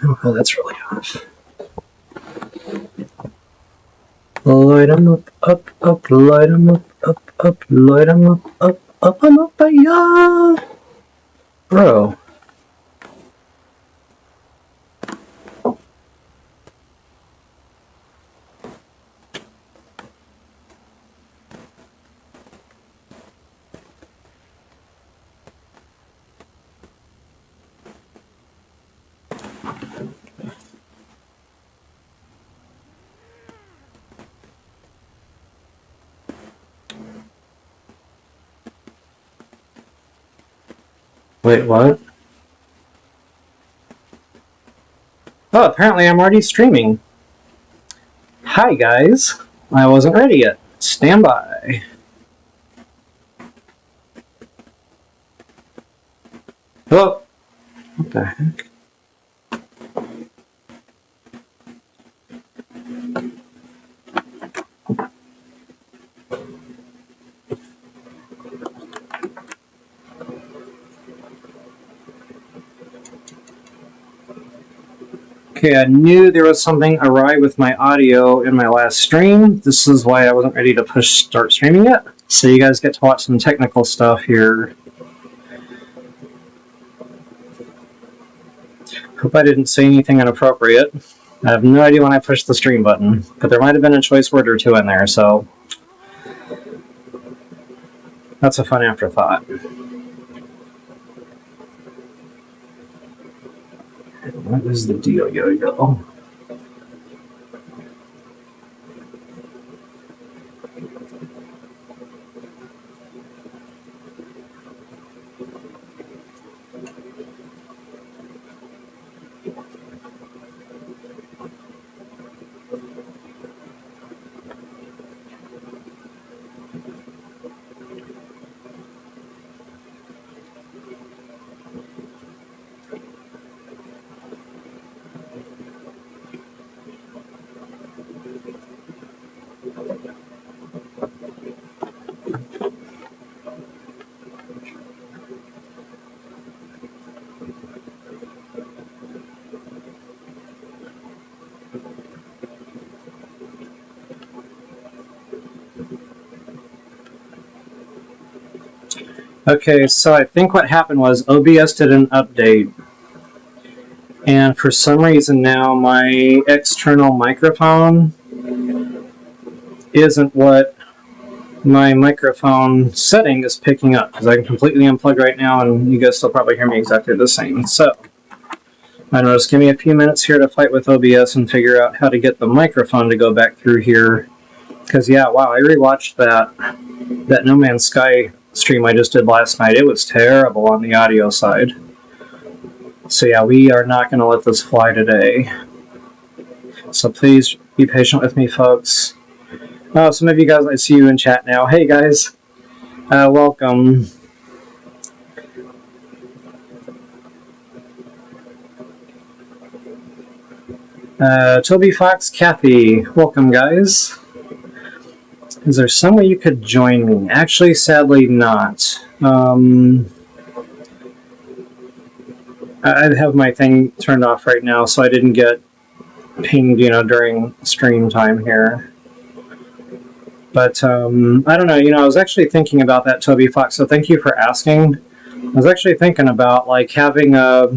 Oh, that's really off. Light 'em up, up, light 'em up, light 'em up, 'em up, yeah. Bro. Wait, what? Oh, apparently I'm already streaming. Hi, guys. I wasn't ready yet. Stand by. Oh, what the heck? Okay, I knew there was something awry with my audio in my last stream. This is why I wasn't ready to push start streaming yet. So you guys get to watch some technical stuff here. Hope I didn't say anything inappropriate. I have no idea when I pushed the stream button, but there might have been a choice word or two in there, so that's a fun afterthought. What is the deal, yo-yo? Okay, so I think what happened was OBS did an update, and for some reason now my external microphone isn't what my microphone setting is picking up, because I can completely unplug right now and you guys still probably hear me exactly the same. So I don't know, just give me a few minutes here to fight with OBS and figure out how to get the microphone to go back through here. Because yeah, wow, I rewatched that No Man's Sky stream I just did last night. It was terrible on the audio side. So yeah, we are not going to let this fly today. So please be patient with me, folks. Oh, some of you guys, I see you in chat now. Hey guys, welcome. Toby Fox, Kathy, welcome guys. Is there some way you could join me? Actually, sadly not. I have my thing turned off right now, so I didn't get pinged, during stream time here. But I don't know. I was actually thinking about that, Toby Fox. So thank you for asking. I was actually thinking about having a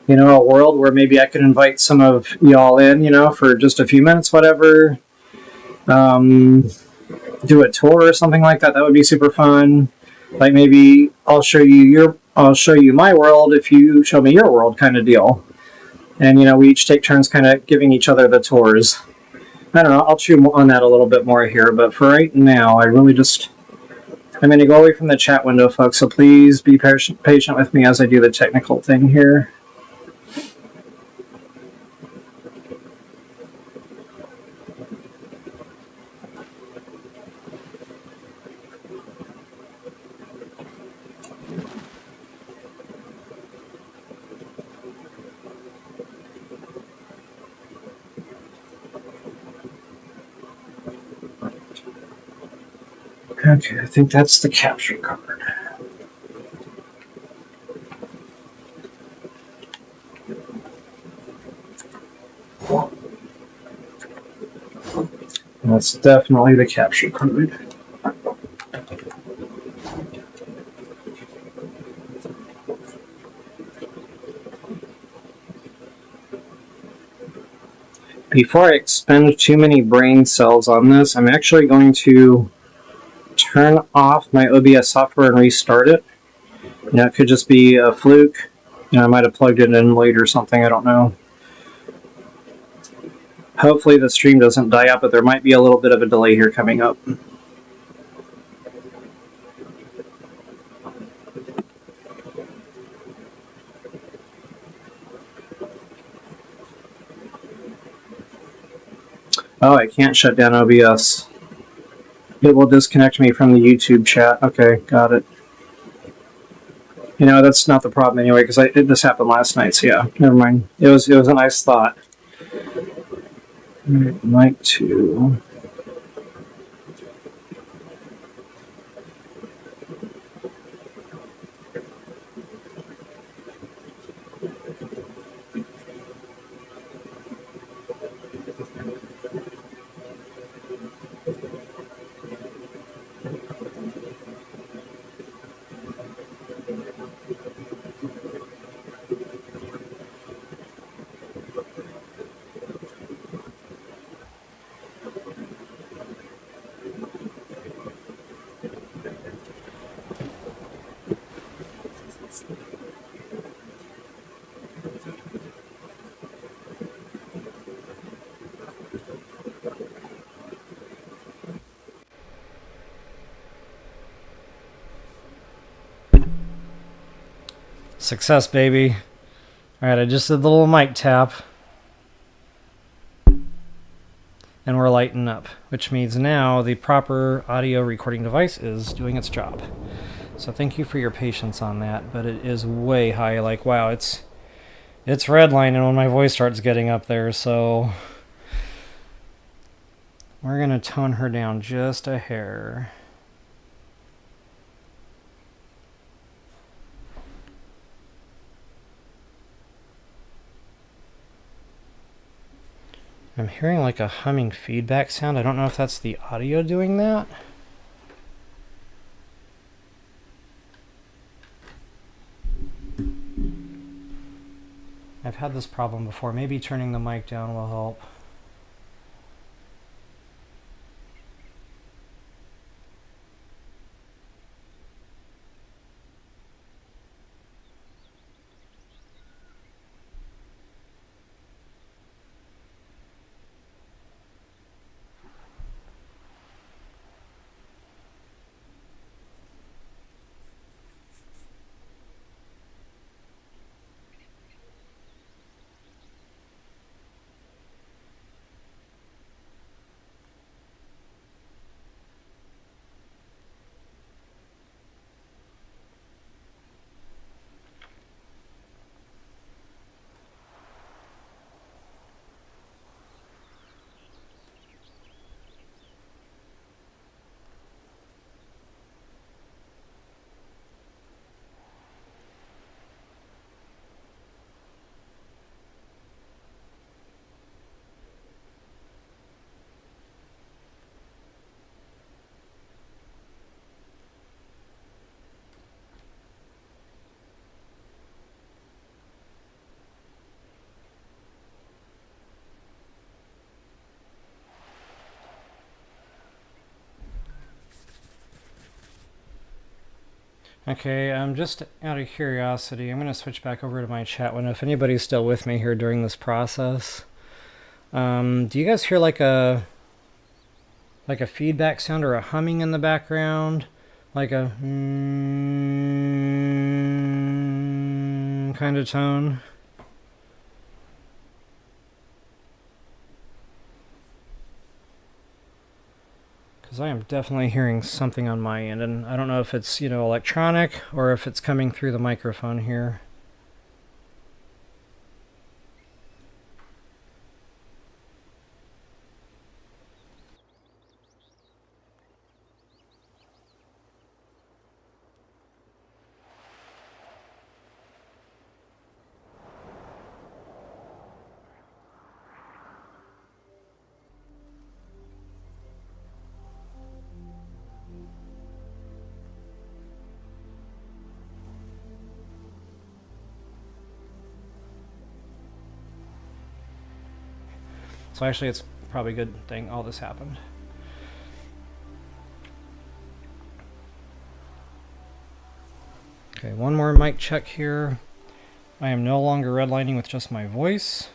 world where maybe I could invite some of y'all in, for just a few minutes, whatever. Do a tour or something like that. That would be super fun. Like maybe I'll show you my world if you show me your world, kind of deal. And we each take turns kind of giving each other the tours. I don't know, I'll chew on that a little bit more here, but for right now, I'm going to go away from the chat window, folks, so please be patient with me as I do the technical thing here. Okay, I think that's the capture card. That's definitely the capture code. Before I expend too many brain cells on this, I'm actually going to turn off my OBS software and restart it. It could just be a fluke. I might have plugged it in late or something, I don't know. Hopefully the stream doesn't die out, but there might be a little bit of a delay here coming up. Oh, I can't shut down OBS. It will disconnect me from the YouTube chat. Okay, got it. That's not the problem anyway, because this happened last night, so yeah, never mind. It was a nice thought. Mic 2. Success, baby. Alright, I just did the little mic tap. And we're lighting up, which means now the proper audio recording device is doing its job. So thank you for your patience on that, but it is way high. Like, wow, it's redlining when my voice starts getting up there, so we're going to tone her down just a hair. I'm hearing like a humming feedback sound. I don't know if that's the audio doing that. I've had this problem before. Maybe turning the mic down will help. Okay, just out of curiosity, I'm going to switch back over to my chat window. If anybody's still with me here during this process, do you guys hear like a feedback sound or a humming in the background? Like a kind of tone? Because I am definitely hearing something on my end, and I don't know if it's, electronic or if it's coming through the microphone here. So actually it's probably a good thing all this happened. Okay, one more mic check here. I am no longer redlining with just my voice.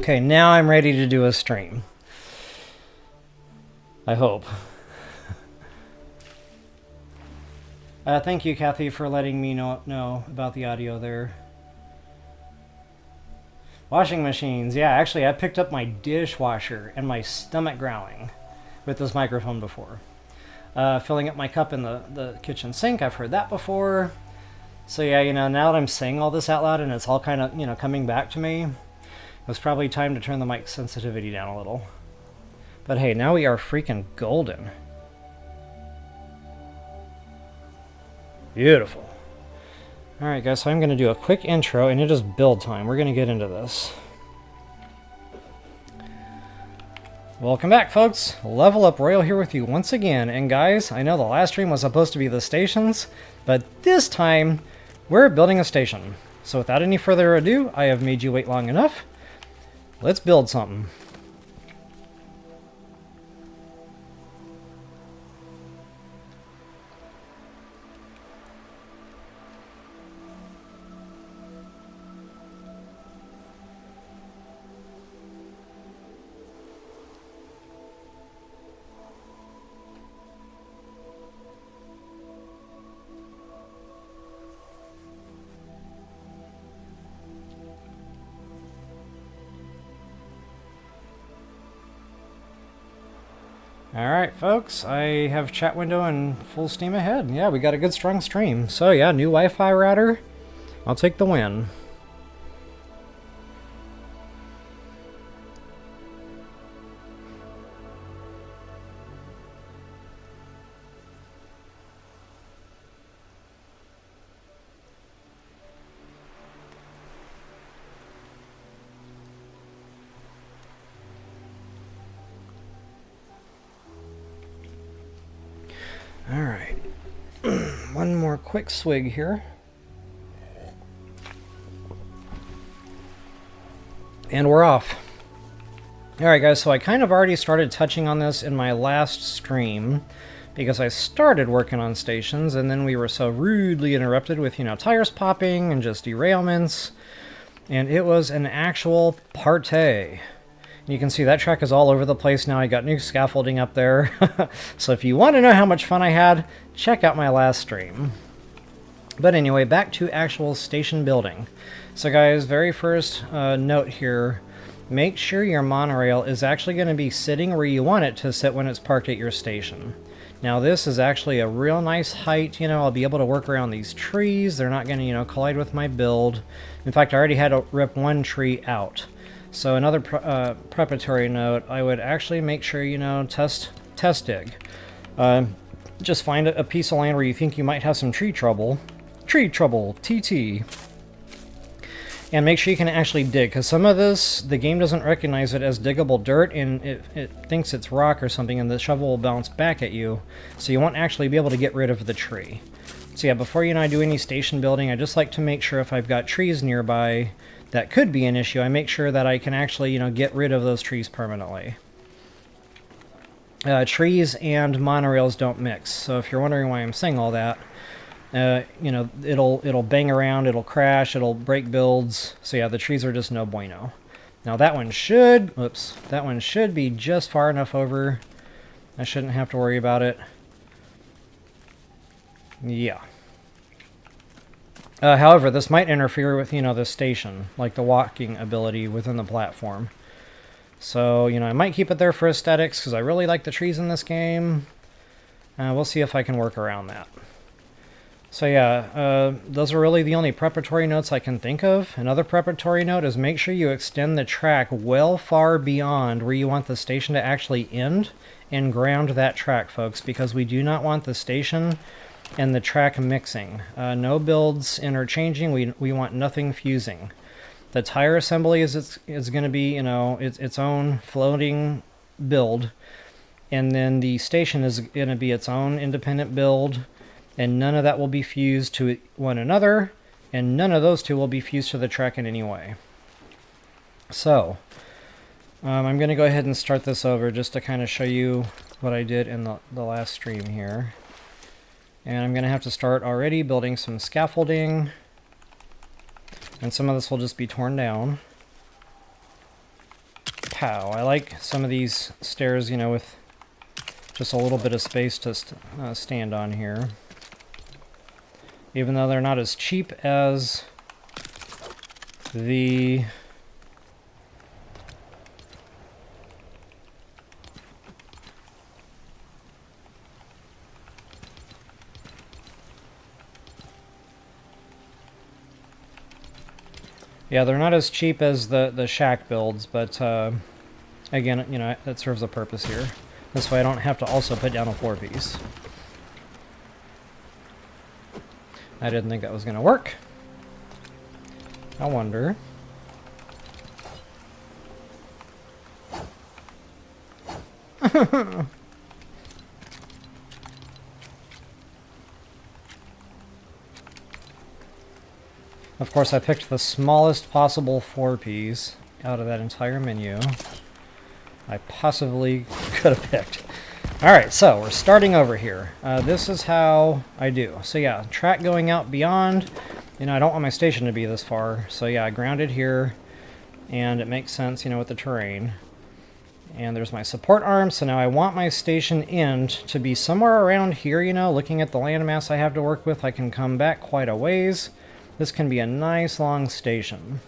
Okay, now I'm ready to do a stream. I hope. Thank you, Kathy, for letting me know about the audio there. Washing machines. Yeah, actually, I picked up my dishwasher and my stomach growling with this microphone before. Filling up my cup in the kitchen sink. I've heard that before. So yeah, you know, now that I'm saying all this out loud and it's all kind of, you know, coming back to me, it was probably time to turn the mic sensitivity down a little. But hey, now we are freaking golden. Beautiful. Alright guys, so I'm going to do a quick intro, and it is build time. We're going to get into this. Welcome back, folks. Level Up Royal here with you once again. And guys, I know the last stream was supposed to be the stations, but this time we're building a station. So without any further ado, I have made you wait long enough. Let's build something. Alright folks, I have chat window and full steam ahead. Yeah, we got a good strong stream. So yeah, new Wi-Fi router. I'll take the win. Alright, one more quick swig here. And we're off. Alright guys, so I kind of already started touching on this in my last stream, because I started working on stations, and then we were so rudely interrupted with, you know, tires popping and just derailments, and it was an actual party. You can see that track is all over the place now. I got new scaffolding up there. So if you want to know how much fun I had, check out my last stream. But anyway, back to actual station building. So guys, very first note here, make sure your monorail is actually going to be sitting where you want it to sit when it's parked at your station. Now this is actually a real nice height, you know, I'll be able to work around these trees. They're not going to, you know, collide with my build. In fact, I already had to rip one tree out. So another preparatory note, I would actually make sure, you know, test dig. Just find a piece of land where you think you might have some tree trouble, TT. And make sure you can actually dig, because some of this, the game doesn't recognize it as diggable dirt, and it thinks it's rock or something, and the shovel will bounce back at you, so you won't actually be able to get rid of the tree. So yeah, before you and I do any station building, I just like to make sure if I've got trees nearby that could be an issue, I make sure that I can actually, you know, get rid of those trees permanently. Trees and monorails don't mix, so if you're wondering why I'm saying all that, you know, it'll bang around, it'll crash, it'll break builds. So yeah, the trees are just no bueno. Now that one should, whoops, that one should be just far enough over. I shouldn't have to worry about it. Yeah. However, this might interfere with, you know, the station, like the walking ability within the platform. So, you know, I might keep it there for aesthetics, because I really like the trees in this game. We'll see if I can work around that. So yeah, those are really the only preparatory notes I can think of. Another preparatory note is make sure you extend the track well far beyond where you want the station to actually end, and ground that track, folks, because we do not want the station and the track mixing. No builds interchanging, we want nothing fusing. The tire assembly is going to be, you know, its own floating build, and then the station is going to be its own independent build, and none of that will be fused to one another, and none of those two will be fused to the track in any way. So, I'm going to go ahead and start this over just to kind of show you what I did in the last stream here. And I'm going to have to start already building some scaffolding. And some of this will just be torn down. Pow. I like some of these stairs, you know, with just a little bit of space to stand on here. Even though they're not as cheap as the... Yeah, they're not as cheap as the shack builds, but again, you know, that serves a purpose here. This way I don't have to also put down a floor piece. I didn't think that was going to work. I wonder. Of course, I picked the smallest possible floor piece out of that entire menu I possibly could have picked. Alright, so we're starting over here. This is how I do. So yeah, track going out beyond. You know, I don't want my station to be this far. So yeah, I grounded here. And it makes sense, you know, with the terrain. And there's my support arm. So now I want my station end to be somewhere around here, you know. Looking at the landmass I have to work with, I can come back quite a ways. This can be a nice long station.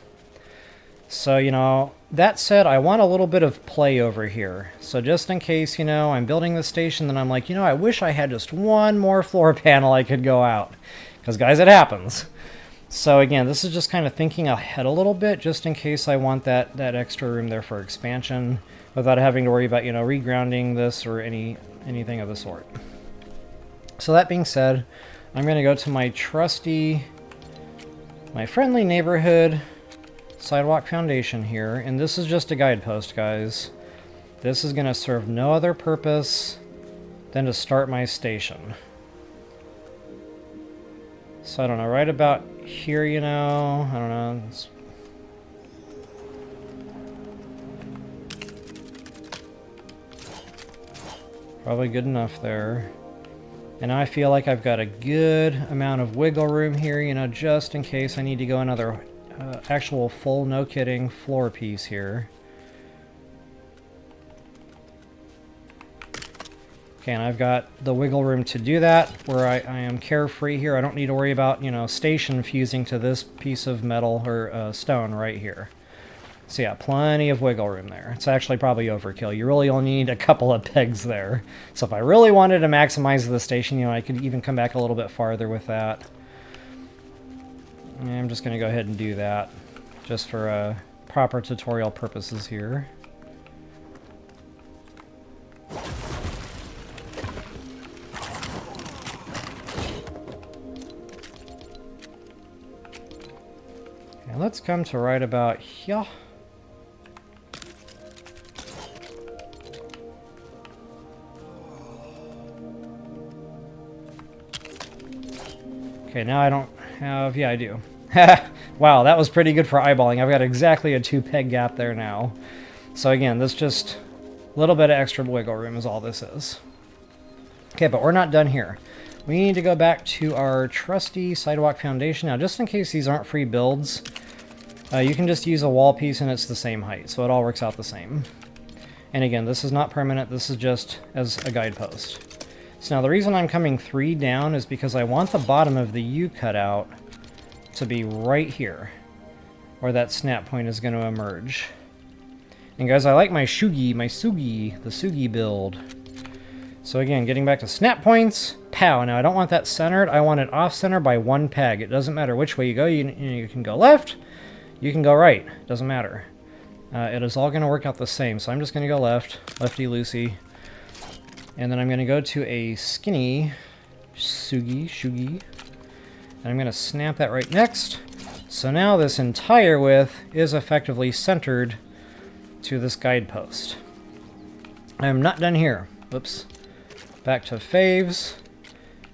So, you know, that said, I want a little bit of play over here. So just in case, you know, I'm building the station, then I'm like, you know, I wish I had just one more floor panel I could go out. Because, guys, it happens. So, again, this is just kind of thinking ahead a little bit, just in case I want that extra room there for expansion, without having to worry about, you know, regrounding this or anything of the sort. So that being said, I'm going to go to my trusty... my friendly neighborhood sidewalk foundation here, and this is just a guidepost, guys. This is going to serve no other purpose than to start my station. So I don't know, right about here, you know, I don't know. It's probably good enough there. And I feel like I've got a good amount of wiggle room here, you know, just in case I need to go another actual full, no kidding, floor piece here. Okay, and I've got the wiggle room to do that, where I am carefree here. I don't need to worry about, you know, station fusing to this piece of metal or stone right here. So yeah, plenty of wiggle room there. It's actually probably overkill. You really only need a couple of pegs there. So if I really wanted to maximize the station, you know, I could even come back a little bit farther with that. And I'm just going to go ahead and do that, just for proper tutorial purposes here. And let's come to right about here. Okay, now I don't have... yeah, I do. Wow, that was pretty good for eyeballing. I've got exactly a 2-peg gap there now. So again, this just a little bit of extra wiggle room is all this is. Okay, but we're not done here. We need to go back to our trusty sidewalk foundation. Now, just in case these aren't free builds, you can just use a wall piece and it's the same height, so it all works out the same. And again, this is not permanent. This is just as a guidepost. So now the reason I'm coming 3 down is because I want the bottom of the U cutout to be right here, where that snap point is going to emerge. And guys, I like my Sugi, the Sugi build. So again, getting back to snap points, pow. Now I don't want that centered, I want it off-center by 1 peg. It doesn't matter which way you go, you can go left, you can go right, doesn't matter. It is all going to work out the same, so I'm just going to go left, lefty-loosey. And then I'm going to go to a skinny Sugi, and I'm going to snap that right next. So now this entire width is effectively centered to this guidepost. I'm not done here. Whoops. Back to faves.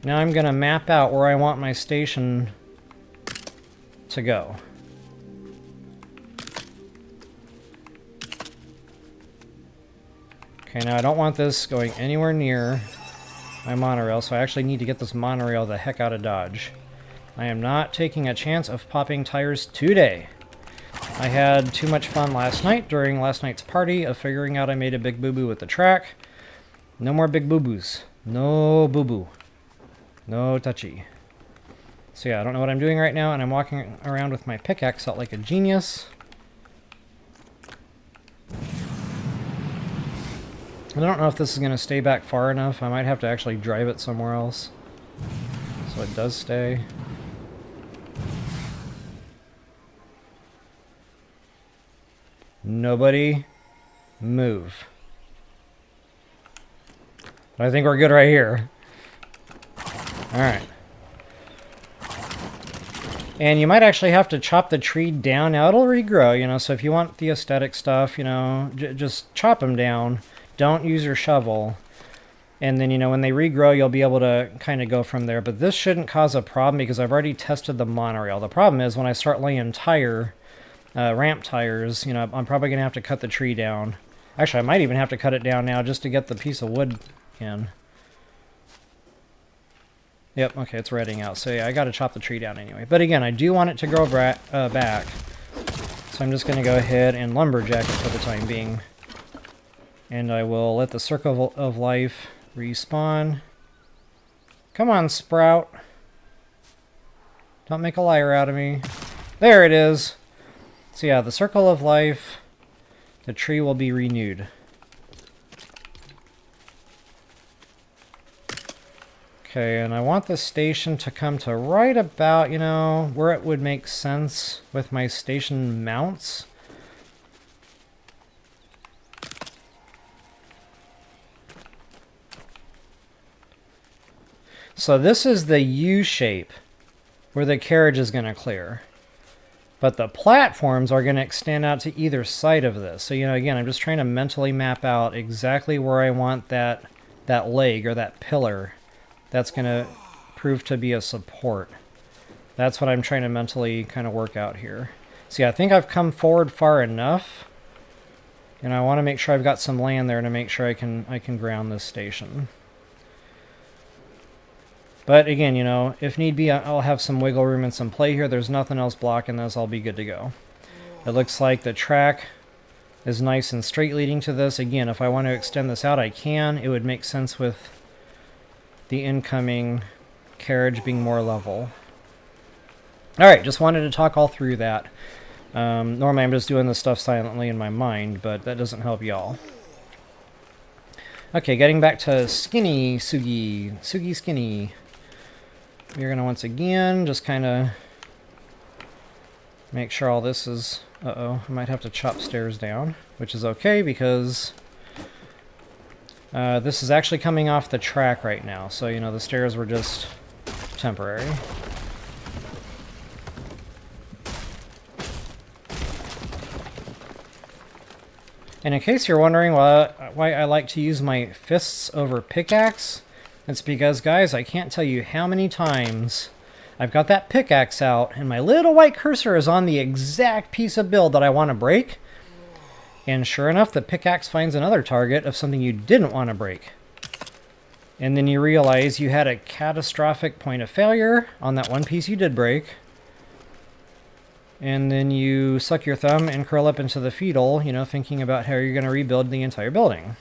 Now I'm going to map out where I want my station to go. Okay, now I don't want this going anywhere near my monorail, so I actually need to get this monorail the heck out of Dodge. I am not taking a chance of popping tires today. I had too much fun last night during last night's party of figuring out I made a big boo-boo with the track. No more big boo-boos. No boo-boo. No touchy. So yeah, I don't know what I'm doing right now, and I'm walking around with my pickaxe out like a genius. I don't know if this is going to stay back far enough. I might have to actually drive it somewhere else so it does stay. Nobody move. But I think we're good right here. Alright. And you might actually have to chop the tree down. Now it'll regrow, you know, so if you want the aesthetic stuff, you know, just chop them down. Don't use your shovel. And then, you know, when they regrow, you'll be able to kind of go from there. But this shouldn't cause a problem because I've already tested the monorail. The problem is when I start laying ramp tires, you know, I'm probably going to have to cut the tree down. Actually, I might even have to cut it down now just to get the piece of wood in. Yep, okay, it's redding out. So yeah, I got to chop the tree down anyway. But again, I do want it to grow back. So I'm just going to go ahead and lumberjack it for the time being. And I will let the circle of life respawn. Come on, Sprout. Don't make a liar out of me. There it is. So yeah, the circle of life, the tree will be renewed. Okay, and I want the station to come to right about, you know, where it would make sense with my station mounts. So this is the U shape where the carriage is going to clear. But the platforms are going to extend out to either side of this. So, you know, again, I'm just trying to mentally map out exactly where I want that leg or that pillar that's going to prove to be a support. That's what I'm trying to mentally kind of work out here. See, I think I've come forward far enough. And I want to make sure I've got some land there to make sure I can ground this station. But again, you know, if need be, I'll have some wiggle room and some play here. There's nothing else blocking this. I'll be good to go. It looks like the track is nice and straight leading to this. Again, if I want to extend this out, I can. It would make sense with the incoming carriage being more level. Alright, just wanted to talk all through that. Normally I'm just doing this stuff silently in my mind, but that doesn't help y'all. Okay, getting back to Skinny Sugi. Sugi Skinny. We're going to once again just kind of make sure all this is... Uh-oh, I might have to chop stairs down, which is okay because this is actually coming off the track right now. So, you know, the stairs were just temporary. And in case you're wondering why I like to use my fists over pickaxe, it's because, guys, I can't tell you how many times I've got that pickaxe out and my little white cursor is on the exact piece of build that I want to break. And sure enough, the pickaxe finds another target of something you didn't want to break. And then you realize you had a catastrophic point of failure on that one piece you did break. And then you suck your thumb and curl up into the fetal, you know, thinking about how you're going to rebuild the entire building.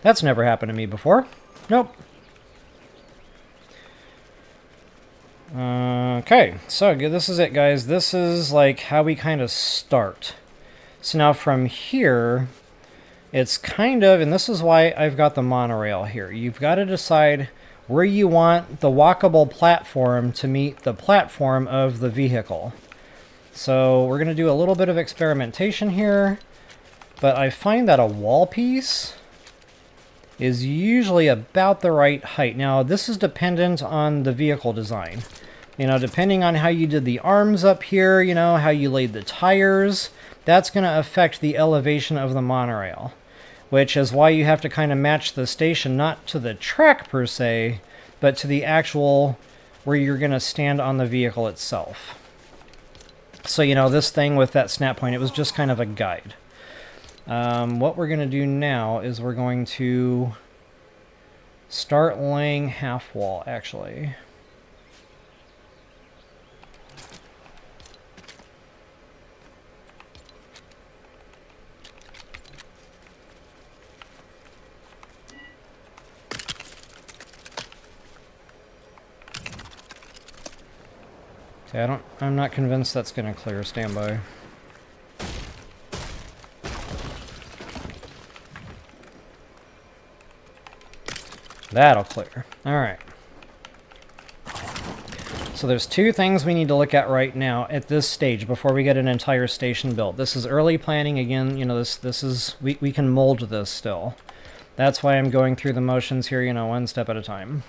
That's never happened to me before. Nope. Okay, so this is it, guys. This is like how we kind of start. So now from here, it's kind of, and this is why I've got the monorail here. You've got to decide where you want the walkable platform to meet the platform of the vehicle. So we're going to do a little bit of experimentation here, but I find that a wall piece is usually about the right height. Now, this is dependent on the vehicle design. You know, depending on how you did the arms up here, you know, how you laid the tires, that's going to affect the elevation of the monorail, which is why you have to kind of match the station not to the track per se, but to the actual where you're going to stand on the vehicle itself. So, you know, this thing with that snap point, it was just kind of a guide. What we're going to do now is we're going to start laying half wall, actually. Okay, I'm not convinced that's going to clear. Stand by. That'll clear. Alright. So there's two things we need to look at right now at this stage before we get an entire station built. This is early planning. Again, you know, this is... We can mold this still. That's why I'm going through the motions here, you know, one step at a time.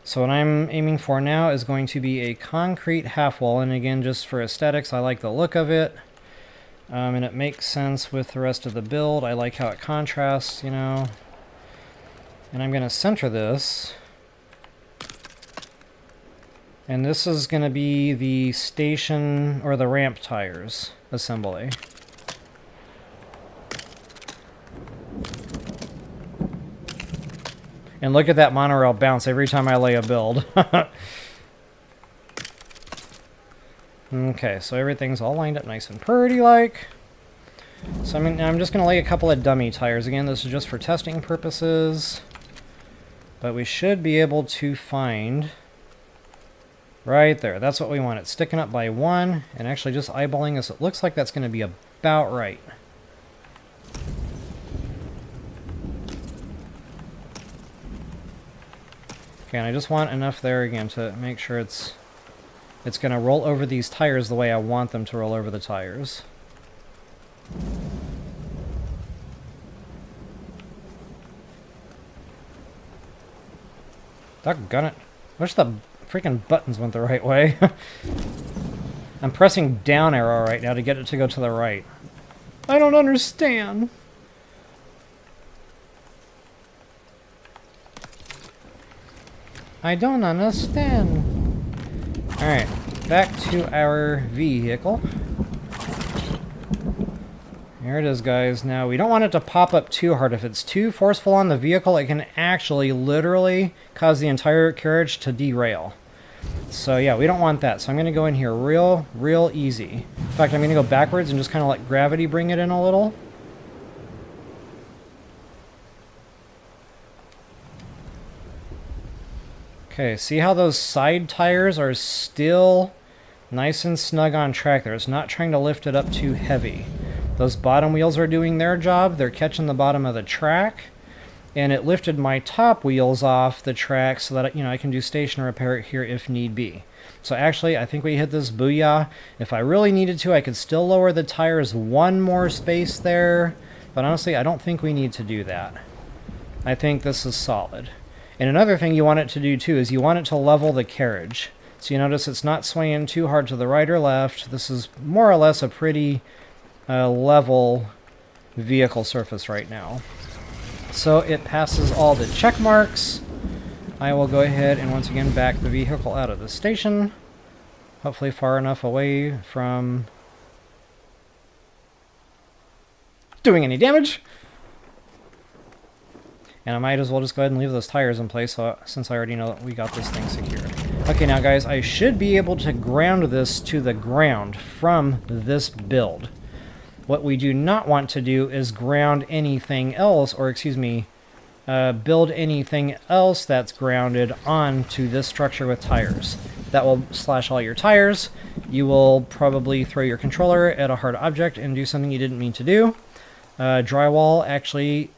So what I'm aiming for now is going to be a concrete half wall. And again, just for aesthetics, I like the look of it. And it makes sense with the rest of the build. I like how it contrasts, you know. And I'm going to center this. And this is going to be the station, or the ramp tires assembly. And look at that monorail bounce every time I lay a build. Okay, so everything's all lined up nice and pretty-like. So I'm just going to lay a couple of dummy tires. Again, this is just for testing purposes. But we should be able to find... Right there. That's what we want. It's sticking up by one. And actually just eyeballing this, it looks like that's going to be about right. Okay, and I just want enough there again to make sure it's going to roll over these tires the way I want them to roll over the tires. Doggone it. I wish the freaking buttons went the right way. I'm pressing down arrow right now to get it to go to the right. I don't understand. I don't understand. Alright, back to our vehicle. Here it is, guys. Now, we don't want it to pop up too hard. If it's too forceful on the vehicle, it can actually literally cause the entire carriage to derail. So, yeah, we don't want that. So I'm going to go in here real easy. In fact, I'm going to go backwards and just kind of let gravity bring it in a little. Okay, see how those side tires are still nice and snug on track there. It's not trying to lift it up too heavy. Those bottom wheels are doing their job. They're catching the bottom of the track. And it lifted my top wheels off the track so that, you know, I can do station repair here if need be. So actually, I think we hit this booyah. If I really needed to, I could still lower the tires one more space there. But honestly, I don't think we need to do that. I think this is solid. And another thing you want it to do too is you want it to level the carriage. So you notice it's not swaying too hard to the right or left. This is more or less a pretty level vehicle surface right now. So it passes all the check marks. I will go ahead and once again back the vehicle out of the station. Hopefully far enough away from doing any damage. And I might as well just go ahead and leave those tires in place since I already know that we got this thing secured. Okay, now guys, I should be able to ground this to the ground from this build. What we do not want to do is ground anything else, or excuse me, build anything else that's grounded onto this structure with tires. That will slash all your tires. You will probably throw your controller at a hard object and do something you didn't mean to do. Drywall, actually,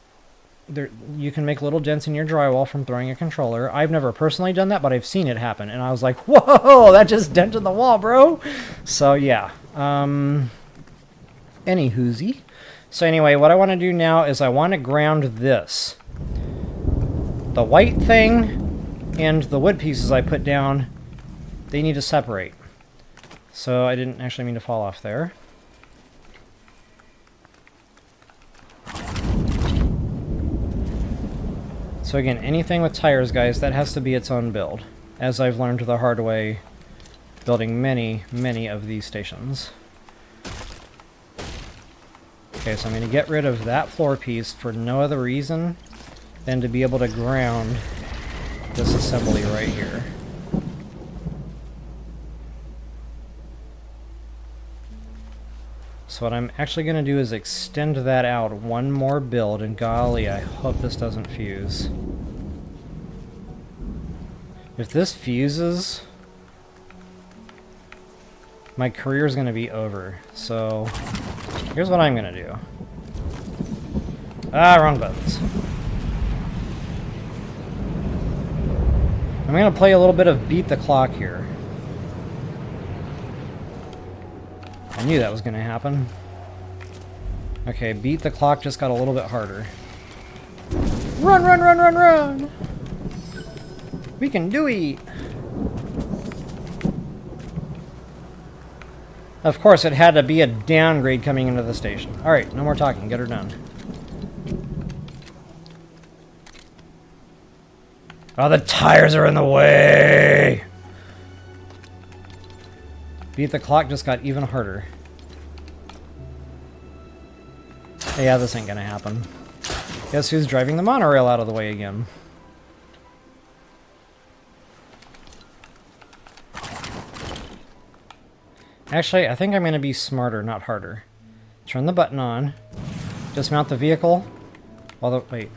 you can make little dents in your drywall from throwing a controller. I've never personally done that, but I've seen it happen. And I was like, whoa, that just dented the wall, bro. So, yeah. Any hoozy. So anyway, what I want to do now is I want to ground this. The white thing and the wood pieces I put down, they need to separate. So I didn't actually mean to fall off there. So again, anything with tires, guys, that has to be its own build. As I've learned the hard way, building many of these stations. Okay, so I'm going to get rid of that floor piece for no other reason than to be able to ground this assembly right here. So what I'm actually going to do is extend that out one more build, and golly, I hope this doesn't fuse. If this fuses, my career is going to be over. So here's what I'm going to do. Ah, wrong buttons. I'm going to play a little bit of beat the clock here. I knew that was going to happen. Okay, beat the clock just got a little bit harder. Run, run, run, run, run! We can do it! Of course, it had to be a downgrade coming into the station. Alright, no more talking. Get her done. Oh, the tires are in the way! Beat the clock just got even harder. Yeah, this ain't gonna happen. Guess who's driving the monorail out of the way again? Actually, I think I'm gonna be smarter, not harder. Turn the button on. Dismount the vehicle. While the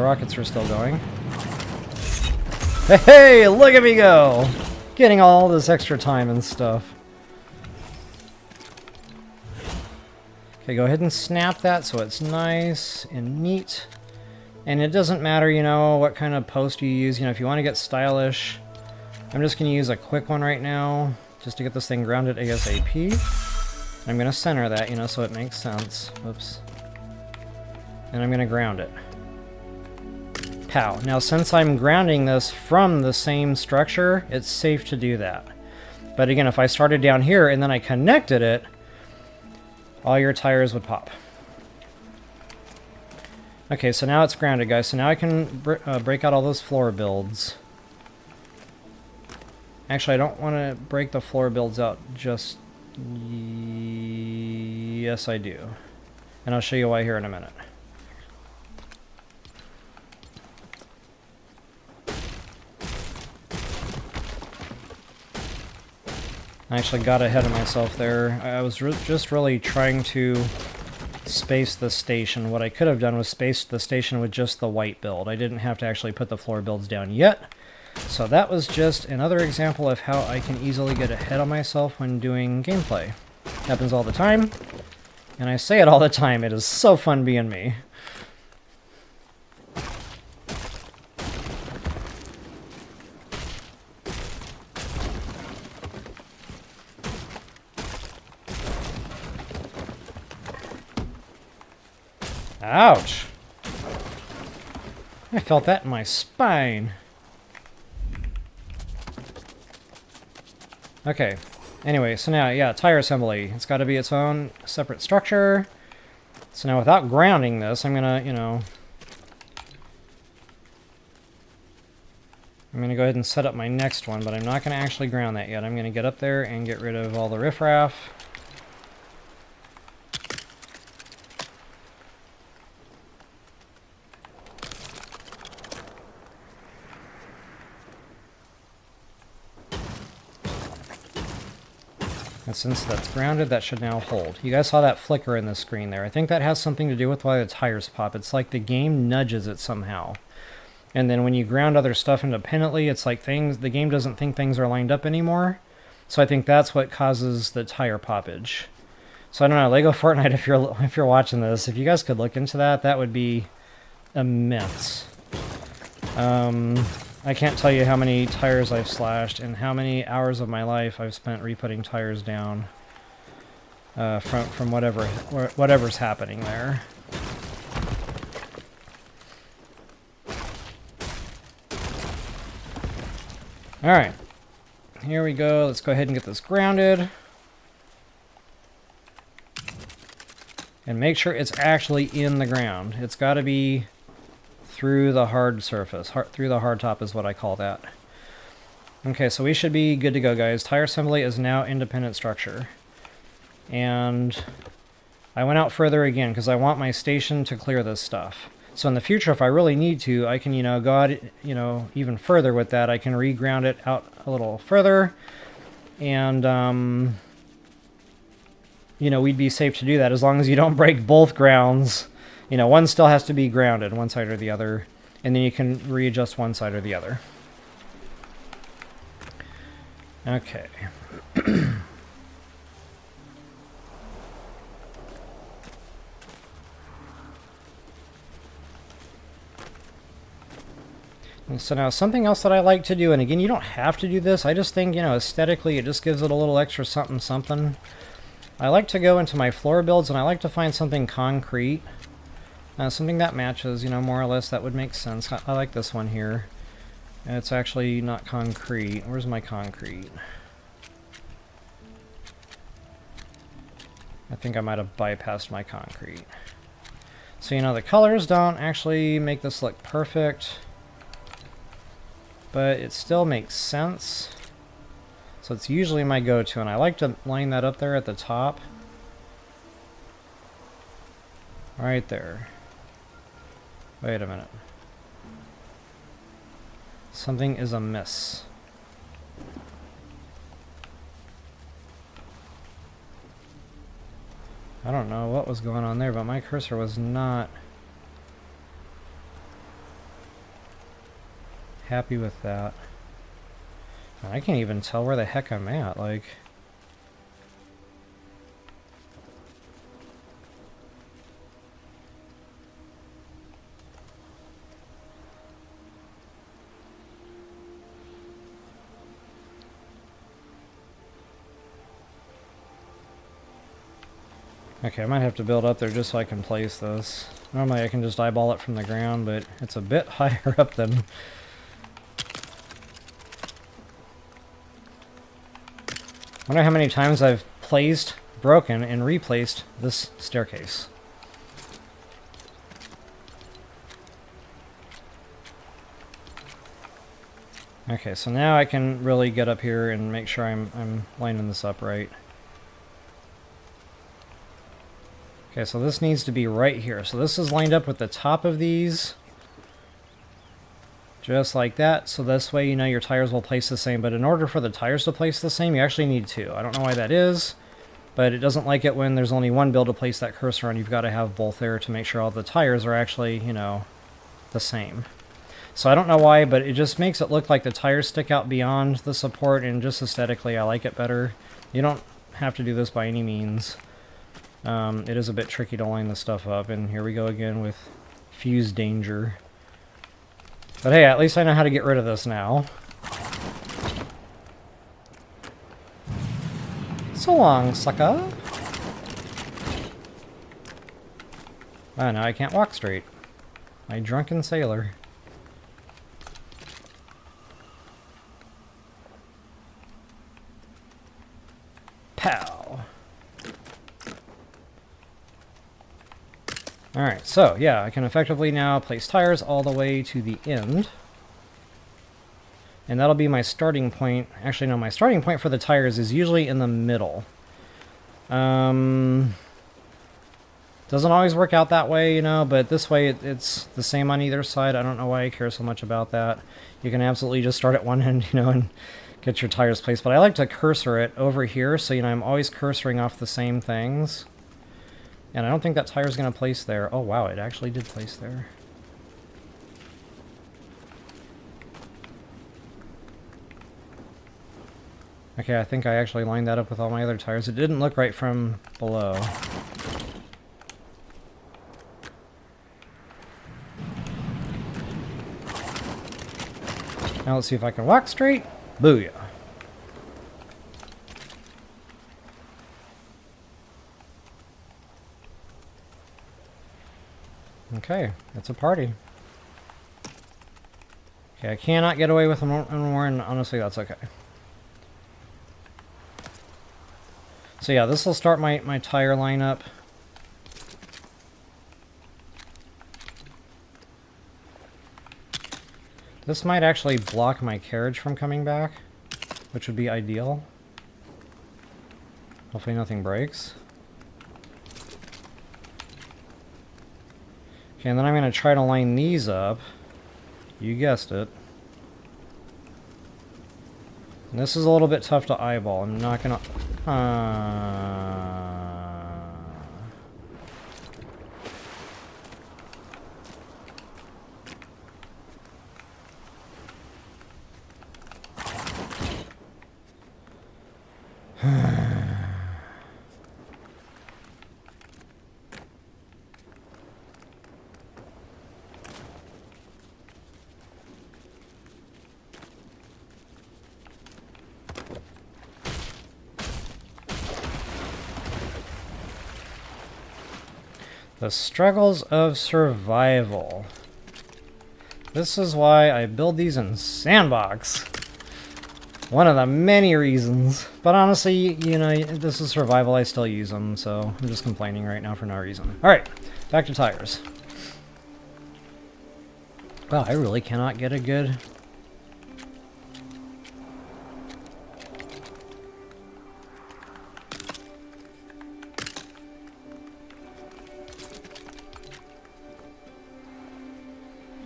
rockets are still going. Hey, look at me go! Getting all this extra time and stuff. Okay, go ahead and snap that so it's nice and neat. And it doesn't matter, you know, what kind of post you use. You know, if you want to get stylish, I'm just going to use a quick one right now just to get this thing grounded ASAP. I'm going to center that, you know, so it makes sense. Whoops. And I'm going to ground it. Pow. Now, since I'm grounding this from the same structure, it's safe to do that. But again, if I started down here and then I connected it, all your tires would pop. Okay, so now it's grounded, guys. So now I can break out all those floor builds. Actually, I don't want to break the floor builds out just... Yes, I do. And I'll show you why here in a minute. I actually got ahead of myself there. I was just really trying to space the station. What I could have done was space the station with just the white build. I didn't have to actually put the floor builds down yet. So that was just another example of how I can easily get ahead of myself when doing gameplay. Happens all the time. And I say it all the time. It is so fun being me. Ouch! I felt that in my spine. Okay. Anyway, so now, yeah, tire assembly. It's got to be its own separate structure. So now without grounding this, I'm gonna, you know... I'm gonna go ahead and set up my next one, but I'm not gonna actually ground that yet. I'm gonna get up there and get rid of all the riffraff. And since that's grounded, that should now hold. You guys saw that flicker in the screen there. I think that has something to do with why the tires pop. It's like the game nudges it somehow. And then when you ground other stuff independently, it's like the game doesn't think things are lined up anymore. So I think that's what causes the tire poppage. So I don't know, Lego Fortnite, if you're watching this, if you guys could look into that, that would be immense. I can't tell you how many tires I've slashed and how many hours of my life I've spent re-putting tires down from whatever's happening there. Alright, here we go. Let's go ahead and get this grounded. And make sure it's actually in the ground. It's got to be through the hard surface. Through the hard top is what I call that. Okay, so we should be good to go, guys. Tire assembly is now independent structure. And I went out further again because I want my station to clear this stuff. So in the future, if I really need to, I can, go out, even further with that. I can re-ground it out a little further. And, we'd be safe to do that as long as you don't break both grounds. One still has to be grounded, one side or the other. And then you can readjust one side or the other. Okay. And so now something else that I like to do, and again, you don't have to do this. I just think, aesthetically, it just gives it a little extra something, something. I like to go into my floor builds, and I like to find something concrete. Something that matches, more or less, that would make sense. I like this one here. And it's actually not concrete. Where's my concrete? I think I might have bypassed my concrete. So, the colors don't actually make this look perfect. But it still makes sense. So it's usually my go-to, and I like to line that up there at the top. Right there. Wait a minute. Something is amiss. I don't know what was going on there, but my cursor was not happy with that. I can't even tell where the heck I'm at, like... Okay, I might have to build up there just so I can place this. Normally I can just eyeball it from the ground, but it's a bit higher up than... I wonder how many times I've placed, broken, and replaced this staircase. Okay, so now I can really get up here and make sure I'm lining this up right. Okay, so this needs to be right here. So this is lined up with the top of these. Just like that, so this way your tires will place the same, but in order for the tires to place the same, you actually need two. I don't know why that is, but it doesn't like it when there's only one build to place that cursor on. You've got to have both there to make sure all the tires are actually, the same. So I don't know why, but it just makes it look like the tires stick out beyond the support, and just aesthetically I like it better. You don't have to do this by any means. It is a bit tricky to line this stuff up, and here we go again with fuse danger. But hey, at least I know how to get rid of this now. So long, sucker. Oh, now I can't walk straight. My drunken sailor. Pow. Alright, so yeah, I can effectively now place tires all the way to the end. And that'll be my starting point. Actually, no, my starting point for the tires is usually in the middle. Doesn't always work out that way, but this way it's the same on either side. I don't know why I care so much about that. You can absolutely just start at one end, and get your tires placed. But I like to cursor it over here, so, I'm always cursoring off the same things. And I don't think that tire's going to place there. Oh, wow, it actually did place there. Okay, I think I actually lined that up with all my other tires. It didn't look right from below. Now let's see if I can walk straight. Booyah. Okay, it's a party. Okay, I cannot get away with them anymore, and honestly, that's okay. So yeah, this will start my tire lineup. This might actually block my carriage from coming back, which would be ideal. Hopefully nothing breaks. Okay, and then I'm going to try to line these up. You guessed it. And this is a little bit tough to eyeball. I'm not going to... The struggles of survival. This is why I build these in Sandbox. One of the many reasons. But honestly, you know, this is survival, I still use them, so I'm just complaining right now for no reason. Alright, back to tires. Wow, I really cannot get a good...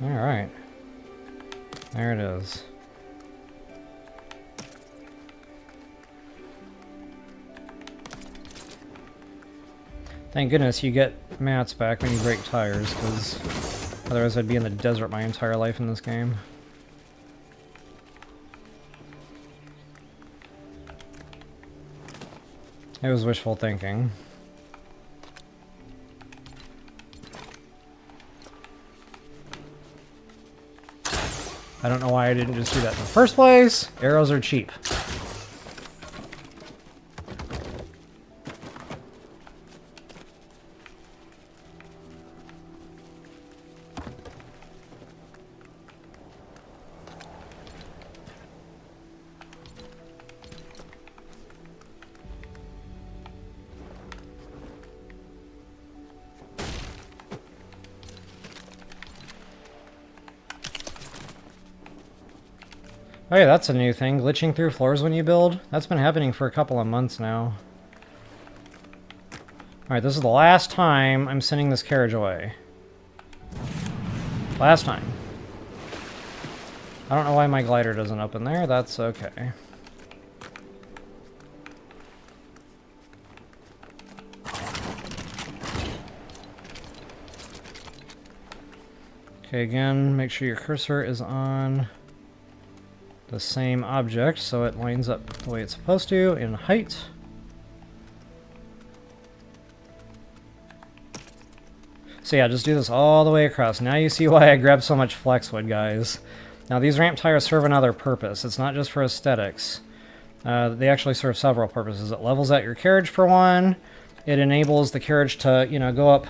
Alright. There it is. Thank goodness you get mats back when you break tires, because otherwise I'd be in the desert my entire life in this game. It was wishful thinking. I don't know why I didn't just do that in the first place. Arrows are cheap. Oh yeah, that's a new thing. Glitching through floors when you build. That's been happening for a couple of months now. Alright, this is the last time I'm sending this carriage away. Last time. I don't know why my glider doesn't open there. That's okay. Okay, again, make sure your cursor is on the same object so it lines up the way it's supposed to in height. So yeah, just do this all the way across. Now you see why I grabbed so much flexwood, guys. Now these ramp tires serve another purpose. It's not just for aesthetics. They actually serve several purposes. It levels out your carriage for one. It enables the carriage to, you know, go up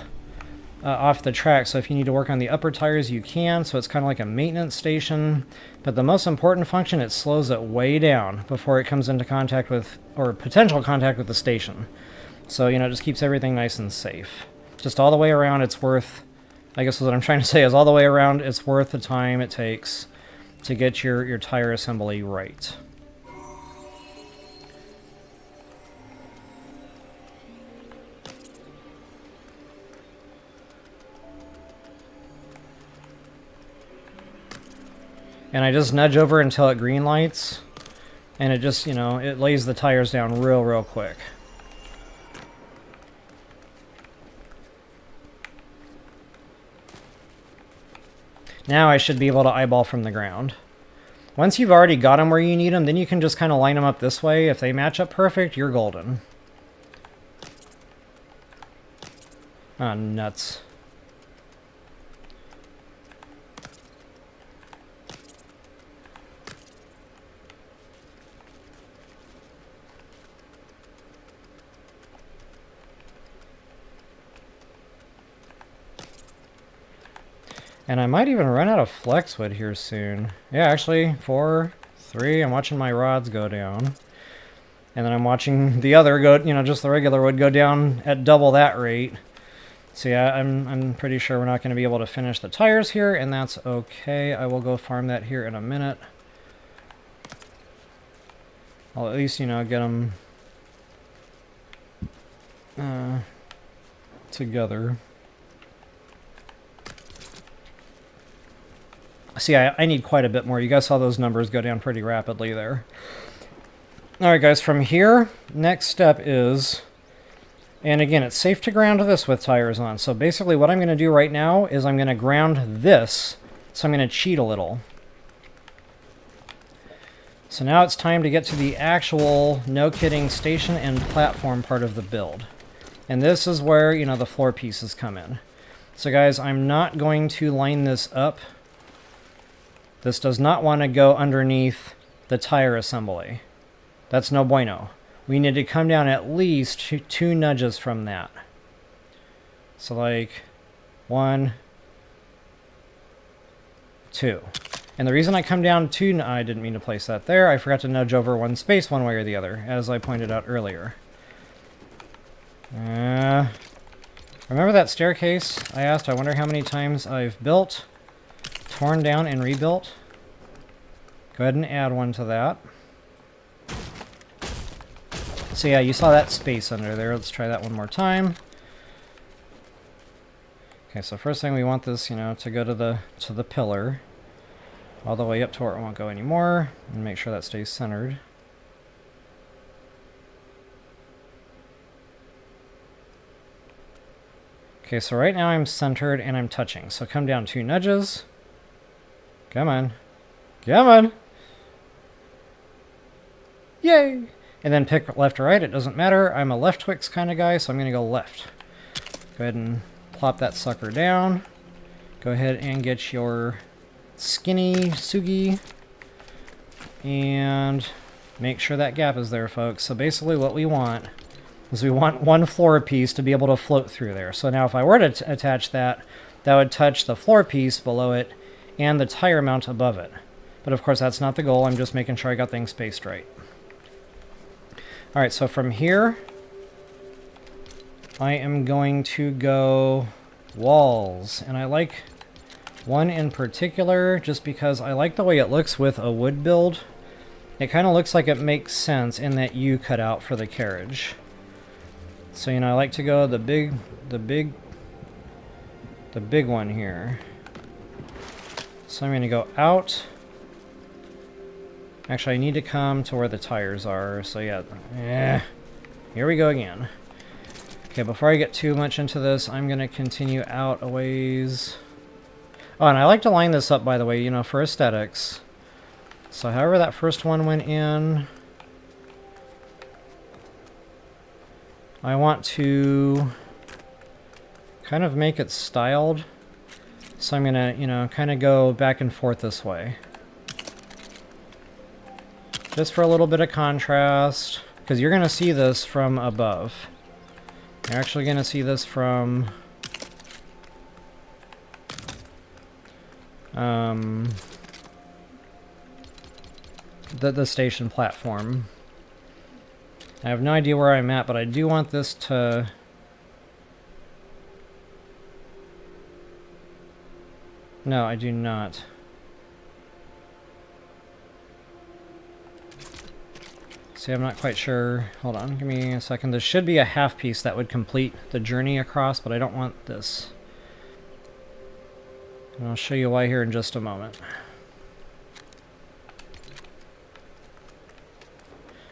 off the track, so if you need to work on the upper tires you can, so it's kind of like a maintenance station. But the most important function, it slows it way down before it comes into contact with, or potential contact with the station. So, you know, it just keeps everything nice and safe. Just all the way around it's worth, I guess what I'm trying to say is all the way around it's worth the time it takes to get your tire assembly right. And I just nudge over until it green lights, and it just, you know, it lays the tires down real quick. Now I should be able to eyeball from the ground. Once you've already got them where you need them, then you can just kind of line them up this way. If they match up perfect, you're golden. Ah, nuts. And I might even run out of flexwood here soon. Yeah, actually, 4, 3, I'm watching my rods go down. And then I'm watching the other go, you know, just the regular wood go down at double that rate. So yeah, I'm pretty sure we're not going to be able to finish the tires here, and that's okay. I will go farm that here in a minute. I'll at least, you know, get them together. See, I need quite a bit more. You guys saw those numbers go down pretty rapidly there. Alright guys, from here, next step is, and again, it's safe to ground this with tires on. So basically what I'm going to do right now is I'm going to ground this, so I'm going to cheat a little. So now it's time to get to the actual, no kidding, station and platform part of the build. And this is where, you know, the floor pieces come in. So guys, I'm not going to line this up. This does not want to go underneath the tire assembly. That's no bueno. We need to come down at least two nudges from that. So like 1, 2. And the reason I come down to, I didn't mean to place that there. I forgot to nudge over one space one way or the other, as I pointed out earlier. Remember that staircase I asked? I wonder how many times I've built, torn down, and rebuilt. Go ahead and add one to that. So yeah, you saw that space under there. Let's try that one more time. Okay, so first thing we want this, you know, to go to the pillar, all the way up to where it won't go anymore, and make sure that stays centered. Okay, so right now I'm centered and I'm touching. So come down 2 nudges. Come on. Come on! Yay! And then pick left or right, it doesn't matter. I'm a left Twix kind of guy, so I'm going to go left. Go ahead and plop that sucker down. Go ahead and get your skinny Sugi. And make sure that gap is there, folks. So basically what we want is we want one floor piece to be able to float through there. So now if I were to attach that, that would touch the floor piece below it and the tire mount above it. But of course that's not the goal, I'm just making sure I got things spaced right. Alright, so from here, I am going to go walls. And I like one in particular just because I like the way it looks with a wood build. It kind of looks like it makes sense in that U cut out for the carriage. So, you know, I like to go the big one here. So I'm going to go out. Actually, I need to come to where the tires are, so yeah. Here we go again. Okay, before I get too much into this, I'm going to continue out a ways. Oh, and I like to line this up, by the way, you know, for aesthetics. So however that first one went in, I want to kind of make it styled. So I'm going to, you know, kind of go back and forth this way. Just for a little bit of contrast, because you're going to see this from above. You're actually going to see this from the station platform. I have no idea where I'm at, but I do want this to... No, I do not. See, I'm not quite sure. Hold on, give me a second. There should be a half piece that would complete the journey across, but I don't want this. And I'll show you why here in just a moment.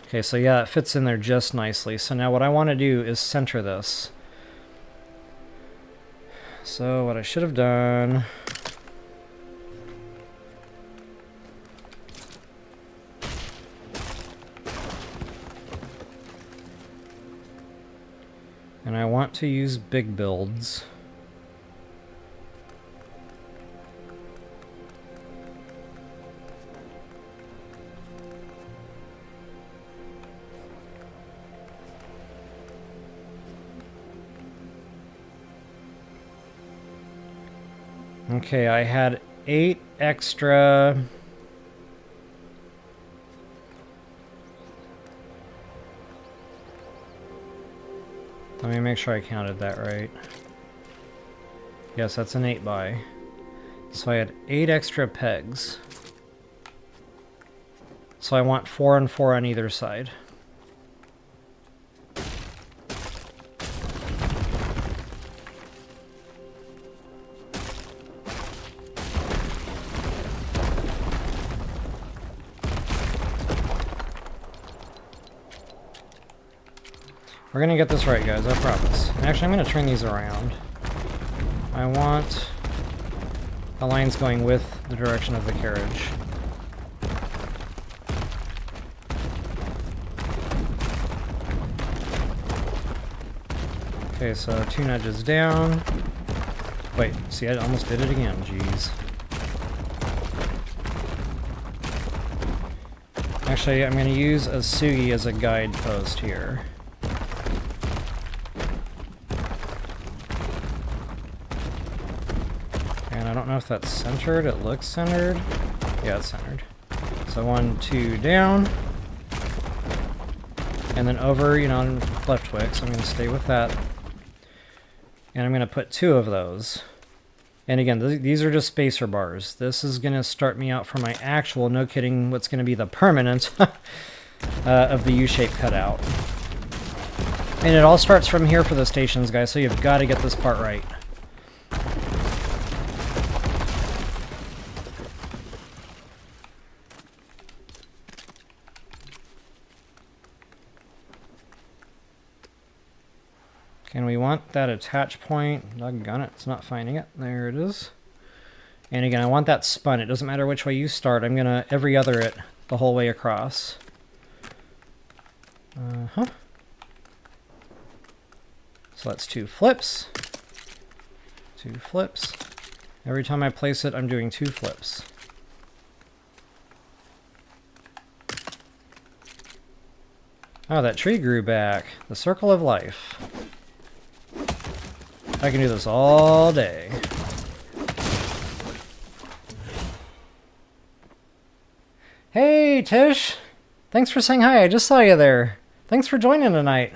Okay, so yeah, it fits in there just nicely. So now what I want to do is center this. So what I should have done... And I want to use big builds. Okay, I had 8 extra... Let me make sure I counted that right. Yes, that's an 8x. So I had 8 extra pegs. So I want 4 and 4 on either side. We're gonna get this right, guys, I promise. Actually, I'm gonna turn these around. I want the lines going with the direction of the carriage. Okay, so 2 nudges down. Wait, see, I almost did it again, jeez. Actually, I'm going to use a Sugi as a guidepost here. And I don't know if that's centered. It looks centered. Yeah, it's centered. So 1, 2 down. And then over, you know, left wick. So I'm going to stay with that. And I'm going to put 2 of those. And again, these are just spacer bars. This is going to start me out for my actual, no kidding, what's going to be the permanent of the U-shape cutout. And it all starts from here for the stations, guys, so you've got to get this part right. And we want that attach point. Doggone it, it's not finding it. There it is. And again, I want that spun. It doesn't matter which way you start. I'm going to every other it the whole way across. So that's 2 flips. 2 flips. Every time I place it, I'm doing 2 flips. Oh, that tree grew back. The circle of life. I can do this all day. Hey, Tish! Thanks for saying hi, I just saw you there. Thanks for joining tonight.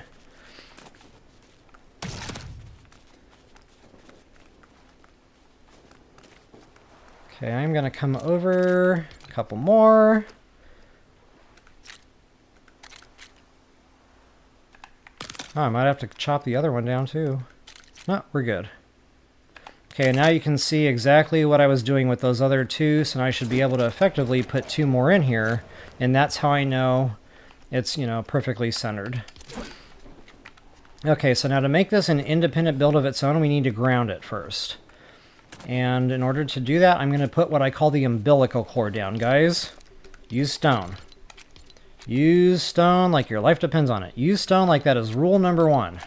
Okay, I'm gonna come over a couple more. Oh, I might have to chop the other one down too. No, we're good. Okay, now you can see exactly what I was doing with those other 2, so now I should be able to effectively put 2 more in here, and that's how I know it's, you know, perfectly centered. Okay, so now to make this an independent build of its own, we need to ground it first. And in order to do that, I'm going to put what I call the umbilical cord down, guys. Use stone. Use stone like your life depends on it. Use stone like that is rule number 1.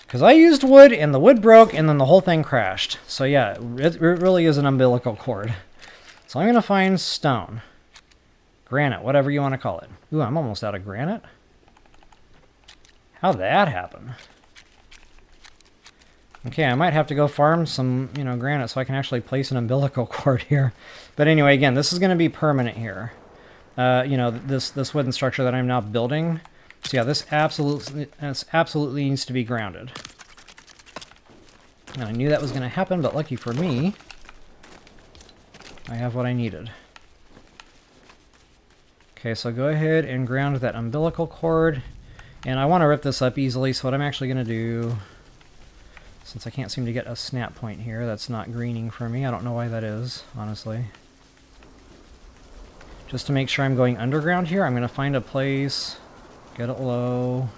Because I used wood, and the wood broke, and then the whole thing crashed. So yeah, it really is an umbilical cord. So I'm going to find stone. Granite, whatever you want to call it. Ooh, I'm almost out of granite. How'd that happen? Okay, I might have to go farm some, you know, granite so I can actually place an umbilical cord here. But anyway, again, this is going to be permanent here. You know, this wooden structure that I'm now building. So yeah, this absolutely needs to be grounded. And I knew that was going to happen, but lucky for me, I have what I needed. Okay, so go ahead and ground that umbilical cord. And I want to rip this up easily, so what I'm actually going to do, since I can't seem to get a snap point here, that's not greening for me. I don't know why that is, honestly. Just to make sure I'm going underground here, I'm going to find a place... Get it low.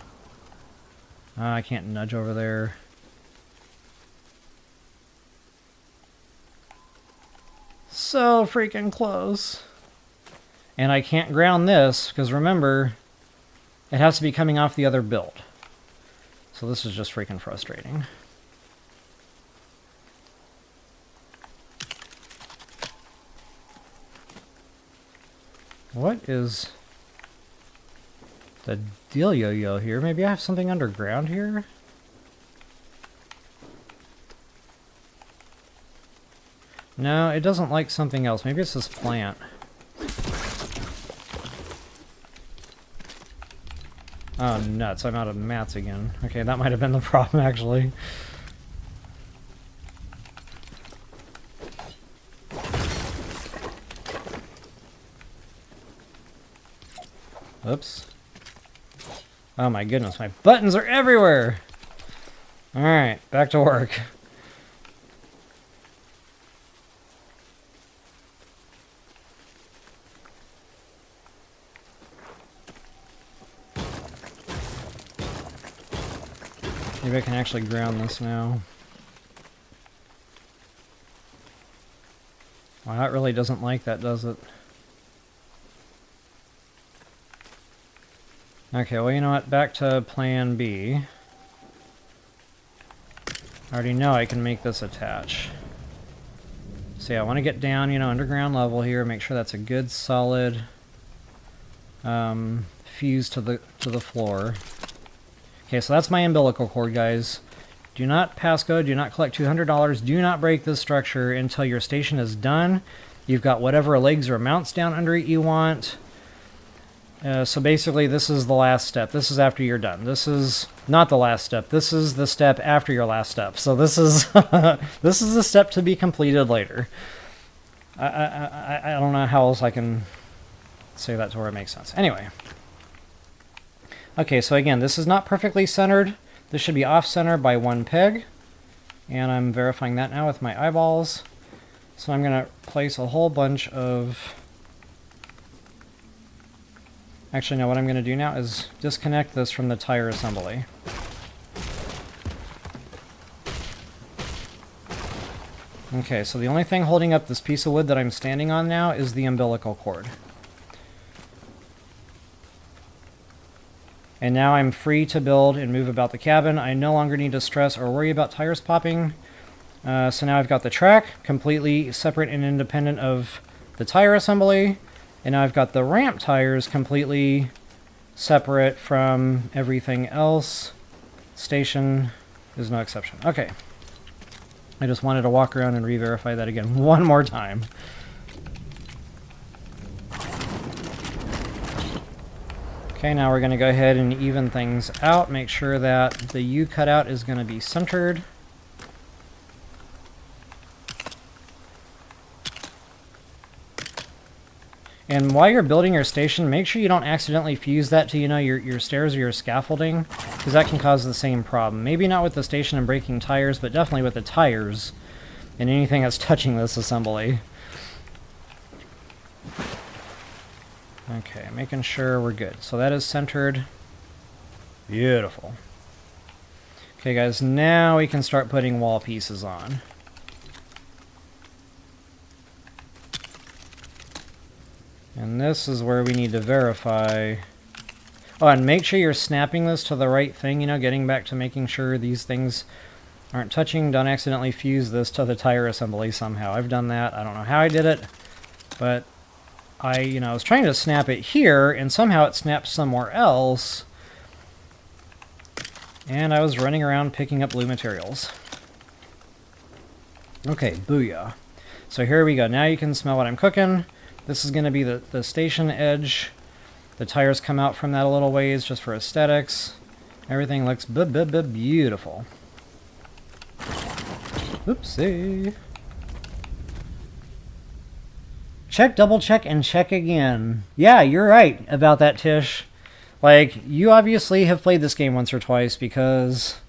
I can't nudge over there. So freaking close. And I can't ground this, because remember, it has to be coming off the other build. So this is just freaking frustrating. What is... the dealio here? Maybe I have something underground here? No, it doesn't like something else. Maybe it's this plant. Oh, nuts. I'm out of mats again. Okay, that might have been the problem, actually. Oops. Oh my goodness, my buttons are everywhere! Alright, back to work. Maybe I can actually ground this now. Well, that really doesn't like that, does it? Okay, well, you know what? Back to plan B. I already know I can make this attach. So yeah, I want to get down, underground level here, make sure that's a good solid fuse to the floor. Okay, so that's my umbilical cord, guys. Do not passcode, do not collect $200, do not break this structure until your station is done. You've got whatever legs or mounts down under it you want. So basically, this is the last step. This is after you're done. This is not the last step. This is the step after your last step. So this is this is a step to be completed later. I don't know how else I can say that to where it makes sense. Anyway. Okay, so again, this is not perfectly centered. This should be off-center by 1 peg. And I'm verifying that now with my eyeballs. So I'm going to place a whole bunch of... Actually, no, what I'm going to do now is disconnect this from the tire assembly. Okay, so the only thing holding up this piece of wood that I'm standing on now is the umbilical cord. And now I'm free to build and move about the cabin. I no longer need to stress or worry about tires popping. So now I've got the track completely separate and independent of the tire assembly. And now I've got the ramp tires completely separate from everything else. Station is no exception. Okay. I just wanted to walk around and re-verify that again one more time. Okay, now we're going to go ahead and even things out. Make sure that the U cutout is going to be centered. And while you're building your station, make sure you don't accidentally fuse that to, your stairs or your scaffolding, because that can cause the same problem. Maybe not with the station and breaking tires, but definitely with the tires and anything that's touching this assembly. Okay, making sure we're good. So that is centered. Beautiful. Okay, guys, now we can start putting wall pieces on. And this is where we need to verify. Oh, and make sure you're snapping this to the right thing, getting back to making sure these things aren't touching. Don't accidentally fuse this to the tire assembly somehow. I've done that. I don't know how I did it, but I was trying to snap it here, and somehow it snapped somewhere else. And I was running around picking up blue materials. Okay, booyah. So here we go. Now you can smell what I'm cooking. This is going to be the station edge. The tires come out from that a little ways just for aesthetics. Everything looks beautiful. Oopsie. Check, double check, and check again. Yeah, you're right about that, Tish. Like, you obviously have played this game once or twice because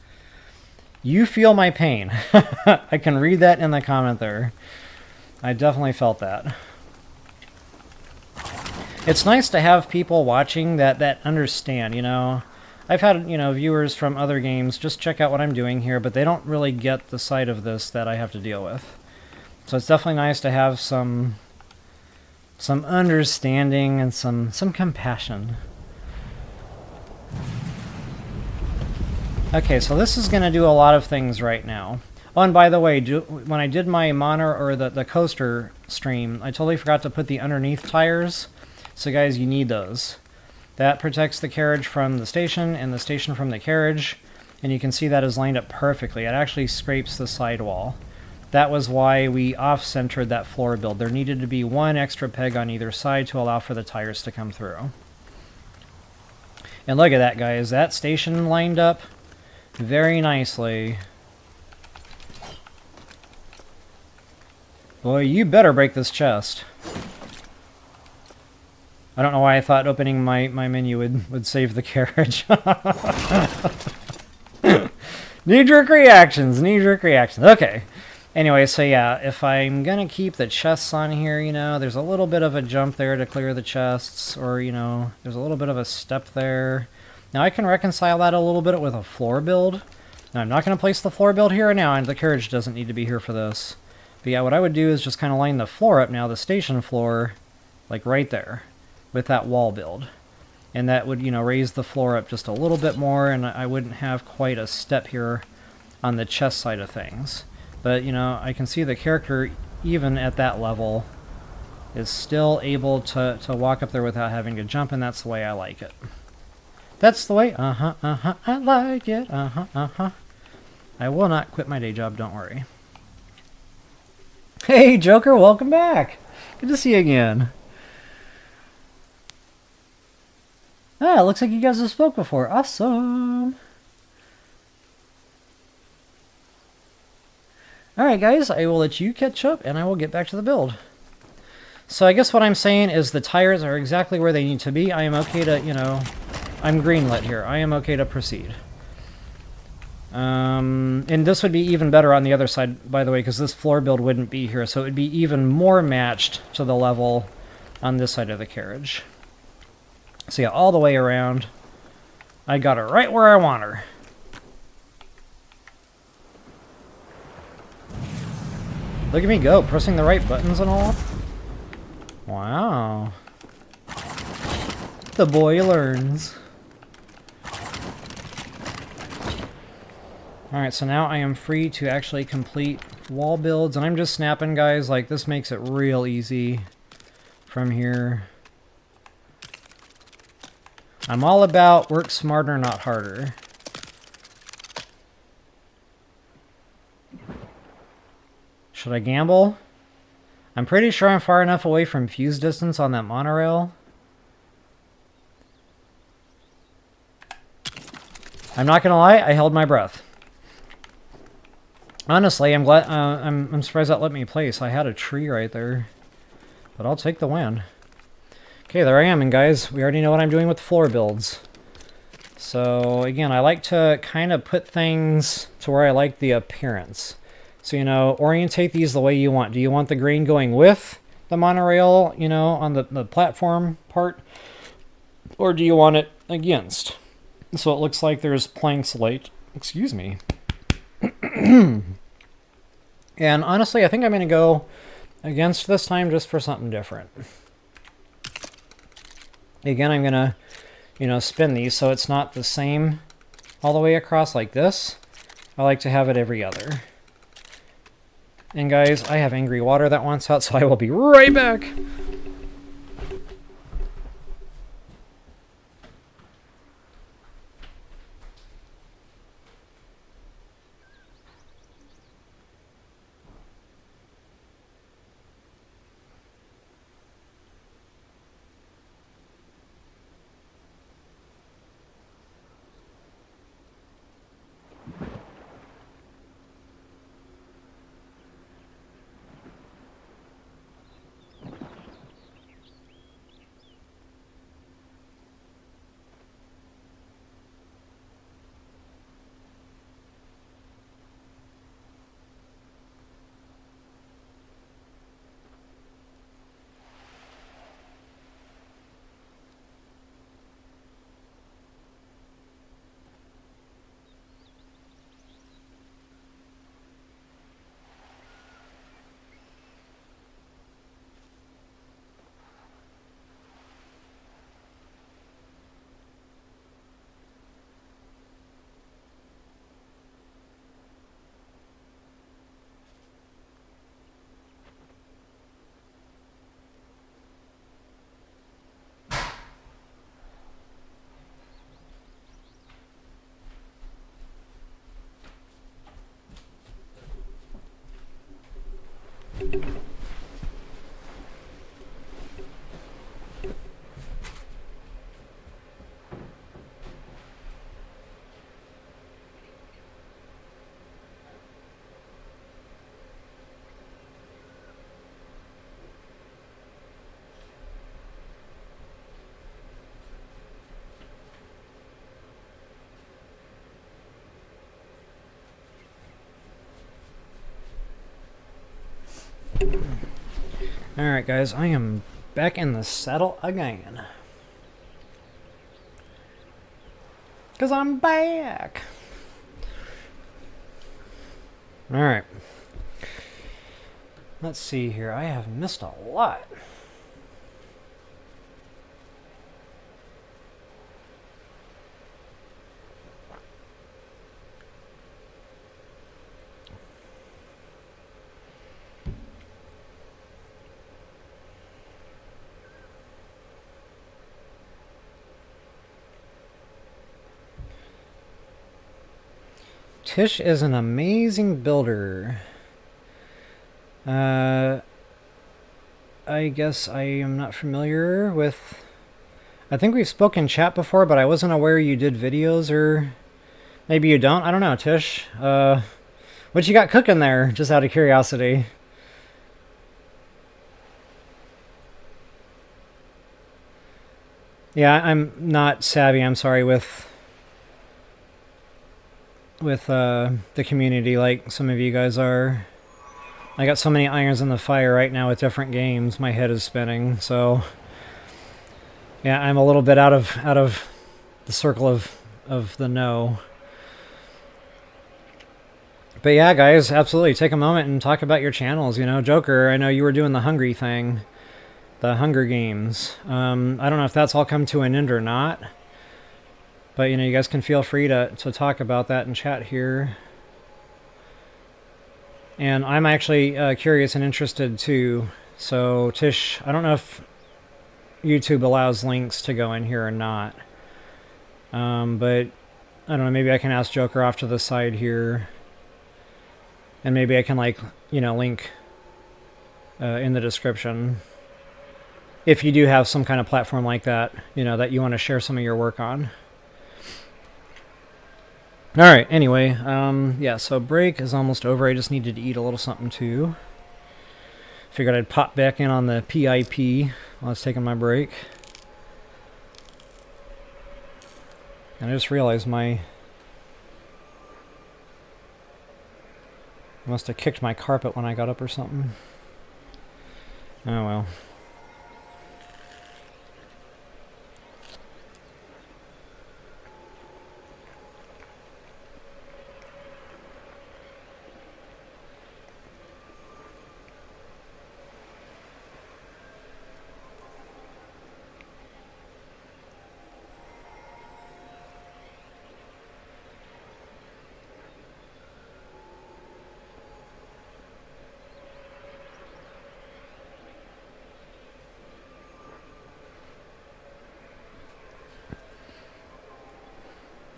you feel my pain. I can read that in the comment there. I definitely felt that. It's nice to have people watching that understand, I've had, viewers from other games just check out what I'm doing here, but they don't really get the side of this that I have to deal with. So it's definitely nice to have some understanding and some compassion. Okay, so this is going to do a lot of things right now. Oh, and by the way, when I did my the coaster stream, I totally forgot to put the underneath tires. So guys, you need those. That protects the carriage from the station and the station from the carriage. And you can see that is lined up perfectly. It actually scrapes the sidewall. That was why we off-centered that floor build. There needed to be one extra peg on either side to allow for the tires to come through. And look at that, guys. That station lined up very nicely. Boy, you better break this chest. I don't know why I thought opening my menu would save the carriage. Knee-jerk reactions, knee-jerk reactions. Okay. Anyway, so yeah, if I'm going to keep the chests on here, there's a little bit of a jump there to clear the chests, or, there's a little bit of a step there. Now, I can reconcile that a little bit with a floor build, Now, I'm not going to place the floor build here and now, and the carriage doesn't need to be here for this. But yeah, what I would do is just kind of line the floor up now, the station floor, like right there, with that wall build. And that would, you know, raise the floor up just a little bit more, and I wouldn't have quite a step here on the chest side of things. But, you know, I can see the character, even at that level, is still able to walk up there without having to jump, and that's the way I like it. That's the way, I like it, I will not quit my day job, don't worry. Hey, Joker, welcome back! Good to see you again. Ah, it looks like you guys have spoke before. Awesome! Alright guys, I will let you catch up, and I will get back to the build. So I guess what I'm saying is the tires are exactly where they need to be. I am okay to, you know, I'm greenlit here. I am okay to proceed. And this would be even better on the other side, by the way, because this floor build wouldn't be here, so it would be even more matched to the level on this side of the carriage. So yeah, all the way around. I got her right where I want her. Look at me go, pressing the right buttons and all. Wow. The boy learns. Alright, so now I am free to actually complete wall builds, and I'm just snapping, guys. Like, this makes it real easy from here. I'm all about work smarter, not harder. Should I gamble? I'm pretty sure I'm far enough away from fuse distance on that monorail. I'm not gonna lie, I held my breath. Honestly, I'm glad. I'm surprised that let me place. I had a tree right there, but I'll take the win. Okay, there I am, and guys, we already know what I'm doing with the floor builds. So again, I like to kind of put things to where I like the appearance. So, you know, orientate these the way you want. Do you want the green going with the monorail, you know, on the platform part? Or do you want it against? So it looks like there's planks light. Excuse me. And honestly, I think I'm going to go against this time just for something different. Again, I'm going to, you know, spin these so it's not the same all the way across like this. I like to have it every other. And guys, I have angry water that wants out, so I will be right back. Alright guys, I am back in the saddle again. Because I'm back. Alright. Let's see here. I have missed a lot. Tish is an amazing builder. I guess I am not familiar with... I think we've spoken chat before, but I wasn't aware you did videos, or maybe you don't. I don't know, Tish. What you got cooking there, just out of curiosity? Yeah, I'm not savvy, I'm sorry, with the community like some of you guys are. I got so many irons in the fire right now with different games, my head is spinning, so yeah, I'm a little bit out of the circle of the know. But yeah, guys, absolutely take a moment and talk about your channels. You know, Joker, I know you were doing the Hungry thing, the Hunger Games. I don't know if that's all come to an end or not, but you know, you guys can feel free to talk about that in chat here. And I'm actually curious and interested too. So Tish, I don't know if YouTube allows links to go in here or not. But I don't know, maybe I can ask Joker off to the side here. And maybe I can, like, you know, link in the description. If you do have some kind of platform like that, you know, that you want to share some of your work on. Alright, anyway, yeah, so break is almost over. I just needed to eat a little something too. Figured I'd pop back in on the PIP while I was taking my break. And I just realized I must have kicked my carpet when I got up or something. Oh well.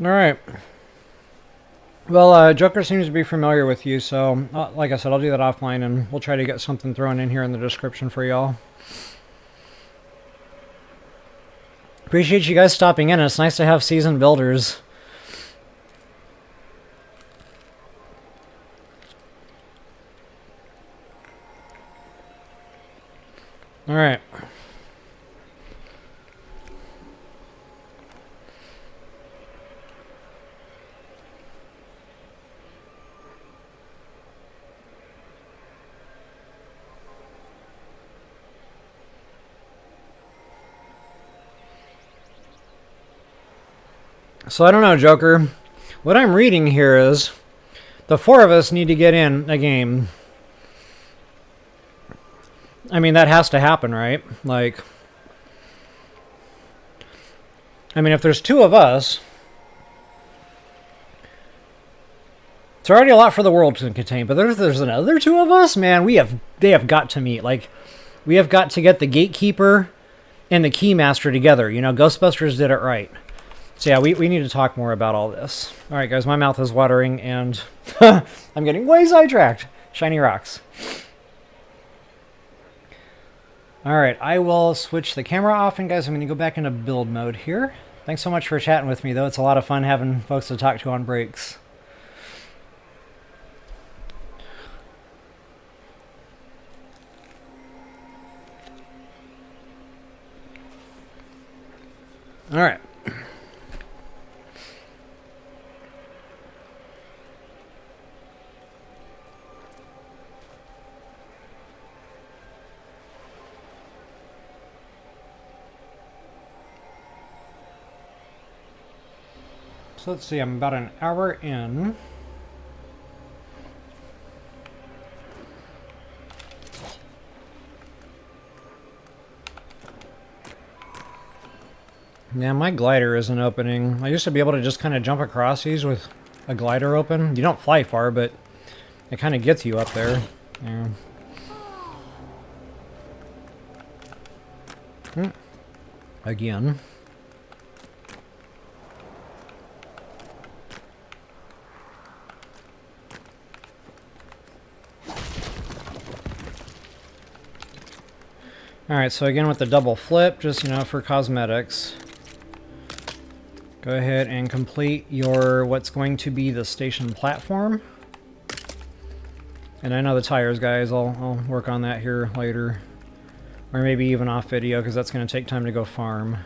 Alright. Well, Joker seems to be familiar with you, so like I said, I'll do that offline, and we'll try to get something thrown in here in the description for y'all. Appreciate you guys stopping in. It's nice to have seasoned builders. Alright. So I don't know, Joker. What I'm reading here is the four of us need to get in a game. I mean, that has to happen, right? Like, I mean, if there's two of us, it's already a lot for the world to contain. But if there's another two of us, man, they have got to meet. Like, we have got to get the Gatekeeper and the Keymaster together. You know, Ghostbusters did it right. So yeah, we need to talk more about all this. All right, guys, my mouth is watering, and I'm getting way sidetracked. Shiny rocks. All right, I will switch the camera off, and guys, I'm going to go back into build mode here. Thanks so much for chatting with me, though. It's a lot of fun having folks to talk to on breaks. All right. So let's see, I'm about an hour in. Yeah, my glider isn't opening. I used to be able to just kind of jump across these with a glider open. You don't fly far, but it kind of gets you up there. Yeah. Again. Alright, so again with the double flip, just, you know, for cosmetics. Go ahead and complete your, what's going to be the station platform. And I know the tires, guys, I'll work on that here later. Or maybe even off video, because that's going to take time to go farm.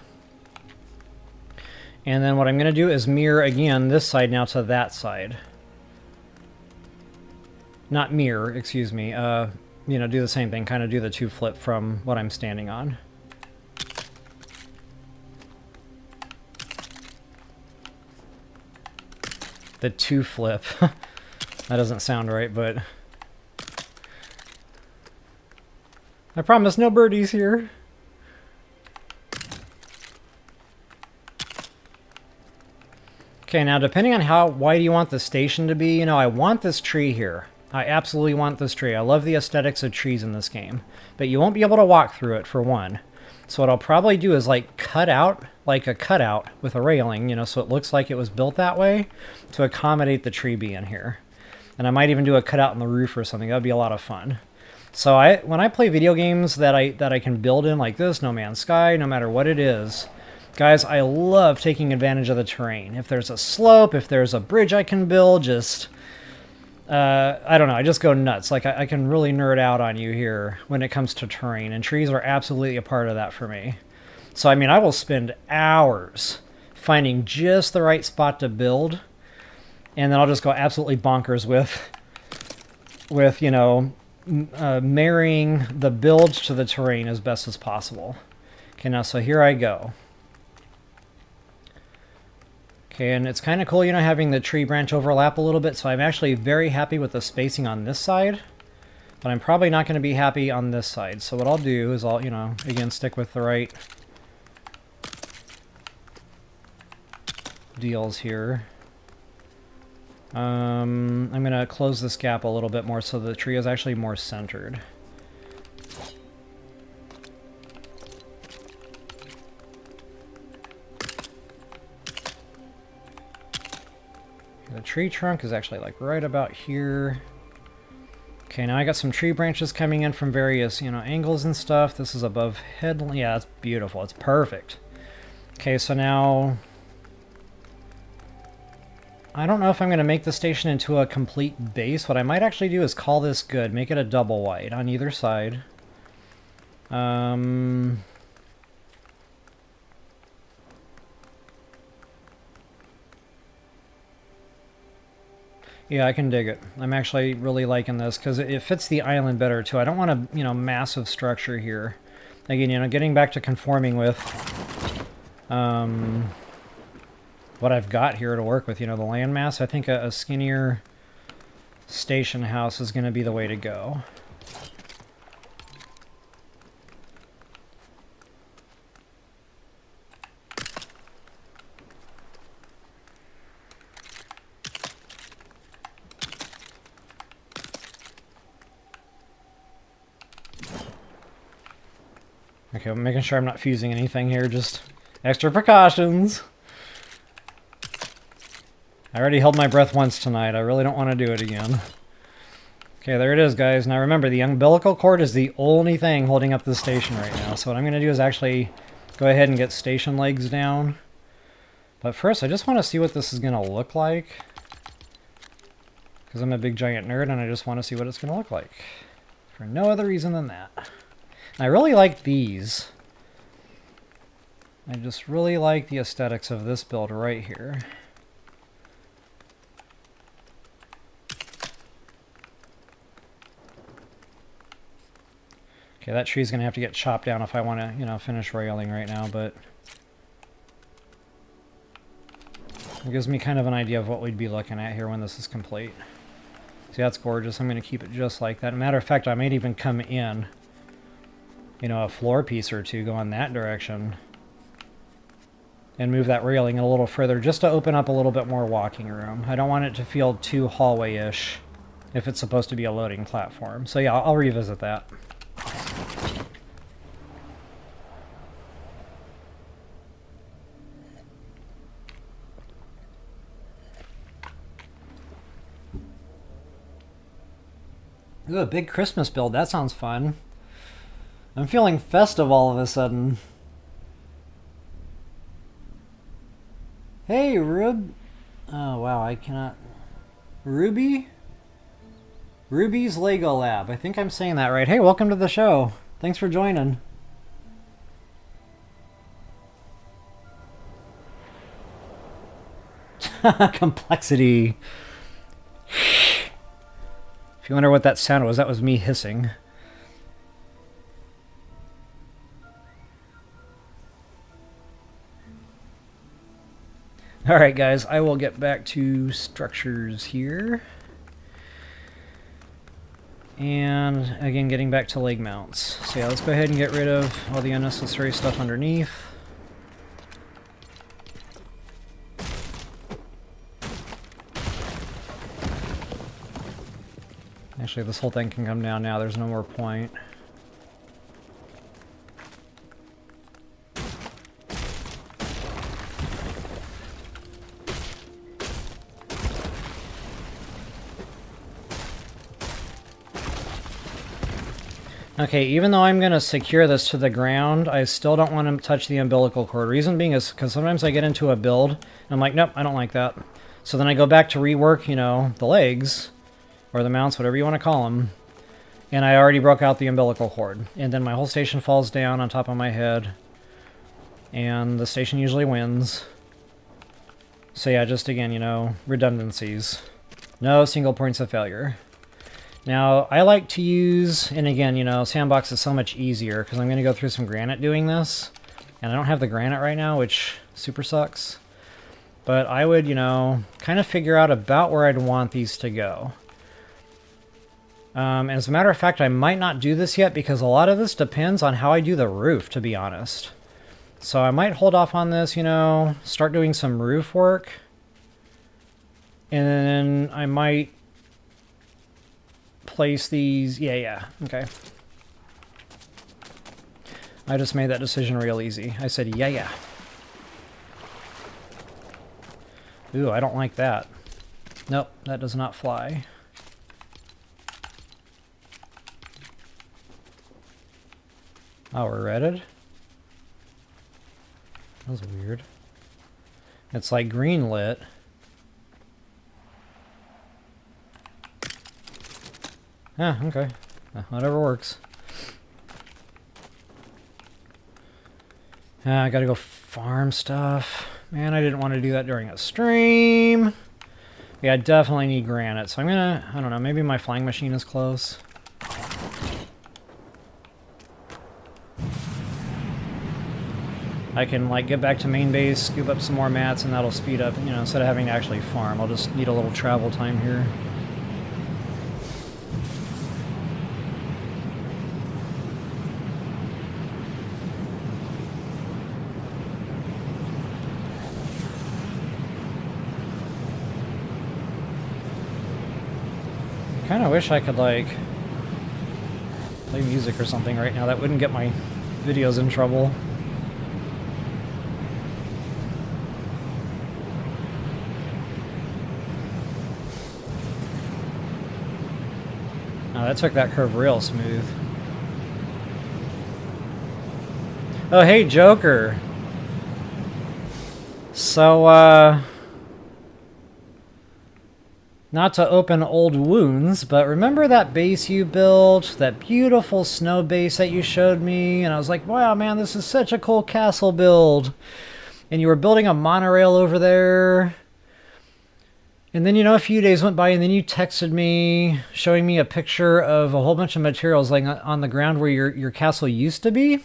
And then what I'm going to do is mirror, again, this side now to that side. Not mirror, excuse me. You know, do the same thing, kind of do the two flip from what I'm standing on. The two flip. That doesn't sound right, but... I promise no birdies here. Okay, now depending on how wide you want the station to be, you know, I want this tree here. I absolutely want this tree. I love the aesthetics of trees in this game. But you won't be able to walk through it, for one. So what I'll probably do is, like, cut out, like a cutout with a railing, you know, so it looks like it was built that way to accommodate the tree being here. And I might even do a cutout in the roof or something. That would be a lot of fun. So when I play video games that I can build in like this, No Man's Sky, no matter what it is, guys, I love taking advantage of the terrain. If there's a slope, if there's a bridge I can build, just... I don't know, I just go nuts. Like, I can really nerd out on you here when it comes to terrain, and trees are absolutely a part of that for me. So, I mean, I will spend hours finding just the right spot to build, and then I'll just go absolutely bonkers with you know, marrying the build to the terrain as best as possible. Okay, now, so here I go. Okay, and it's kind of cool, you know, having the tree branch overlap a little bit, so I'm actually very happy with the spacing on this side, but I'm probably not going to be happy on this side. So what I'll do is I'll, you know, again, stick with the right deals here. I'm going to close this gap a little bit more so the tree is actually more centered. The tree trunk is actually like right about here. Okay, now I got some tree branches coming in from various, you know, angles and stuff. This is above head. Yeah, it's beautiful. It's perfect. Okay, so now... I don't know if I'm going to make the station into a complete base. What I might actually do is call this good. Make it a double wide on either side. Yeah, I can dig it. I'm actually really liking this because it fits the island better too. I don't want a, you know, massive structure here. Again, you know, getting back to conforming with what I've got here to work with, you know, the landmass. I think a skinnier station house is going to be the way to go. Okay, I'm making sure I'm not fusing anything here, just extra precautions. I already held my breath once tonight. I really don't want to do it again. Okay, there it is, guys. Now remember, the umbilical cord is the only thing holding up the station right now. So what I'm going to do is actually go ahead and get station legs down. But first, I just want to see what this is going to look like. Because I'm a big giant nerd and I just want to see what it's going to look like. For no other reason than that. I really like these. I just really like the aesthetics of this build right here. Okay, that tree's going to have to get chopped down if I want to, you know, finish railing right now, but it gives me kind of an idea of what we'd be looking at here when this is complete. See, that's gorgeous. I'm going to keep it just like that. Matter of fact, I might even come in, you know, a floor piece or two going that direction. and move that railing a little further just to open up a little bit more walking room. I don't want it to feel too hallway-ish if it's supposed to be a loading platform. So yeah, I'll revisit that. Ooh, a big Christmas build. That sounds fun. I'm feeling festive all of a sudden. Hey, Rub. Oh, wow, I cannot. Ruby? Ruby's Lego Lab. I think I'm saying that right. Hey, welcome to the show. Thanks for joining. Complexity. If you wonder what that sound was, that was me hissing. Alright guys, I will get back to structures here. And again, getting back to leg mounts. So yeah, let's go ahead and get rid of all the unnecessary stuff underneath. Actually, this whole thing can come down now. There's no more point. Okay, even though I'm going to secure this to the ground, I still don't want to touch the umbilical cord. Reason being is because sometimes I get into a build, and I'm like, nope, I don't like that. So then I go back to rework, you know, the legs, or the mounts, whatever you want to call them, and I already broke out the umbilical cord. And then my whole station falls down on top of my head, and the station usually wins. So yeah, just again, you know, redundancies. No single points of failure. Now, I like to use, and again, you know, sandbox is so much easier because I'm going to go through some granite doing this. And I don't have the granite right now, which super sucks. But I would, you know, kind of figure out about where I'd want these to go. As a matter of fact, I might not do this yet because a lot of this depends on how I do the roof, to be honest. So I might hold off on this, you know, start doing some roof work. And then I might place these. Yeah, okay. I just made that decision real easy. I said, yeah. Ooh, I don't like that. Nope, that does not fly. Oh, we're redded? That was weird. It's like green lit. Ah, okay. Whatever works. I gotta go farm stuff. Man, I didn't want to do that during a stream. Yeah, I definitely need granite, so I'm gonna, I don't know, maybe my flying machine is close. I can, like, get back to main base, scoop up some more mats, and that'll speed up, you know, instead of having to actually farm. I'll just need a little travel time here. I kind of wish I could, like, play music or something right now. That wouldn't get my videos in trouble. Oh, that took that curve real smooth. Oh, hey, Joker. So, not to open old wounds, but remember that base you built? That beautiful snow base that you showed me? And I was like, wow, man, this is such a cool castle build. And you were building a monorail over there. And then, you know, a few days went by, and then you texted me, showing me a picture of a whole bunch of materials like on the ground where your castle used to be.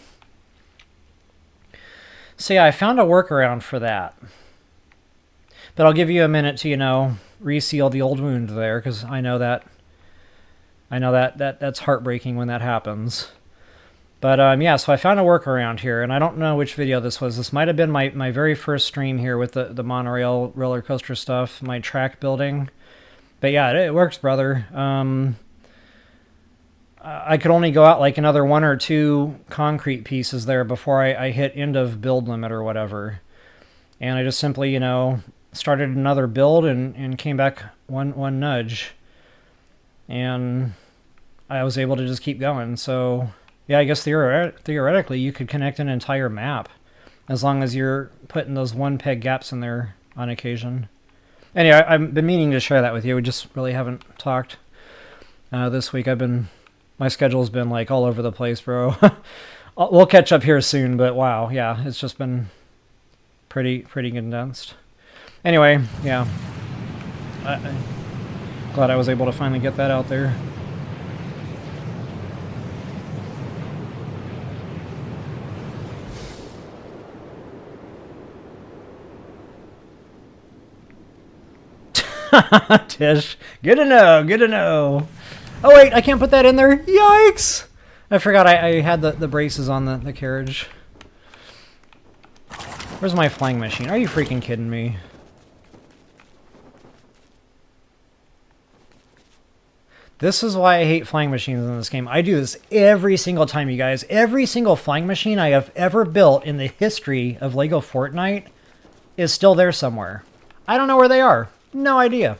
So yeah, I found a workaround for that. But I'll give you a minute to, you know, reseal the old wound there, because I know that's heartbreaking when that happens. But yeah, so I found a workaround here, and I don't know which video this was. This might have been my very first stream here with the monorail roller coaster stuff, my track building. But yeah, it works, brother. I could only go out like another 1 or 2 concrete pieces there before I hit end of build limit or whatever. And I just simply, you know, started another build and came back one nudge. And I was able to just keep going. So yeah, I guess theoretically you could connect an entire map as long as you're putting those 1 peg gaps in there on occasion. Anyway, I've been meaning to share that with you. We just really haven't talked this week. My schedule's been like all over the place, bro. We'll catch up here soon, but wow, yeah, it's just been pretty condensed. Anyway, yeah, I'm glad I was able to finally get that out there. Tish, good to know, good to know. Oh wait, I can't put that in there. Yikes! I forgot I had the braces on the carriage. Where's my flying machine? Are you freaking kidding me? This is why I hate flying machines in this game. I do this every single time, you guys. Every single flying machine I have ever built in the history of Lego Fortnite is still there somewhere. I don't know where they are. No idea.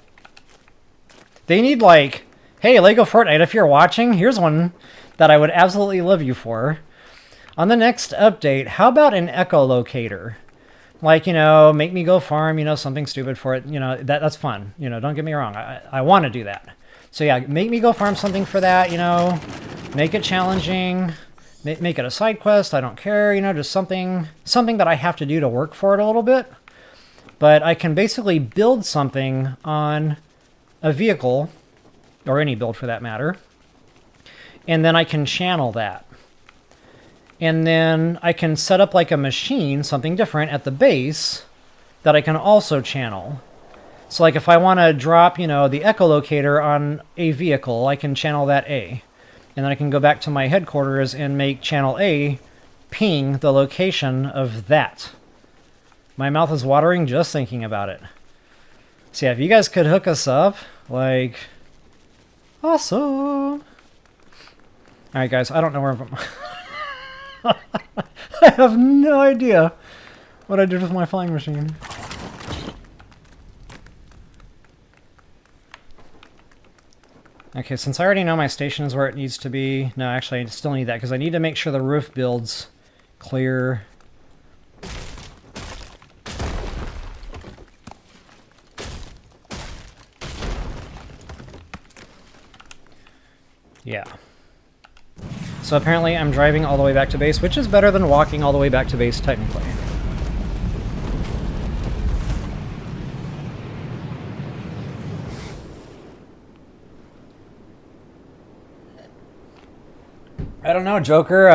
They need like... Hey, Lego Fortnite, if you're watching, here's one that I would absolutely love you for. On the next update, how about an echolocator? Like, you know, make me go farm, you know, something stupid for it. You know, that's fun. You know, don't get me wrong. I want to do that. So yeah, make me go farm something for that, you know. Make it challenging. Make it a side quest. I don't care, you know, just something that I have to do to work for it a little bit. But I can basically build something on a vehicle, or any build for that matter, and then I can channel that. And then I can set up like a machine, something different at the base that I can also channel. So like if I want to drop, you know, the echolocator on a vehicle, I can channel that A. And then I can go back to my headquarters and make channel A ping the location of that. My mouth is watering just thinking about it. So yeah, if you guys could hook us up, like... Awesome! Alright guys, I don't know where I'm... I have no idea what I did with my flying machine. Okay, since I already know my station is where it needs to be... No, actually, I still need that, because I need to make sure the roof build's clear. Yeah. So apparently I'm driving all the way back to base, which is better than walking all the way back to base, technically. I don't know, Joker.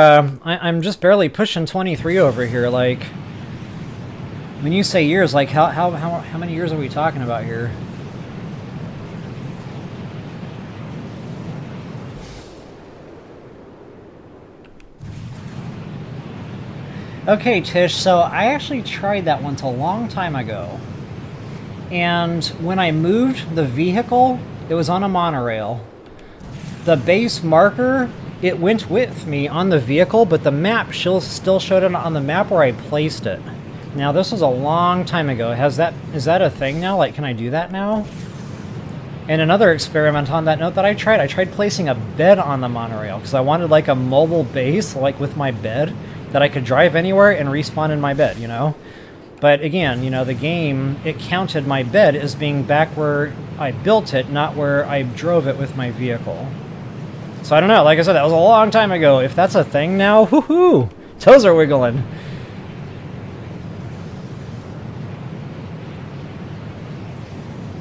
I'm just barely pushing 23 over here. Like, when you say years, like, how many years are we talking about here? Okay, Tish, so I actually tried that once a long time ago. And when I moved the vehicle, it was on a monorail. The base marker, it went with me on the vehicle, but the map still showed it on the map where I placed it. Now, this was a long time ago. Is that a thing now? Like, can I do that now? And another experiment on that note that I tried placing a bed on the monorail, because I wanted like a mobile base, like with my bed, that I could drive anywhere and respawn in my bed, you know? But again, you know, the game, it counted my bed as being back where I built it, not where I drove it with my vehicle. So I don't know, like I said, that was a long time ago. If that's a thing now, woohoo! Toes are wiggling.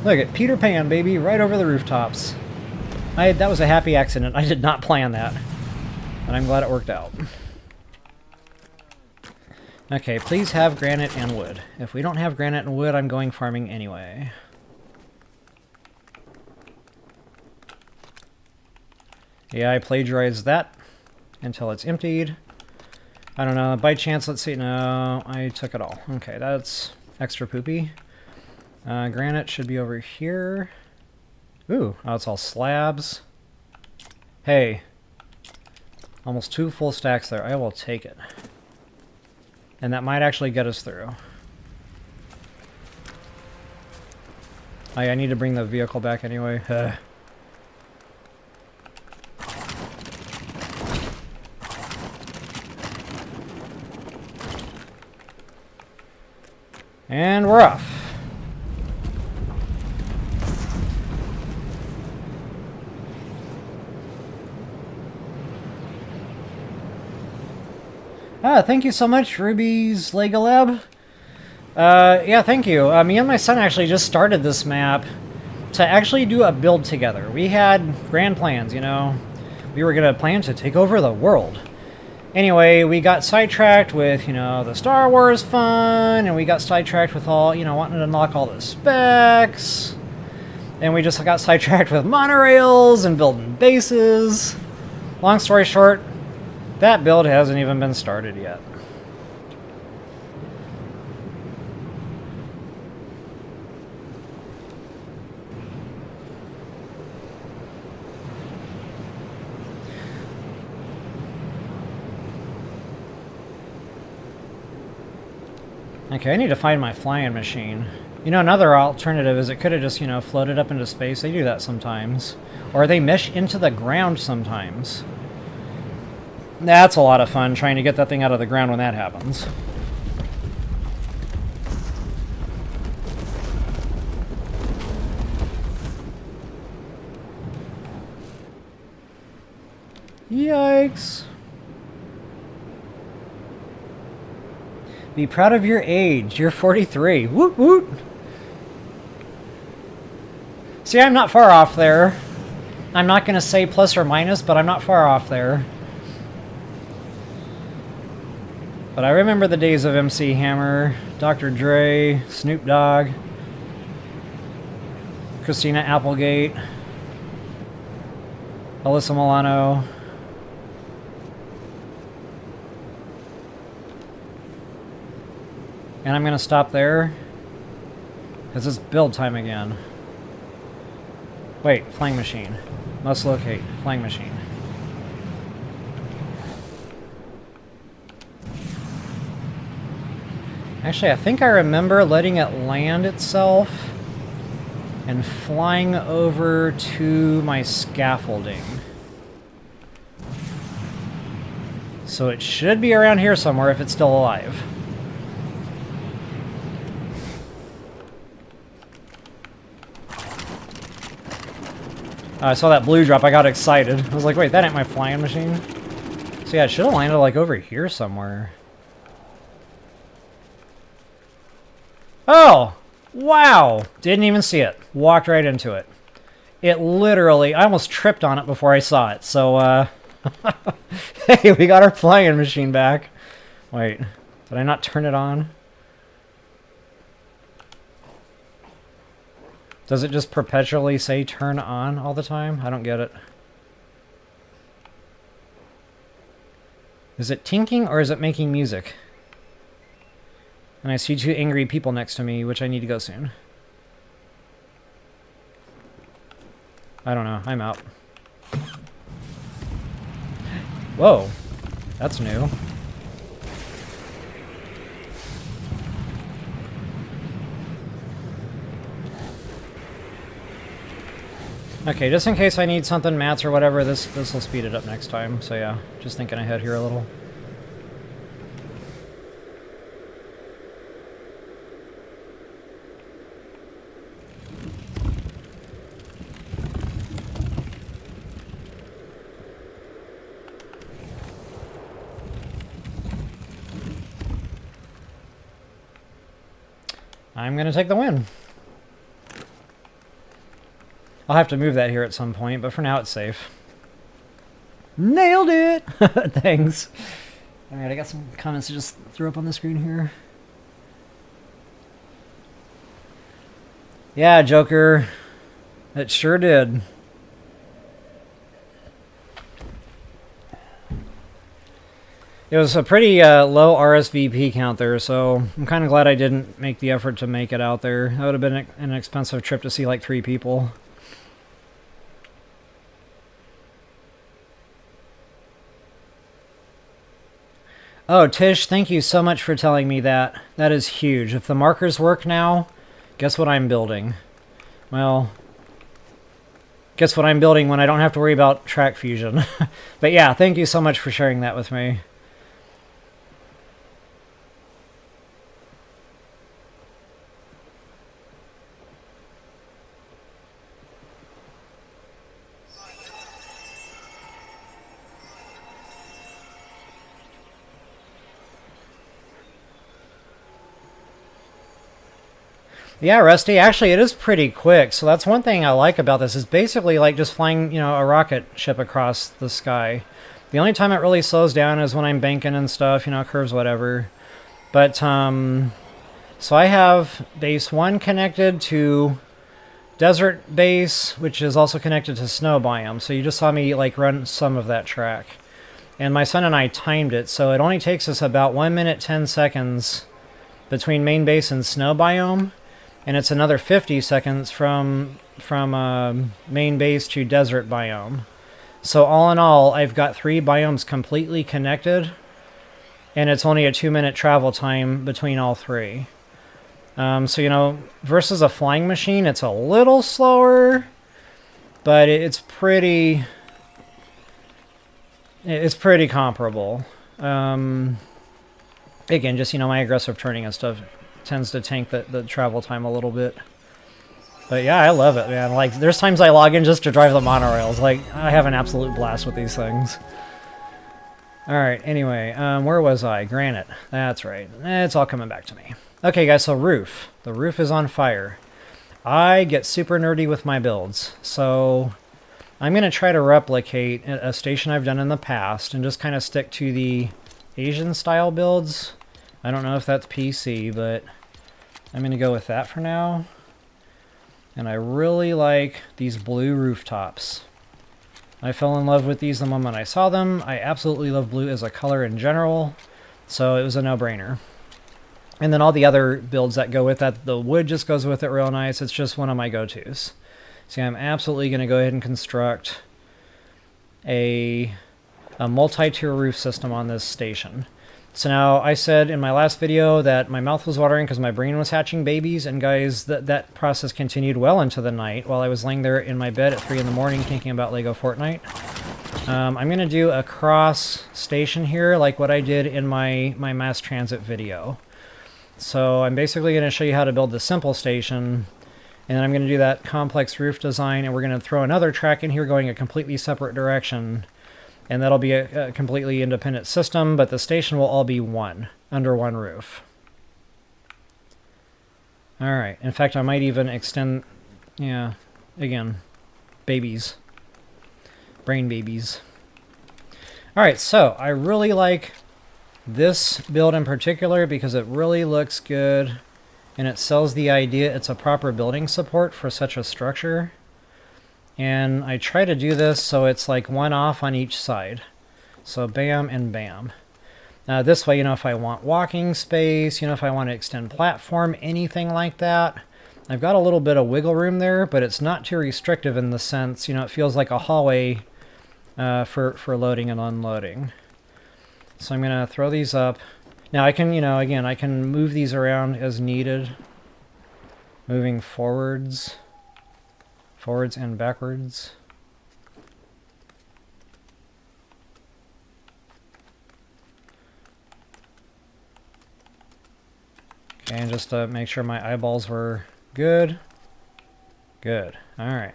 Look at Peter Pan, baby, right over the rooftops. That was a happy accident. I did not plan that. And I'm glad it worked out. Okay, please have granite and wood. If we don't have granite and wood, I'm going farming anyway. Yeah, I plagiarized that until it's emptied. I don't know, by chance, let's see. No, I took it all. Okay, that's extra poopy. Granite should be over here. Ooh, oh, it's all slabs. Hey, almost 2 full stacks there. I will take it. And that might actually get us through. I need to bring the vehicle back anyway. And we're off. Thank you so much, Ruby's Lego Lab. Yeah, thank you. Me and my son actually just started this map to actually do a build together. We had grand plans, you know. We were going to plan to take over the world. Anyway, we got sidetracked with, you know, the Star Wars fun, and we got sidetracked with all, you know, wanting to unlock all the specs. And we just got sidetracked with monorails and building bases. Long story short, that build hasn't even been started yet. Okay, I need to find my flying machine. You know, another alternative is it could have just, you know, floated up into space. They do that sometimes. Or they mesh into the ground sometimes. That's a lot of fun, trying to get that thing out of the ground when that happens. Yikes. Be proud of your age. You're 43. Woot woot. See, I'm not far off there. I'm not going to say plus or minus, but I'm not far off there. But I remember the days of MC Hammer, Dr. Dre, Snoop Dogg, Christina Applegate, Alyssa Milano. And I'm going to stop there, because it's build time again. Wait, flying machine. Must locate. Flying machine. Actually, I think I remember letting it land itself and flying over to my scaffolding. So it should be around here somewhere if it's still alive. I saw that blue drop, I got excited. I was like, wait, that ain't my flying machine. So yeah, it should have landed like over here somewhere. Oh! Wow! Didn't even see it. Walked right into it. It literally, I almost tripped on it before I saw it, so hey, we got our flying machine back. Wait, did I not turn it on? Does it just perpetually say turn on all the time? I don't get it. Is it tinking or is it making music? And I see 2 angry people next to me, which I need to go soon. I don't know. I'm out. Whoa. That's new. Okay, just in case I need something, mats or whatever, this will speed it up next time. So yeah, just thinking ahead here a little. I'm gonna take the win. I'll have to move that here at some point, but for now it's safe. Nailed it! Thanks. Alright, I got some comments to just throw up on the screen here. Yeah, Joker. It sure did. It was a pretty low RSVP count there, so I'm kind of glad I didn't make the effort to make it out there. That would have been an expensive trip to see like 3 people. Oh, Tish, thank you so much for telling me that. That is huge. If the markers work now, guess what I'm building? Well, guess what I'm building when I don't have to worry about track fusion. But yeah, thank you so much for sharing that with me. Yeah, Rusty, actually it is pretty quick. So that's one thing I like about this is basically like just flying, you know, a rocket ship across the sky. The only time it really slows down is when I'm banking and stuff, you know, curves, whatever. But, so I have base 1 connected to desert base, which is also connected to snow biome. So you just saw me like run some of that track. And my son and I timed it, so it only takes us about 1 minute 10 seconds between main base and snow biome. And it's another 50 seconds from main base to desert biome. So all in all, I've got 3 biomes completely connected, and it's only a 2-minute travel time between all 3. So, you know, versus a flying machine, it's a little slower, but it's pretty comparable. Again, just, you know, my aggressive turning and stuff tends to tank the travel time a little bit. But yeah, I love it, man. Like, there's times I log in just to drive the monorails. Like, I have an absolute blast with these things. Alright, anyway, where was I? Granite. That's right. It's all coming back to me. Okay, guys, so roof. The roof is on fire. I get super nerdy with my builds, so I'm going to try to replicate a station I've done in the past and just kind of stick to the Asian-style builds. I don't know if that's PC, but I'm going to go with that for now. And I really like these blue rooftops. I fell in love with these the moment I saw them. I absolutely love blue as a color in general, so it was a no-brainer. And then all the other builds that go with that, the wood just goes with it real nice. It's just one of my go-tos. See, I'm absolutely going to go ahead and construct a multi-tier roof system on this station. So now, I said in my last video that my mouth was watering because my brain was hatching babies, and guys, that process continued well into the night while I was laying there in my bed at 3 in the morning thinking about Lego Fortnite. I'm going to do a cross station here like what I did in my mass transit video. So I'm basically going to show you how to build the simple station, and then I'm going to do that complex roof design, and we're going to throw another track in here going a completely separate direction. And that'll be a completely independent system, but the station will all be under one roof. Alright, in fact I might even extend, yeah, again, babies. Brain babies. Alright, so I really like this build in particular because it really looks good, and it sells the idea it's a proper building support for such a structure. And I try to do this so it's like one off on each side. So bam and bam. Now this way, you know, if I want walking space, you know, if I want to extend platform, anything like that, I've got a little bit of wiggle room there, but it's not too restrictive in the sense, you know, it feels like a hallway for loading and unloading. So I'm going to throw these up. Now I can, you know, again, I can move these around as needed. Moving forwards and backwards. Okay, and just to make sure my eyeballs were good. Good. Alright.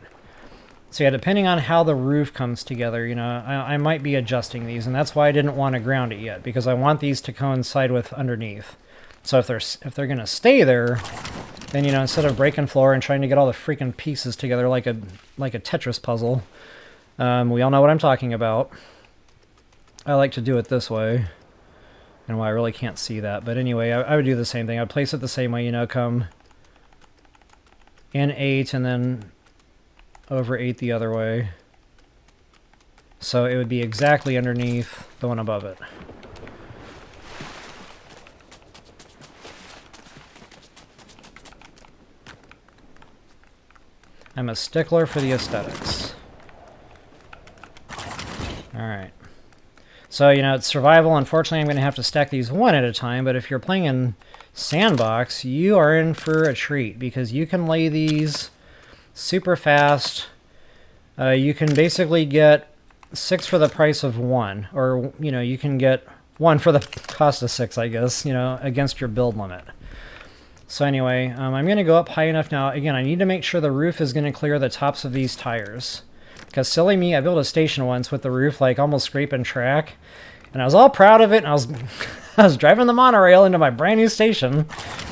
So yeah, depending on how the roof comes together, you know, I might be adjusting these, and that's why I didn't want to ground it yet, because I want these to coincide with underneath. So if they're gonna stay there, then, you know, instead of breaking floor and trying to get all the freaking pieces together like a Tetris puzzle, we all know what I'm talking about. I like to do it this way. And well, I really can't see that, but anyway, I would do the same thing. I'd place it the same way, you know, come in 8 and then over 8 the other way. So it would be exactly underneath the one above it. I'm a stickler for the aesthetics. Alright. So, you know, it's survival. Unfortunately, I'm going to have to stack these one at a time, but if you're playing in Sandbox, you are in for a treat, because you can lay these super fast. You can basically get 6 for the price of 1, or, you know, you can get 1 for the cost of 6, I guess, you know, against your build limit. So anyway, I'm going to go up high enough now. Again, I need to make sure the roof is going to clear the tops of these tires. Because silly me, I built a station once with the roof like almost scraping track. And I was all proud of it, and I was driving the monorail into my brand new station.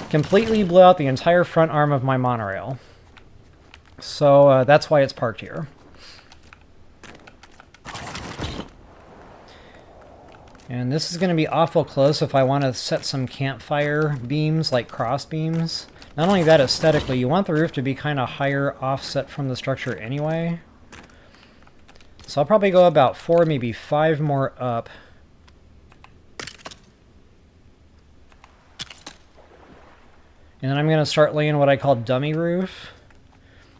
Completely blew out the entire front arm of my monorail. So that's why it's parked here. And this is going to be awful close if I want to set some campfire beams, like cross beams. Not only that, aesthetically, you want the roof to be kind of higher offset from the structure anyway. So I'll probably go about 4, maybe 5 more up. And then I'm going to start laying what I call dummy roof.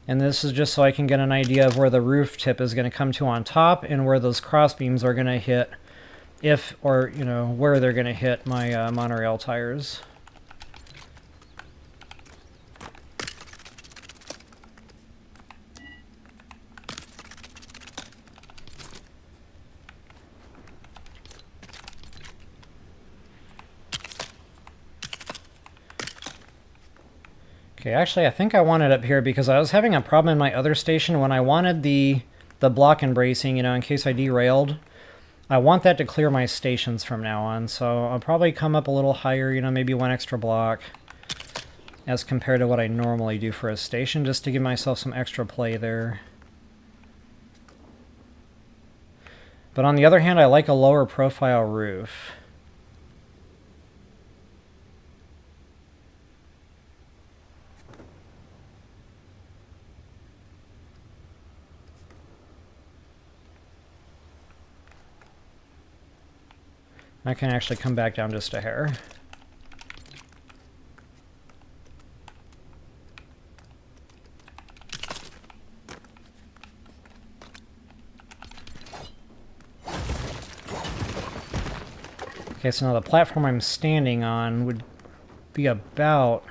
And this is just so I can get an idea of where the roof tip is going to come to on top and where those cross beams are going to hit. If, or, you know, where they're going to hit my monorail tires. Okay, actually, I think I want it up here because I was having a problem in my other station when I wanted the block and bracing, you know, in case I derailed. I want that to clear my stations from now on, so I'll probably come up a little higher, you know, maybe 1 extra block as compared to what I normally do for a station, just to give myself some extra play there. But on the other hand, I like a lower profile roof. I can actually come back down just a hair. Okay, so now the platform I'm standing on would be about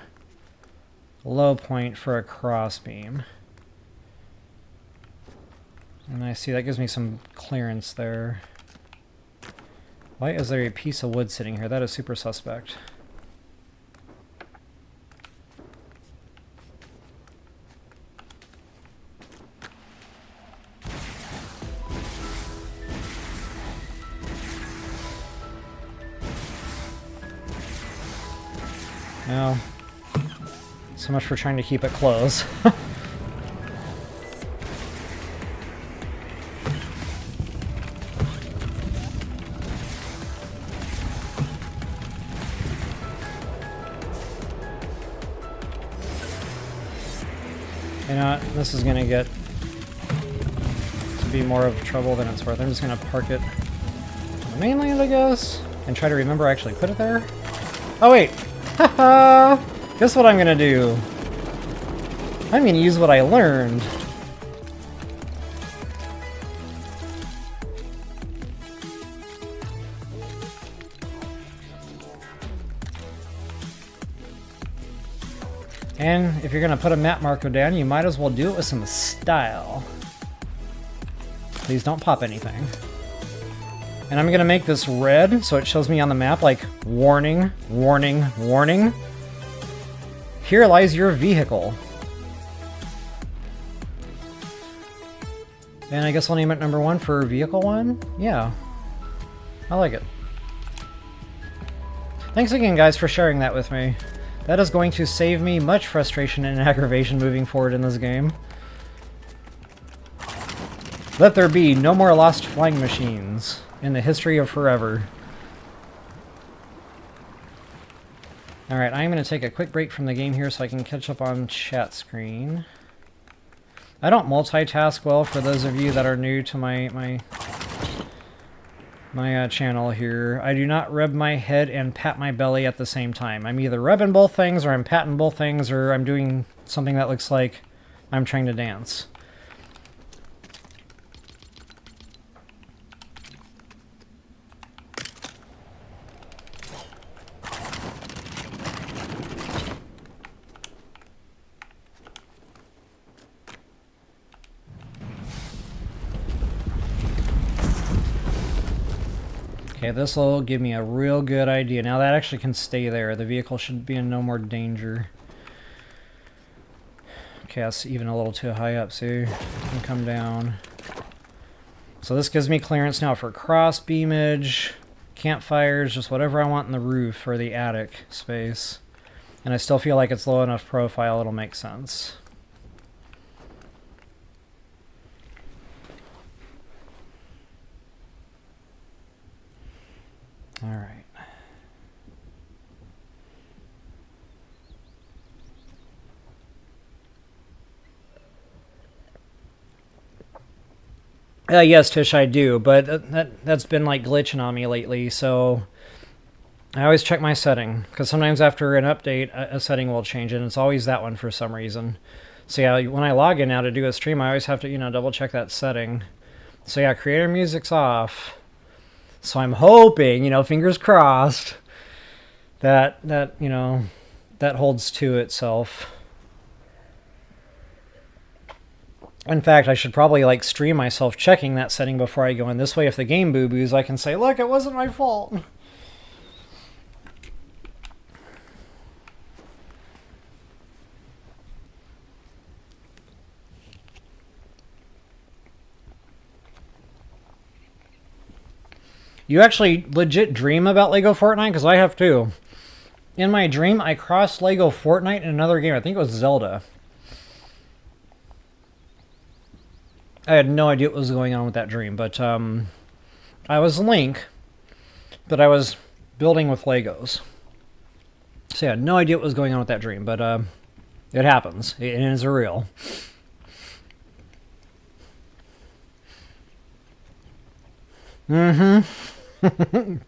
low point for a crossbeam. And I see that gives me some clearance there. Why is there a piece of wood sitting here? That is super suspect. Well, so much for trying to keep it close. You know what? This is gonna get to be more of trouble than it's worth. I'm just gonna park it on the mainland, I guess, and try to remember I actually put it there. Oh wait! Haha! Guess what I'm gonna do? I'm gonna use what I learned. And if you're going to put a map marker down, you might as well do it with some style. Please don't pop anything. And I'm going to make this red so it shows me on the map like, warning, warning, warning. Here lies your vehicle. And I guess I'll name it number 1 for vehicle 1. Yeah. I like it. Thanks again, guys, for sharing that with me. That is going to save me much frustration and aggravation moving forward in this game. Let there be no more lost flying machines in the history of forever. Alright, I'm going to take a quick break from the game here so I can catch up on chat screen. I don't multitask well, for those of you that are new to my channel here. I do not rub my head and pat my belly at the same time. I'm either rubbing both things, or I'm patting both things, or I'm doing something that looks like I'm trying to dance. Okay, this will give me a real good idea. Now that actually can stay there. The vehicle should be in no more danger. Okay, that's even a little too high up, see? I can come down. So this gives me clearance now for cross beamage, campfires, just whatever I want in the roof or the attic space. And I still feel like it's low enough profile, it'll make sense. All right. Yes, Tish, I do, but that's been like glitching on me lately, so I always check my setting, because sometimes after an update, a setting will change, and it's always that one for some reason. So yeah, when I log in now to do a stream, I always have to, double check that setting. So yeah, creator music's off. So I'm hoping, fingers crossed, that holds to itself. In fact, I should probably stream myself checking that setting before I go in. This way, if the game boo-boos, I can say, look, it wasn't my fault. You actually legit dream about Lego Fortnite? Because I have too. In my dream, I crossed Lego Fortnite in another game. I think it was Zelda. I had no idea what was going on with that dream, but I was Link, but I was building with Legos. So I had no idea what was going on with that dream, but it happens. It is real.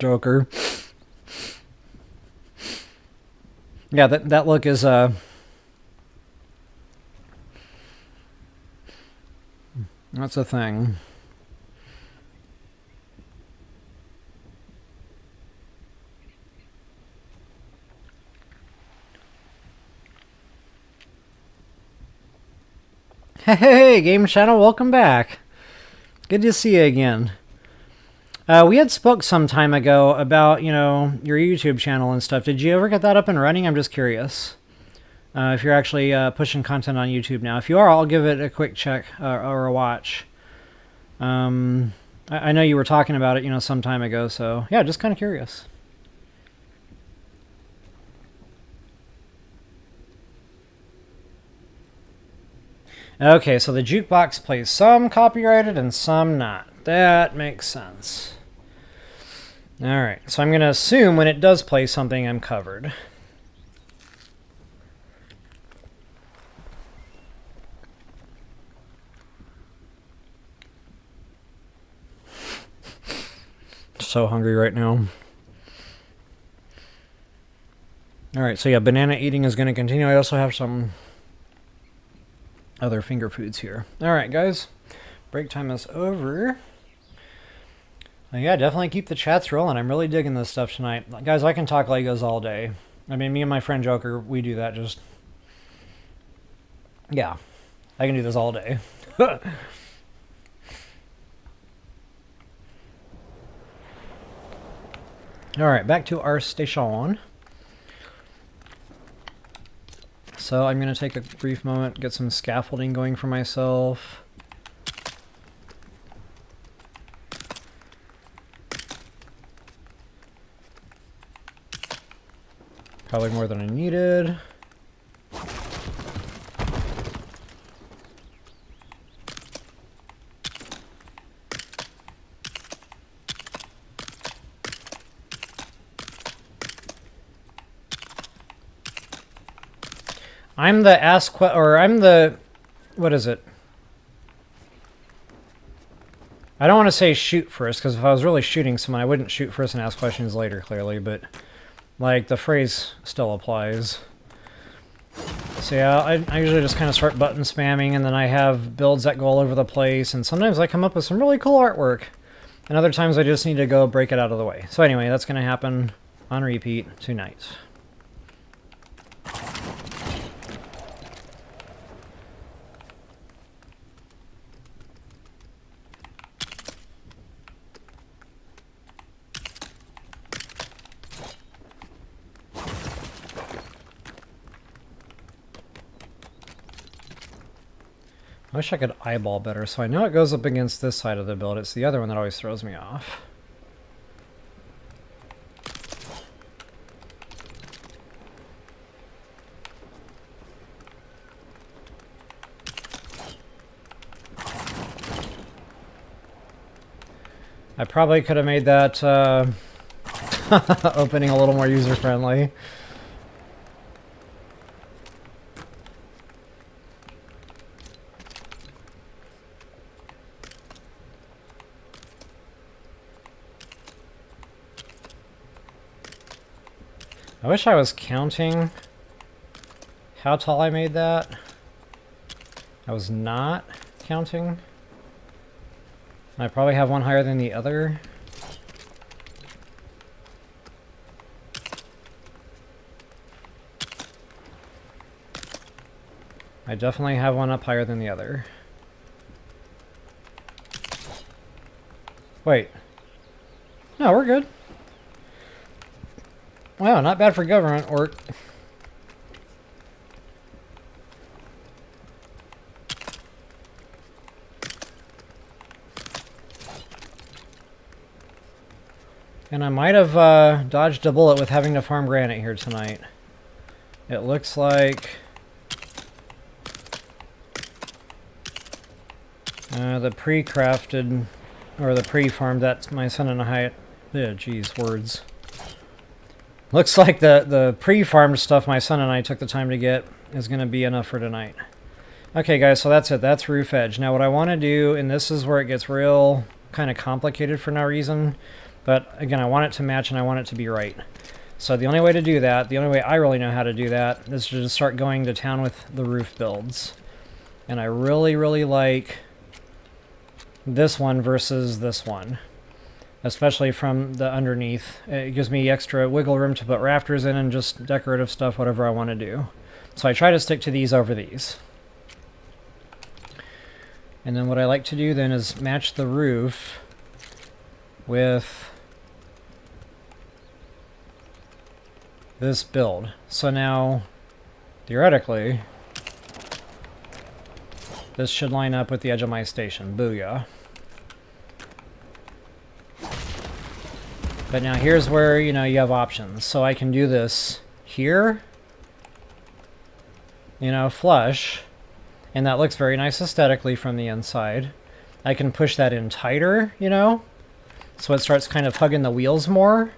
Joker. Yeah, that look is that's a thing. Hey, Game Channel, welcome back. Good to see you again. We had spoke some time ago about, your YouTube channel and stuff. Did you ever get that up and running? I'm just curious. If you're actually pushing content on YouTube now. If you are, I'll give it a quick check or a watch. I know you were talking about it, some time ago, so yeah, just kind of curious. Okay, so the jukebox plays some copyrighted and some not. That makes sense. Alright, so I'm going to assume when it does play something, I'm covered. So hungry right now. Alright, so yeah, banana eating is going to continue. I also have some other finger foods here. Alright, guys. Break time is over. Yeah, definitely keep the chats rolling. I'm really digging this stuff tonight. Guys, I can talk Legos all day. I mean, me and my friend Joker, we do that just... Yeah. I can do this all day. Alright, back to our station. So I'm going to take a brief moment, get some scaffolding going for myself. Probably more than I needed. I'm the what is it? I don't want to say shoot first, because if I was really shooting someone, I wouldn't shoot first and ask questions later, clearly, but like the phrase still applies. So yeah, I usually just kind of start button spamming, and then I have builds that go all over the place, and sometimes I come up with some really cool artwork, and other times I just need to go break it out of the way. So anyway, that's going to happen on repeat tonight. I wish I could eyeball better, so I know it goes up against this side of the build. It's the other one that always throws me off. I probably could have made that opening a little more user-friendly. I wish I was counting how tall I made that. I was not counting. I probably have one higher than the other. I definitely have one up higher than the other. Wait. No, we're good. Wow, not bad for government work. And I might have dodged a bullet with having to farm granite here tonight. It looks like the pre-crafted, or the pre-farmed that my son and I... Yeah, geez, words. Looks like the pre-farmed stuff my son and I took the time to get is going to be enough for tonight. Okay, guys, so that's it. That's roof edge. Now, what I want to do, and this is where it gets real kind of complicated for no reason, but again, I want it to match and I want it to be right. So the only way to do that, the only way I really know how to do that, is to just start going to town with the roof builds. And I really, really like this one versus this one. Especially from the underneath. It gives me extra wiggle room to put rafters in and just decorative stuff, whatever I want to do. So I try to stick to these over these. And then what I like to do then is match the roof with this build. So now, theoretically, this should line up with the edge of my station. Booyah. But now here's where, you know, you have options. So I can do this here, you know, flush, and that looks very nice aesthetically from the inside. I can push that in tighter, you know, so it starts kind of hugging the wheels more.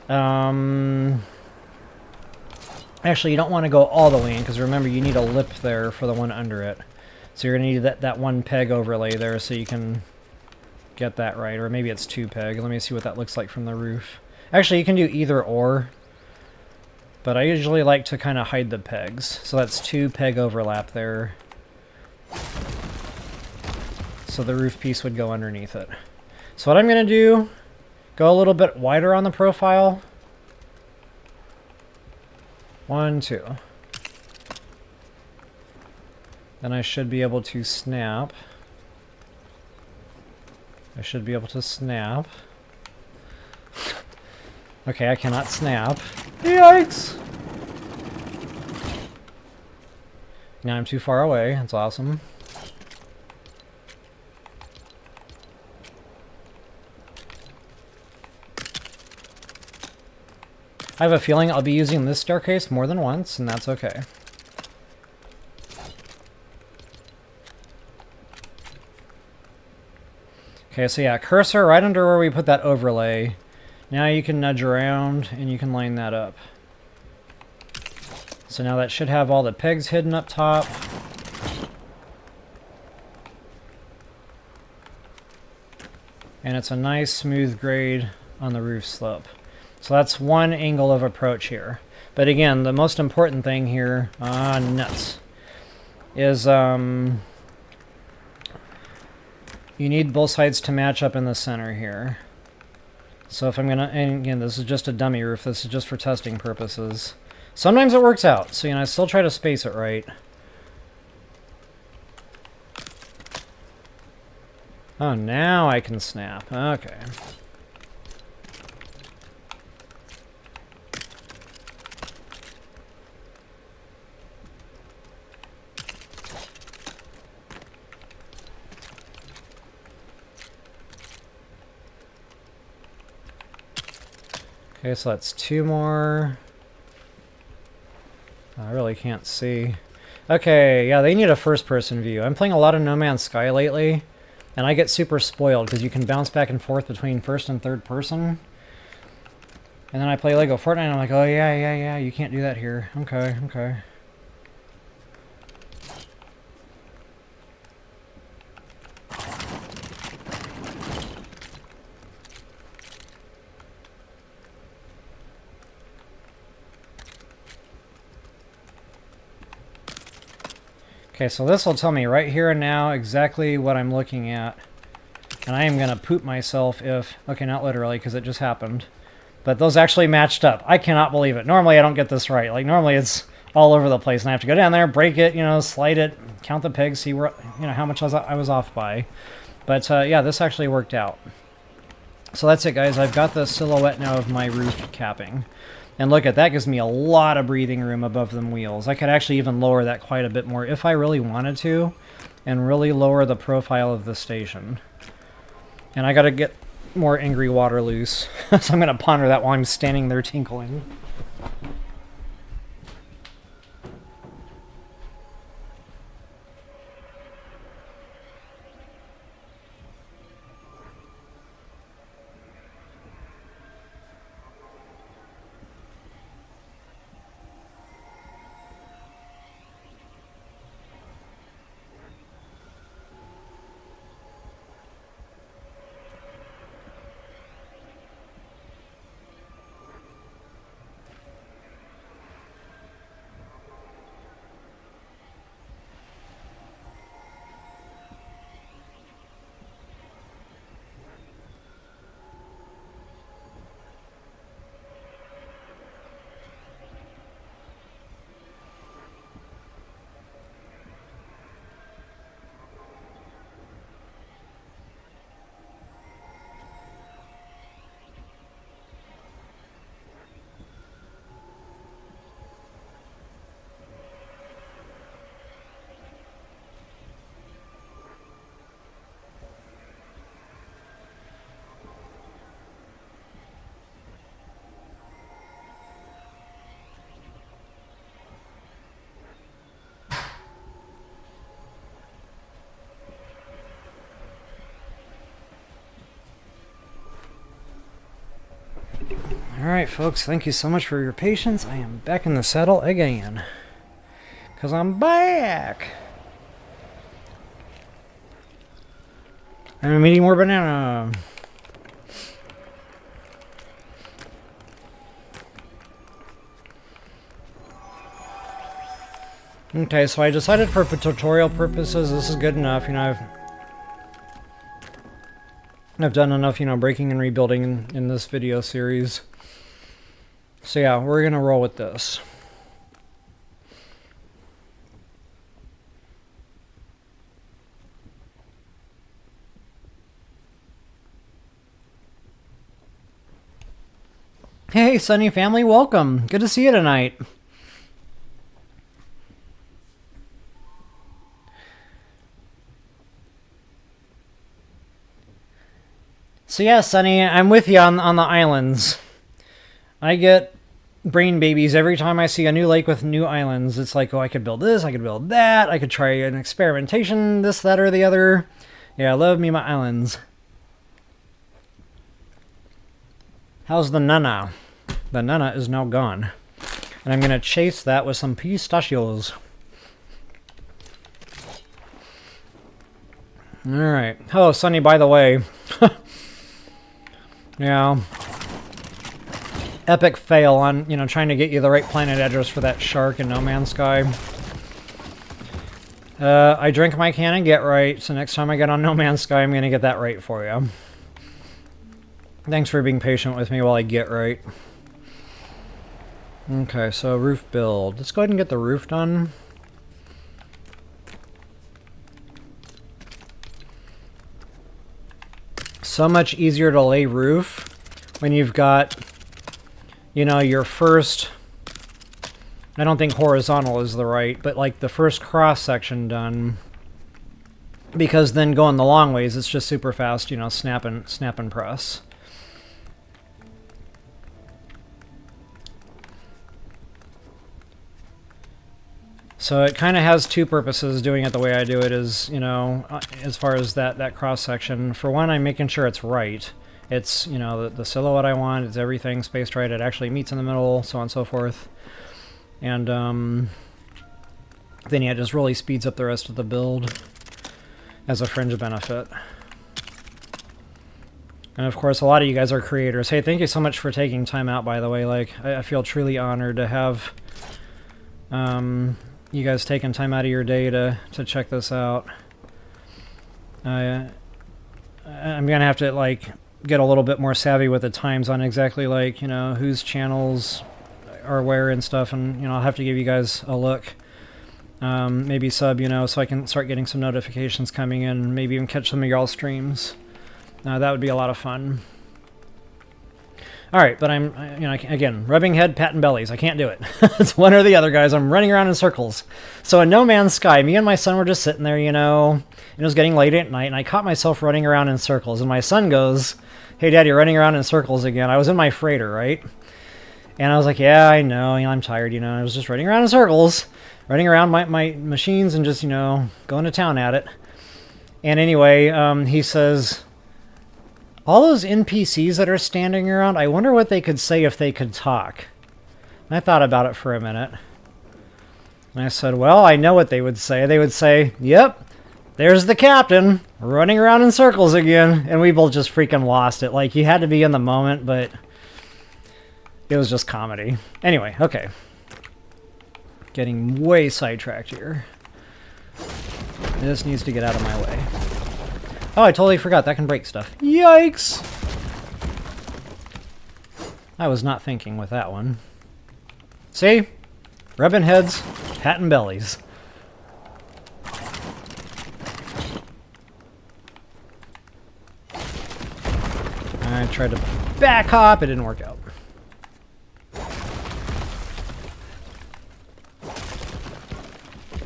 Actually, you don't want to go all the way in, because remember, you need a lip there for the one under it. So you're going to need that one peg overlay there so you can get that right, or maybe it's 2 peg. Let me see what that looks like from the roof. Actually, you can do either or, but I usually like to kind of hide the pegs. So that's 2 peg overlap there. So the roof piece would go underneath it. So what I'm going to do, go a little bit wider on the profile. 1, 2. Then I should be able to snap. I should be able to snap. Okay, I cannot snap. Yikes! Now I'm too far away. That's awesome. I have a feeling I'll be using this staircase more than once, and that's okay. Okay, so yeah, cursor right under where we put that overlay. Now you can nudge around and you can line that up. So now that should have all the pegs hidden up top. And it's a nice smooth grade on the roof slope. So that's one angle of approach here. But again, the most important thing here, nuts, is you need both sides to match up in the center here. So if I'm gonna, and again, this is just a dummy roof, this is just for testing purposes. Sometimes it works out, so I still try to space it right. Oh, now I can snap. Okay. Okay, so that's 2 more. I really can't see. Okay, yeah, they need a first-person view. I'm playing a lot of No Man's Sky lately, and I get super spoiled because you can bounce back and forth between first and third person. And then I play Lego Fortnite, and I'm like, oh yeah, you can't do that here. Okay, okay. Okay, so this will tell me right here and now exactly what I'm looking at. And I am going to poop myself if... Okay, not literally, because it just happened. But those actually matched up. I cannot believe it. Normally, I don't get this right. Like, normally it's all over the place. And I have to go down there, break it, slide it, count the pegs, see where, how much I was off by. But, yeah, this actually worked out. So that's it, guys. I've got the silhouette now of my roof capping. And look at that, gives me a lot of breathing room above them wheels. I could actually even lower that quite a bit more if I really wanted to, and really lower the profile of the station. And I gotta get more angry water loose, so I'm gonna ponder that while I'm standing there tinkling. Alright, folks, thank you so much for your patience. I am back in the saddle again. Because I'm back! I'm eating more banana. Okay, so I decided for tutorial purposes this is good enough. I've done enough, breaking and rebuilding in this video series. So yeah, we're gonna roll with this. Hey, Sunny family, welcome. Good to see you tonight. So yeah, Sunny, I'm with you on the islands. I get brain babies every time I see a new lake with new islands. It's like, oh, I could build this, I could build that, I could try an experimentation, this, that, or the other. Yeah, I love me my islands. How's the Nana? The Nana is now gone. And I'm going to chase that with some pistachios. Alright. Oh, Sunny, by the way. Yeah. epic fail on, you know, trying to get you the right planet address for that shark in No Man's Sky. I drink my can and get right, so next time I get on No Man's Sky, I'm going to get that right for you. Thanks for being patient with me while I get right. Okay, so roof build. Let's go ahead and get the roof done. So much easier to lay roof when you've got, you know, your first, I don't think horizontal is the right, but like the first cross section done. Because then going the long ways, it's just super fast, you know, snap and press. So it kind of has two purposes doing it the way I do it is, you know, as far as that cross section. For one, I'm making sure it's right. It's, you know, the silhouette I want, it's everything spaced right, it actually meets in the middle, so on and so forth. And then yeah, it just really speeds up the rest of the build as a fringe benefit. And of course, a lot of you guys are creators. Hey, thank you so much for taking time out, by the way. Like, I feel truly honored to have you guys taking time out of your day to check this out. I'm gonna have to like get a little bit more savvy with the times on exactly like, you know, whose channels are where and stuff, and you know, I'll have to give you guys a look. Maybe sub, you know, so I can start getting some notifications coming in, maybe even catch some of y'all's streams. That would be a lot of fun. Alright, but I'm, you know, again, rubbing head, patting bellies. I can't do it. It's one or the other, guys. I'm running around in circles. So in No Man's Sky, me and my son were just sitting there, you know, and it was getting late at night, and I caught myself running around in circles. And my son goes, "Hey, Dad, you're running around in circles again." I was in my freighter, right? And I was like, "Yeah, I know. You know, I'm tired, you know. I was just running around in circles, running around my machines and just, you know, going to town at it." And anyway, he says, "All those NPCs that are standing around, I wonder what they could say if they could talk." And I thought about it for a minute. And I said, well, I know what they would say. They would say, "Yep, there's the captain, running around in circles again." And we both just freaking lost it. Like, you had to be in the moment, but it was just comedy. Anyway, okay. Getting way sidetracked here. This needs to get out of my way. Oh, I totally forgot. That can break stuff. Yikes! I was not thinking with that one. See? Rubbing heads, patting bellies. I tried to back hop. It didn't work out.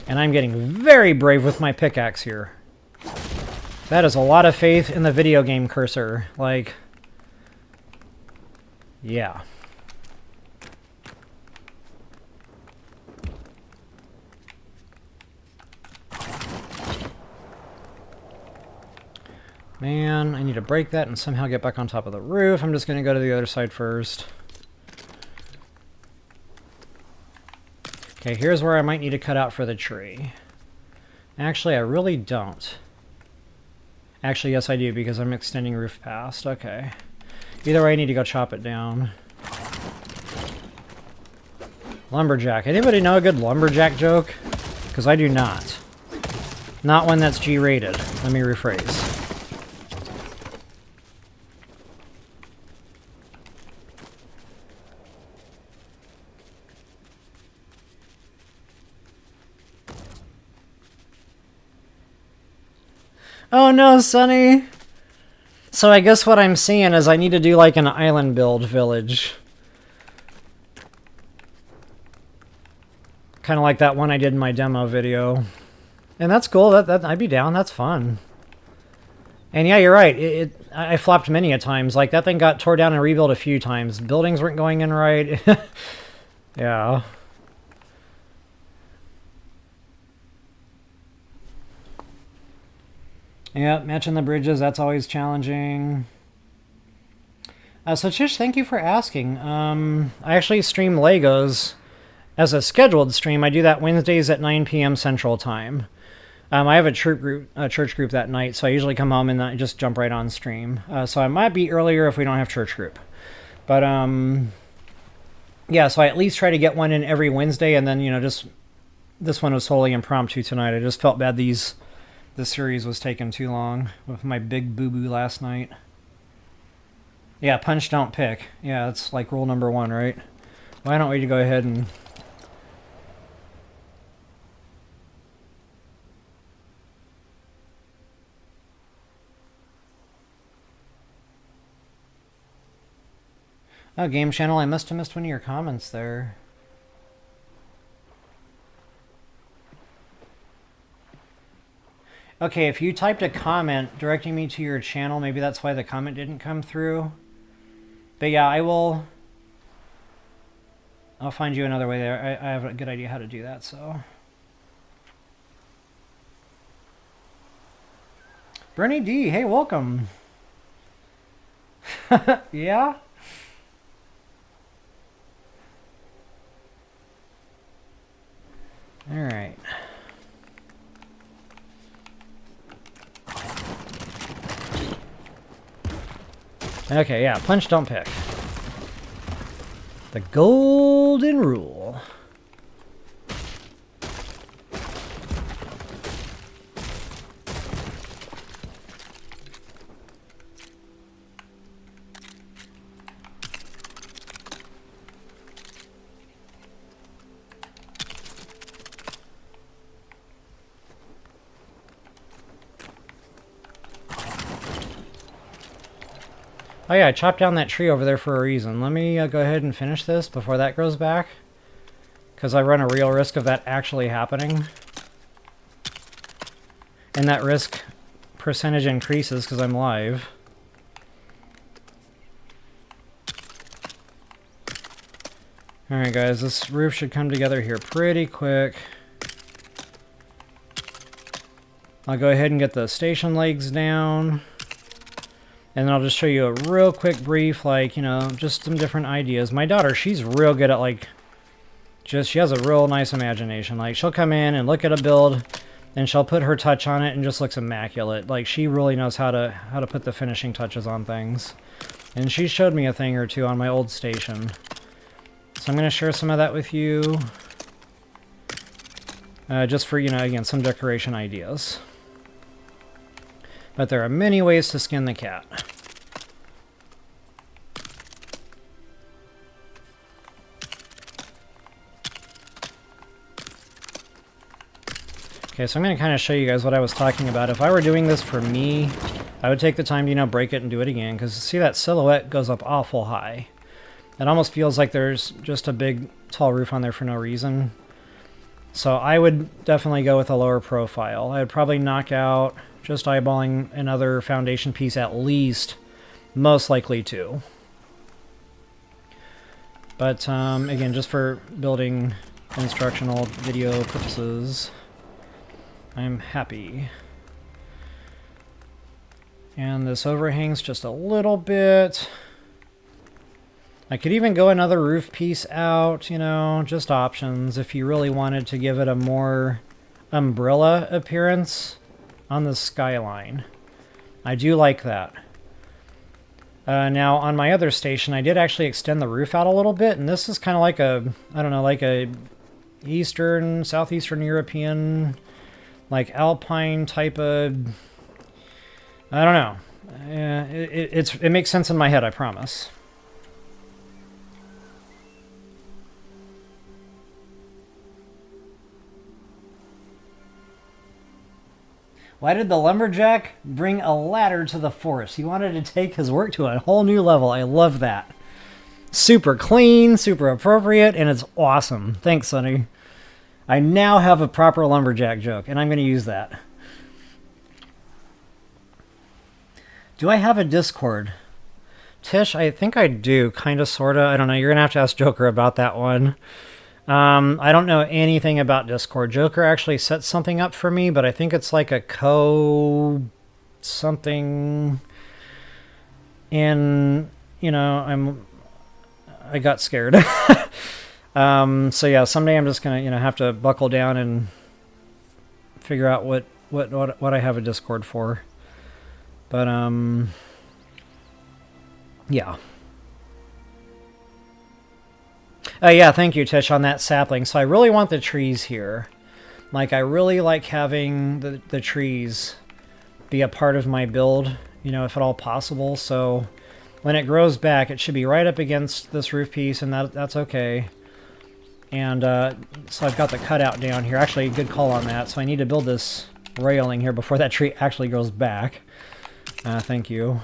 And I'm getting very brave with my pickaxe here. That is a lot of faith in the video game cursor. Like, yeah. Man, I need to break that and somehow get back on top of the roof. I'm just going to go to the other side first. Okay, here's where I might need to cut out for the tree. Actually, I really don't. Actually, yes, I do, because I'm extending roof past. Okay. Either way, I need to go chop it down. Lumberjack. Anybody know a good lumberjack joke? Because I do not. Not one that's G-rated. Let me rephrase. Oh no, Sonny! So I guess what I'm seeing is I need to do like an island build village. Kind of like that one I did in my demo video. And that's cool, that I'd be down, that's fun. And yeah, you're right, I flopped many a times. Like, that thing got tore down and rebuilt a few times. Buildings weren't going in right. Yeah. Yeah, matching the bridges, that's always challenging. So Chish, thank you for asking. I actually stream Legos as a scheduled stream. I do that Wednesdays at 9 p.m. Central Time. I have a church group that night, so I usually come home and I just jump right on stream. So I might be earlier if we don't have church group. But yeah, so I at least try to get one in every Wednesday, and then, just this one was totally impromptu tonight. I just felt bad this series was taking too long with my big boo-boo last night. Yeah, punch, don't pick. Yeah, that's like rule number 1, right? Why don't we go ahead and... Oh, Game Channel, I must have missed one of your comments there. Okay, if you typed a comment directing me to your channel, maybe that's why the comment didn't come through. But yeah, I'll find you another way there. I have a good idea how to do that, so... Bernie D, hey, welcome. Yeah? Alright. Okay, yeah, punch, don't pick. The golden rule. Oh yeah, I chopped down that tree over there for a reason. Let me go ahead and finish this before that grows back, because I run a real risk of that actually happening. And that risk percentage increases because I'm live. Alright guys, this roof should come together here pretty quick. I'll go ahead and get the station legs down. And then I'll just show you a real quick brief, like, just some different ideas. My daughter, she's real good at, like, she has a real nice imagination. Like, she'll come in and look at a build, and she'll put her touch on it, and just looks immaculate. Like, she really knows how to put the finishing touches on things. And she showed me a thing or two on my old station. So I'm going to share some of that with you. Just for, again, some decoration ideas. But there are many ways to skin the cat. Okay, so I'm going to kind of show you guys what I was talking about. If I were doing this for me, I would take the time to, break it and do it again. Because see, that silhouette goes up awful high. It almost feels like there's just a big, tall roof on there for no reason. So I would definitely go with a lower profile. I would probably knock out, just eyeballing another foundation piece at least, most likely 2. But again, just for building instructional video purposes, I'm happy. And this overhangs just a little bit. I could even go another roof piece out, just options if you really wanted to give it a more umbrella appearance on the skyline. I do like that. Now, on my other station, I did actually extend the roof out a little bit, and this is kind of like a, I don't know, like a southeastern European, like alpine type of, I don't know. It makes sense in my head, I promise. Why did the lumberjack bring a ladder to the forest? He wanted to take his work to a whole new level. I love that. Super clean, super appropriate, and it's awesome. Thanks, Sonny. I now have a proper lumberjack joke, and I'm going to use that. Do I have a Discord? Tish, I think I do, kind of, sort of. I don't know. You're going to have to ask Joker about that one. I don't know anything about Discord. Joker actually set something up for me, but I think it's like a something. And, I got scared. So yeah, someday I'm just gonna, have to buckle down and figure out what I have a Discord for. But, yeah. Oh yeah, thank you, Tish, on that sapling. So I really want the trees here. Like, I really like having the trees be a part of my build, you know, if at all possible. So when it grows back, it should be right up against this roof piece, and that's okay. And so I've got the cutout down here. Actually, good call on that. So I need to build this railing here before that tree actually grows back. Thank you.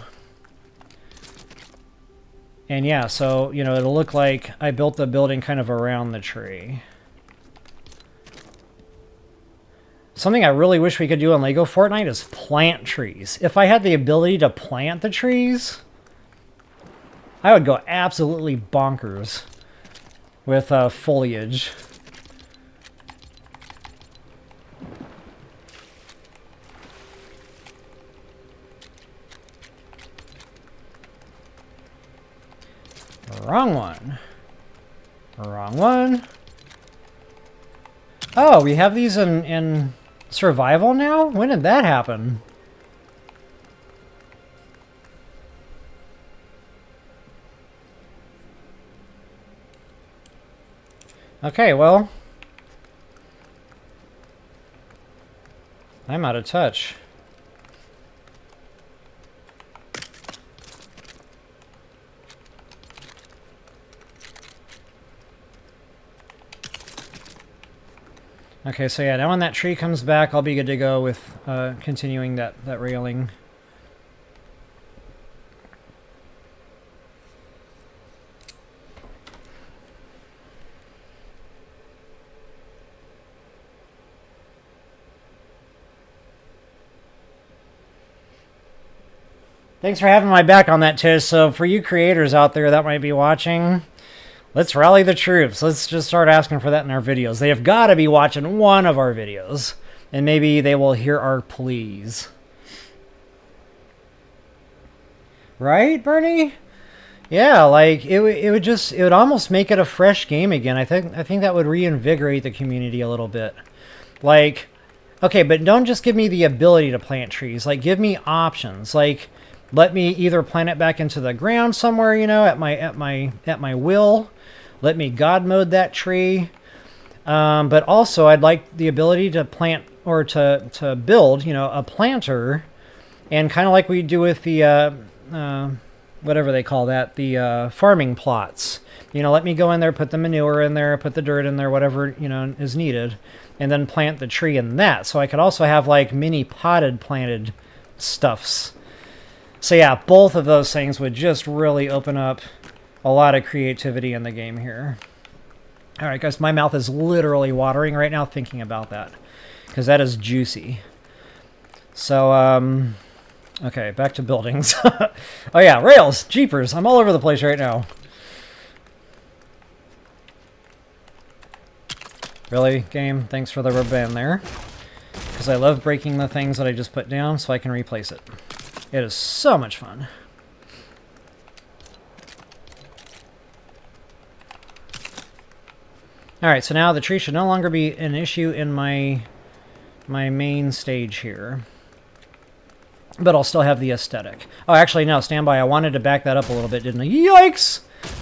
And yeah, so, you know, it'll look like I built the building kind of around the tree. Something I really wish we could do in Lego Fortnite is plant trees. If I had the ability to plant the trees, I would go absolutely bonkers with foliage. Wrong one. Wrong one. Oh, we have these in survival now? When did that happen? Okay, well, I'm out of touch. Okay, so yeah, now when that tree comes back, I'll be good to go with continuing that railing. Thanks for having my back on that, Tish. So for you creators out there that might be watching, let's rally the troops. Let's just start asking for that in our videos. They have got to be watching one of our videos, and maybe they will hear our pleas. Right, Bernie? Yeah, like it would almost make it a fresh game again. I think that would reinvigorate the community a little bit. Like, okay, but don't just give me the ability to plant trees. Like, give me options. Like, let me either plant it back into the ground somewhere, you know, at my will. Let me God mode that tree. But also, I'd like the ability to plant or to build, you know, a planter, and kind of like we do with the whatever they call that, the farming plots. You know, let me go in there, put the manure in there, put the dirt in there, whatever, you know, is needed, and then plant the tree in that. So I could also have like mini potted planted stuffs. So yeah, both of those things would just really open up a lot of creativity in the game here. All right, guys, my mouth is literally watering right now thinking about that, because that is juicy. So, okay, back to buildings. Oh yeah, rails, jeepers, I'm all over the place right now. Really, game? Thanks for the rubber band there. Because I love breaking the things that I just put down so I can replace it. It is so much fun. Alright, so now the tree should no longer be an issue in my main stage here. But I'll still have the aesthetic. Oh, actually, no, stand by. I wanted to back that up a little bit, didn't I? Yikes!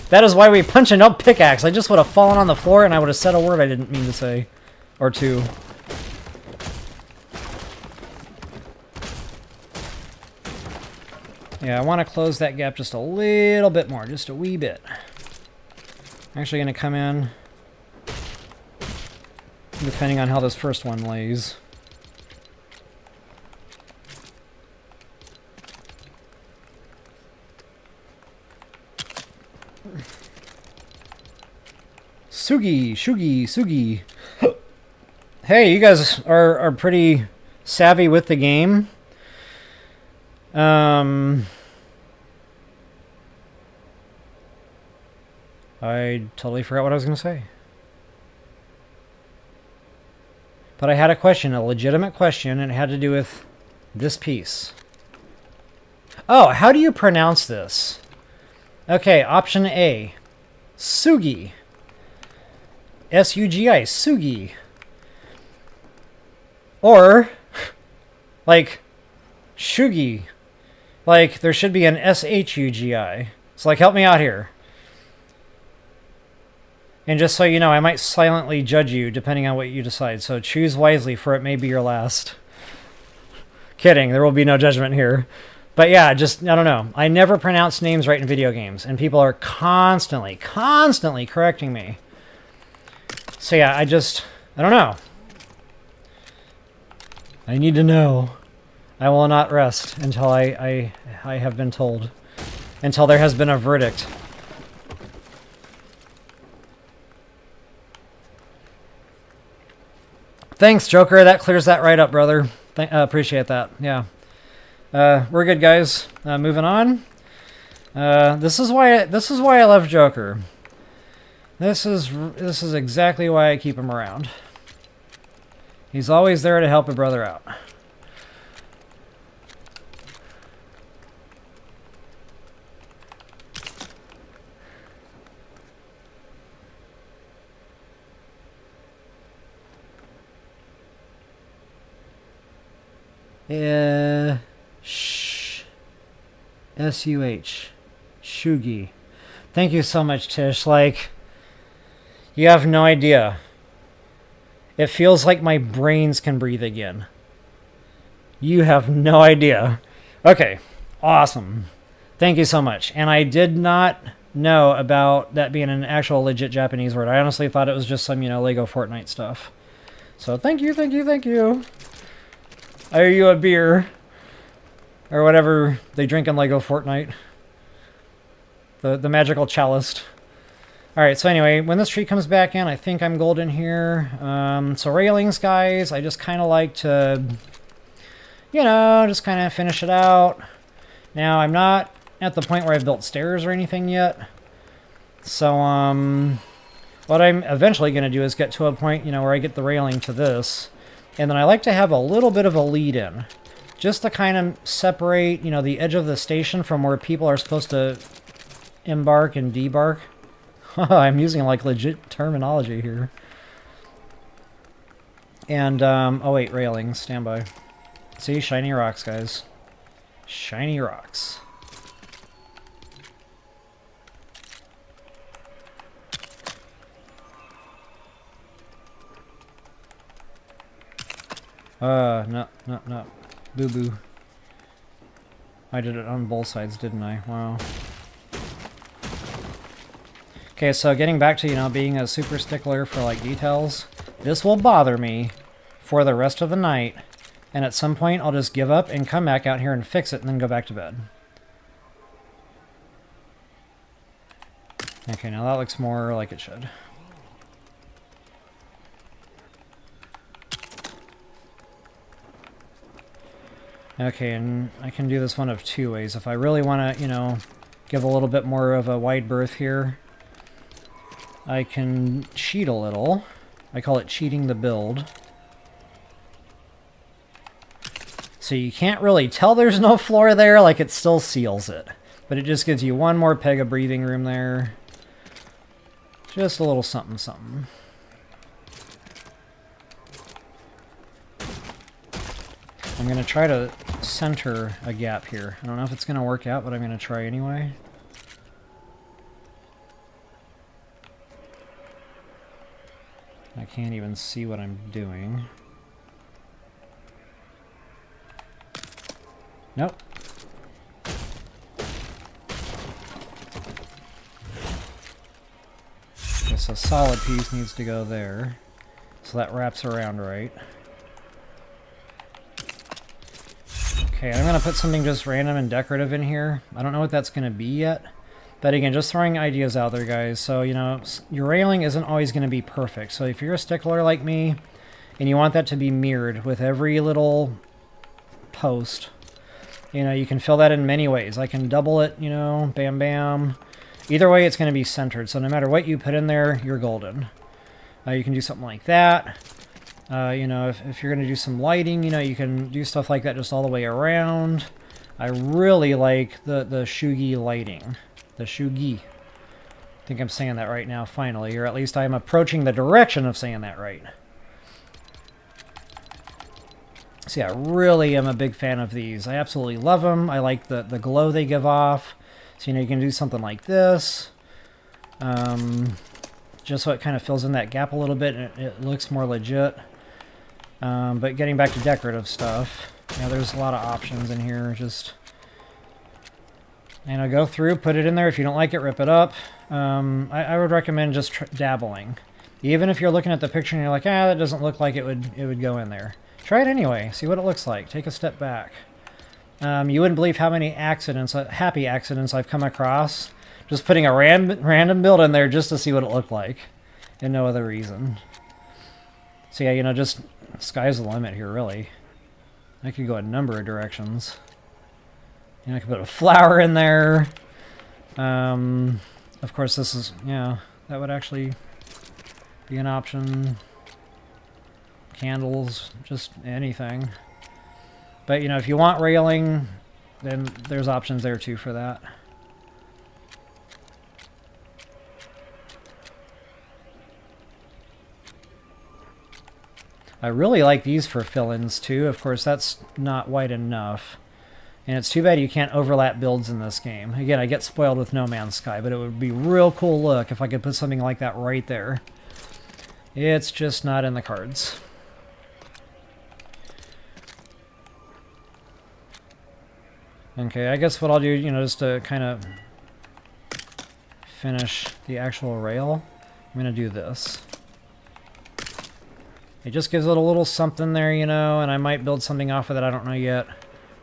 That is why we punch a no pickaxe. I just would have fallen on the floor and I would have said a word I didn't mean to say. Or two. Yeah, I want to close that gap just a little bit more, just a wee bit. I'm actually going to come in, depending on how this first one lays. Sugi, Shugi, Sugi. Hey, you guys are pretty savvy with the game. I totally forgot what I was going to say. But I had a question, a legitimate question, and it had to do with this piece. Oh, how do you pronounce this? Okay, option A. Sugi. S-U-G-I, Sugi. Or, like, Shugi. Like, there should be an S-H-U-G-I. So, like, help me out here. And just so you know, I might silently judge you depending on what you decide. So choose wisely, for it may be your last. Kidding, there will be no judgment here. But yeah, just, I don't know. I never pronounce names right in video games, and people are constantly correcting me. So yeah, I don't know. I need to know. I will not rest until I have been told. Until there has been a verdict. Thanks, Joker. That clears that right up, brother. Appreciate that. Yeah. We're good, guys. Moving on. This is why I love Joker. This is exactly why I keep him around. He's always there to help a brother out. S-U-H. Shugi. Thank you so much, Tish. Like, you have no idea. It feels like my brains can breathe again. You have no idea. Okay, awesome. Thank you so much. And I did not know about that being an actual legit Japanese word. I honestly thought it was just some, Lego Fortnite stuff. So thank you, thank you, thank you. I owe you a beer. Or whatever they drink in Lego Fortnite. The magical chalice. Alright, so anyway, when this tree comes back in, I think I'm golden here. So railings, guys, I just kind of like to, just kind of finish it out. Now, I'm not at the point where I've built stairs or anything yet. So, what I'm eventually going to do is get to a point, where I get the railing to this. And then I like to have a little bit of a lead in. Just to kind of separate, the edge of the station from where people are supposed to embark and debark. I'm using, like, legit terminology here. And, oh wait, railings, stand by. See, shiny rocks, guys. Shiny rocks. No. Boo-boo. I did it on both sides, didn't I? Wow. Okay, so getting back to, being a super stickler for, like, details. This will bother me for the rest of the night. And at some point, I'll just give up and come back out here and fix it and then go back to bed. Okay, now that looks more like it should. Okay, and I can do this one of two ways. If I really want to, give a little bit more of a wide berth here, I can cheat a little. I call it cheating the build. So you can't really tell there's no floor there, like it still seals it. But it just gives you one more peg of breathing room there. Just a little something, something. I'm going to try to center a gap here. I don't know if it's going to work out, but I'm going to try anyway. I can't even see what I'm doing. Nope. Okay, so solid piece needs to go there. So that wraps around right. Okay, I'm going to put something just random and decorative in here. I don't know what that's going to be yet. But again, just throwing ideas out there, guys. So, your railing isn't always going to be perfect. So if you're a stickler like me, and you want that to be mirrored with every little post, you can fill that in many ways. I can double it, bam, bam. Either way, it's going to be centered. So no matter what you put in there, you're golden. You can do something like that. If you're going to do some lighting, you can do stuff like that just all the way around. I really like the Shugi lighting. The Shugi. I think I'm saying that right now, finally. Or at least I'm approaching the direction of saying that right. So yeah, I really am a big fan of these. I absolutely love them. I like the glow they give off. So, you can do something like this. just so it kind of fills in that gap a little bit and it looks more legit. But getting back to decorative stuff, you know, there's a lot of options in here. Just, you know, go through, put it in there. If you don't like it, rip it up. I would recommend just dabbling. Even if you're looking at the picture and you're like, ah, that doesn't look like it would go in there. Try it anyway. See what it looks like. Take a step back. You wouldn't believe how many accidents, happy accidents I've come across. Just putting a random build in there just to see what it looked like. And no other reason. So yeah, you know, just sky's the limit here, really. I could go a number of directions. You know, I could put a flower in there. Of course, this is, yeah, that would actually be an option. Candles, just anything. But, you know, if you want railing, then there's options there too for that. I really like these for fill-ins too. Of course, that's not wide enough. And it's too bad you can't overlap builds in this game. Again, I get spoiled with No Man's Sky, but it would be real cool look if I could put something like that right there. It's just not in the cards. Okay, I guess what I'll do, you know, just to kind of finish the actual rail, I'm going to do this. It just gives it a little something there, you know, and I might build something off of it, I don't know yet.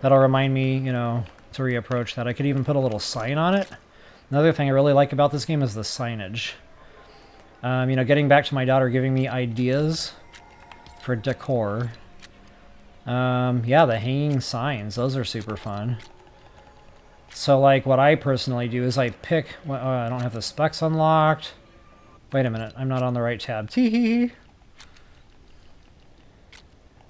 That'll remind me, you know, to reapproach that. I could even put a little sign on it. Another thing I really like about this game is the signage. You know, getting back to my daughter giving me ideas for decor. Yeah, the hanging signs, those are super fun. So, like, what I personally do is I pick... Oh, I don't have the specs unlocked. Wait a minute, I'm not on the right tab. Tee-hee-hee.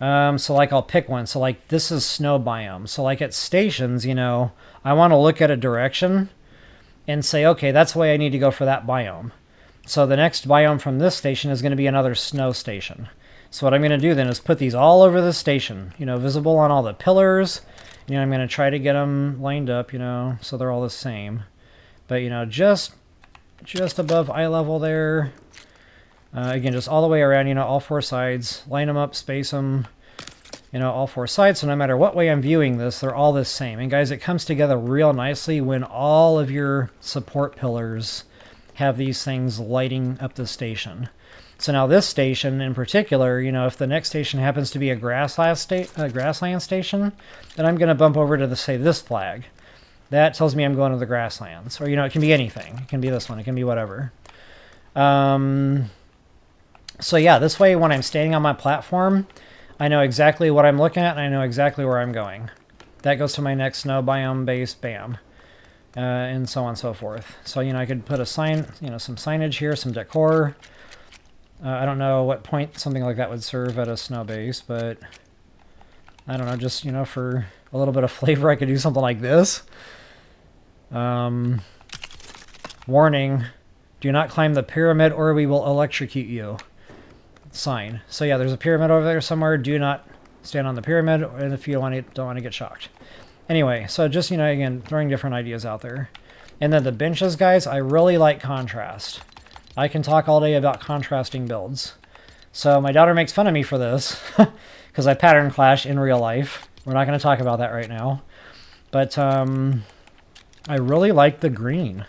So, like, I'll pick one. So, like, this is snow biome. So, like, at stations, you know, I want to look at a direction and say, okay, that's the way I need to go for that biome. So, the next biome from this station is going to be another snow station. So, what I'm going to do then is put these all over the station, you know, visible on all the pillars. You know, I'm going to try to get them lined up, you know, so they're all the same. But, you know, just above eye level there. Again, just all the way around, you know, all four sides. Line them up, space them, you know, all four sides. So no matter what way I'm viewing this, they're all the same. And guys, it comes together real nicely when all of your support pillars have these things lighting up the station. So now this station in particular, you know, if the next station happens to be a grassland station, then I'm going to bump over to, say, this flag. That tells me I'm going to the grasslands. Or, you know, it can be anything. It can be this one. It can be whatever. So yeah, this way when I'm standing on my platform, I know exactly what I'm looking at and I know exactly where I'm going. That goes to my next snow biome base, bam. And so on and so forth. So, you know, I could put a sign, you know, some signage here, some decor. I don't know what point something like that would serve at a snow base, but I don't know, just, you know, for a little bit of flavor, I could do something like this. Warning, do not climb the pyramid or we will electrocute you. Sign. So yeah, there's a pyramid over there somewhere. Do not stand on the pyramid and if you don't want to get shocked. Anyway, so just, you know, again, throwing different ideas out there. And then the benches, guys, I really like contrast. I can talk all day about contrasting builds. So my daughter makes fun of me for this because I pattern clash in real life. We're not going to talk about that right now. But I really like the green.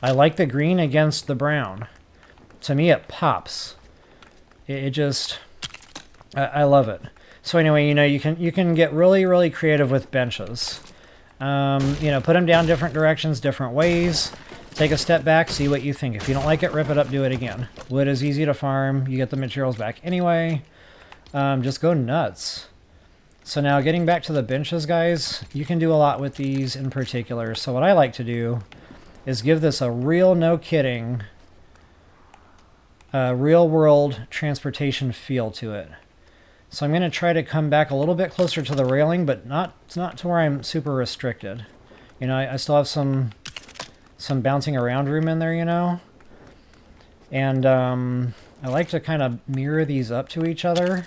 I like the green against the brown. To me, it pops. It just... I love it. So anyway, you know, you can get really, really creative with benches. You know, put them down different directions, different ways. Take a step back, see what you think. If you don't like it, rip it up, do it again. Wood is easy to farm. You get the materials back anyway. Just go nuts. So now getting back to the benches, guys, you can do a lot with these in particular. So what I like to do is give this a real, no kidding, real world transportation feel to it. So I'm going to try to come back a little bit closer to the railing, but not to where I'm super restricted. You know, I still have some bouncing around room in there, you know. And I like to kind of mirror these up to each other.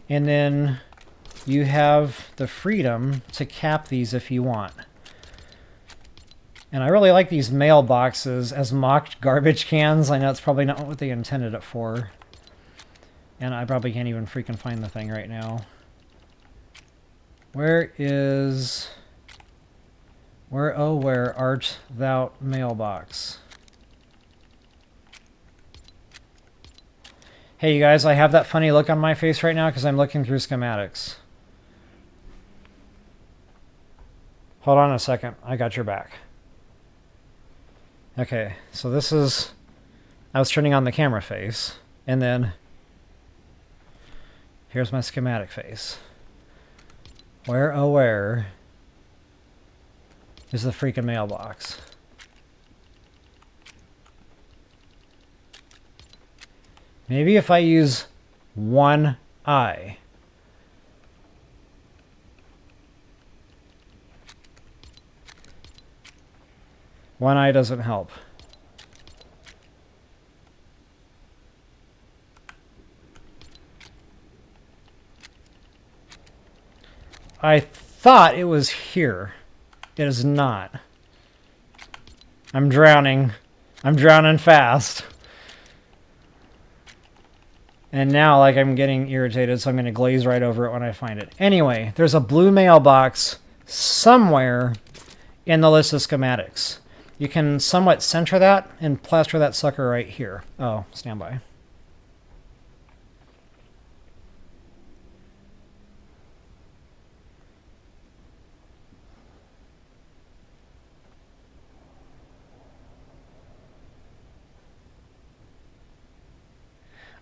And then you have the freedom to cap these if you want. And I really like these mailboxes as mocked garbage cans. I know it's probably not what they intended it for. And I probably can't even freaking find the thing right now. Where art thou mailbox? Hey you guys, I have that funny look on my face right now because I'm looking through schematics. Hold on a second, I got your back. Okay, so this is... I was turning on the camera face, and then... here's my schematic face. Where is the freaking mailbox? Maybe if I use one eye. One eye doesn't help. I thought it was here. It is not. I'm drowning. I'm drowning fast. And now, like, I'm getting irritated, so I'm going to glaze right over it when I find it. Anyway, there's a blue mailbox somewhere in the list of schematics. You can somewhat center that and plaster that sucker right here. Oh, stand by.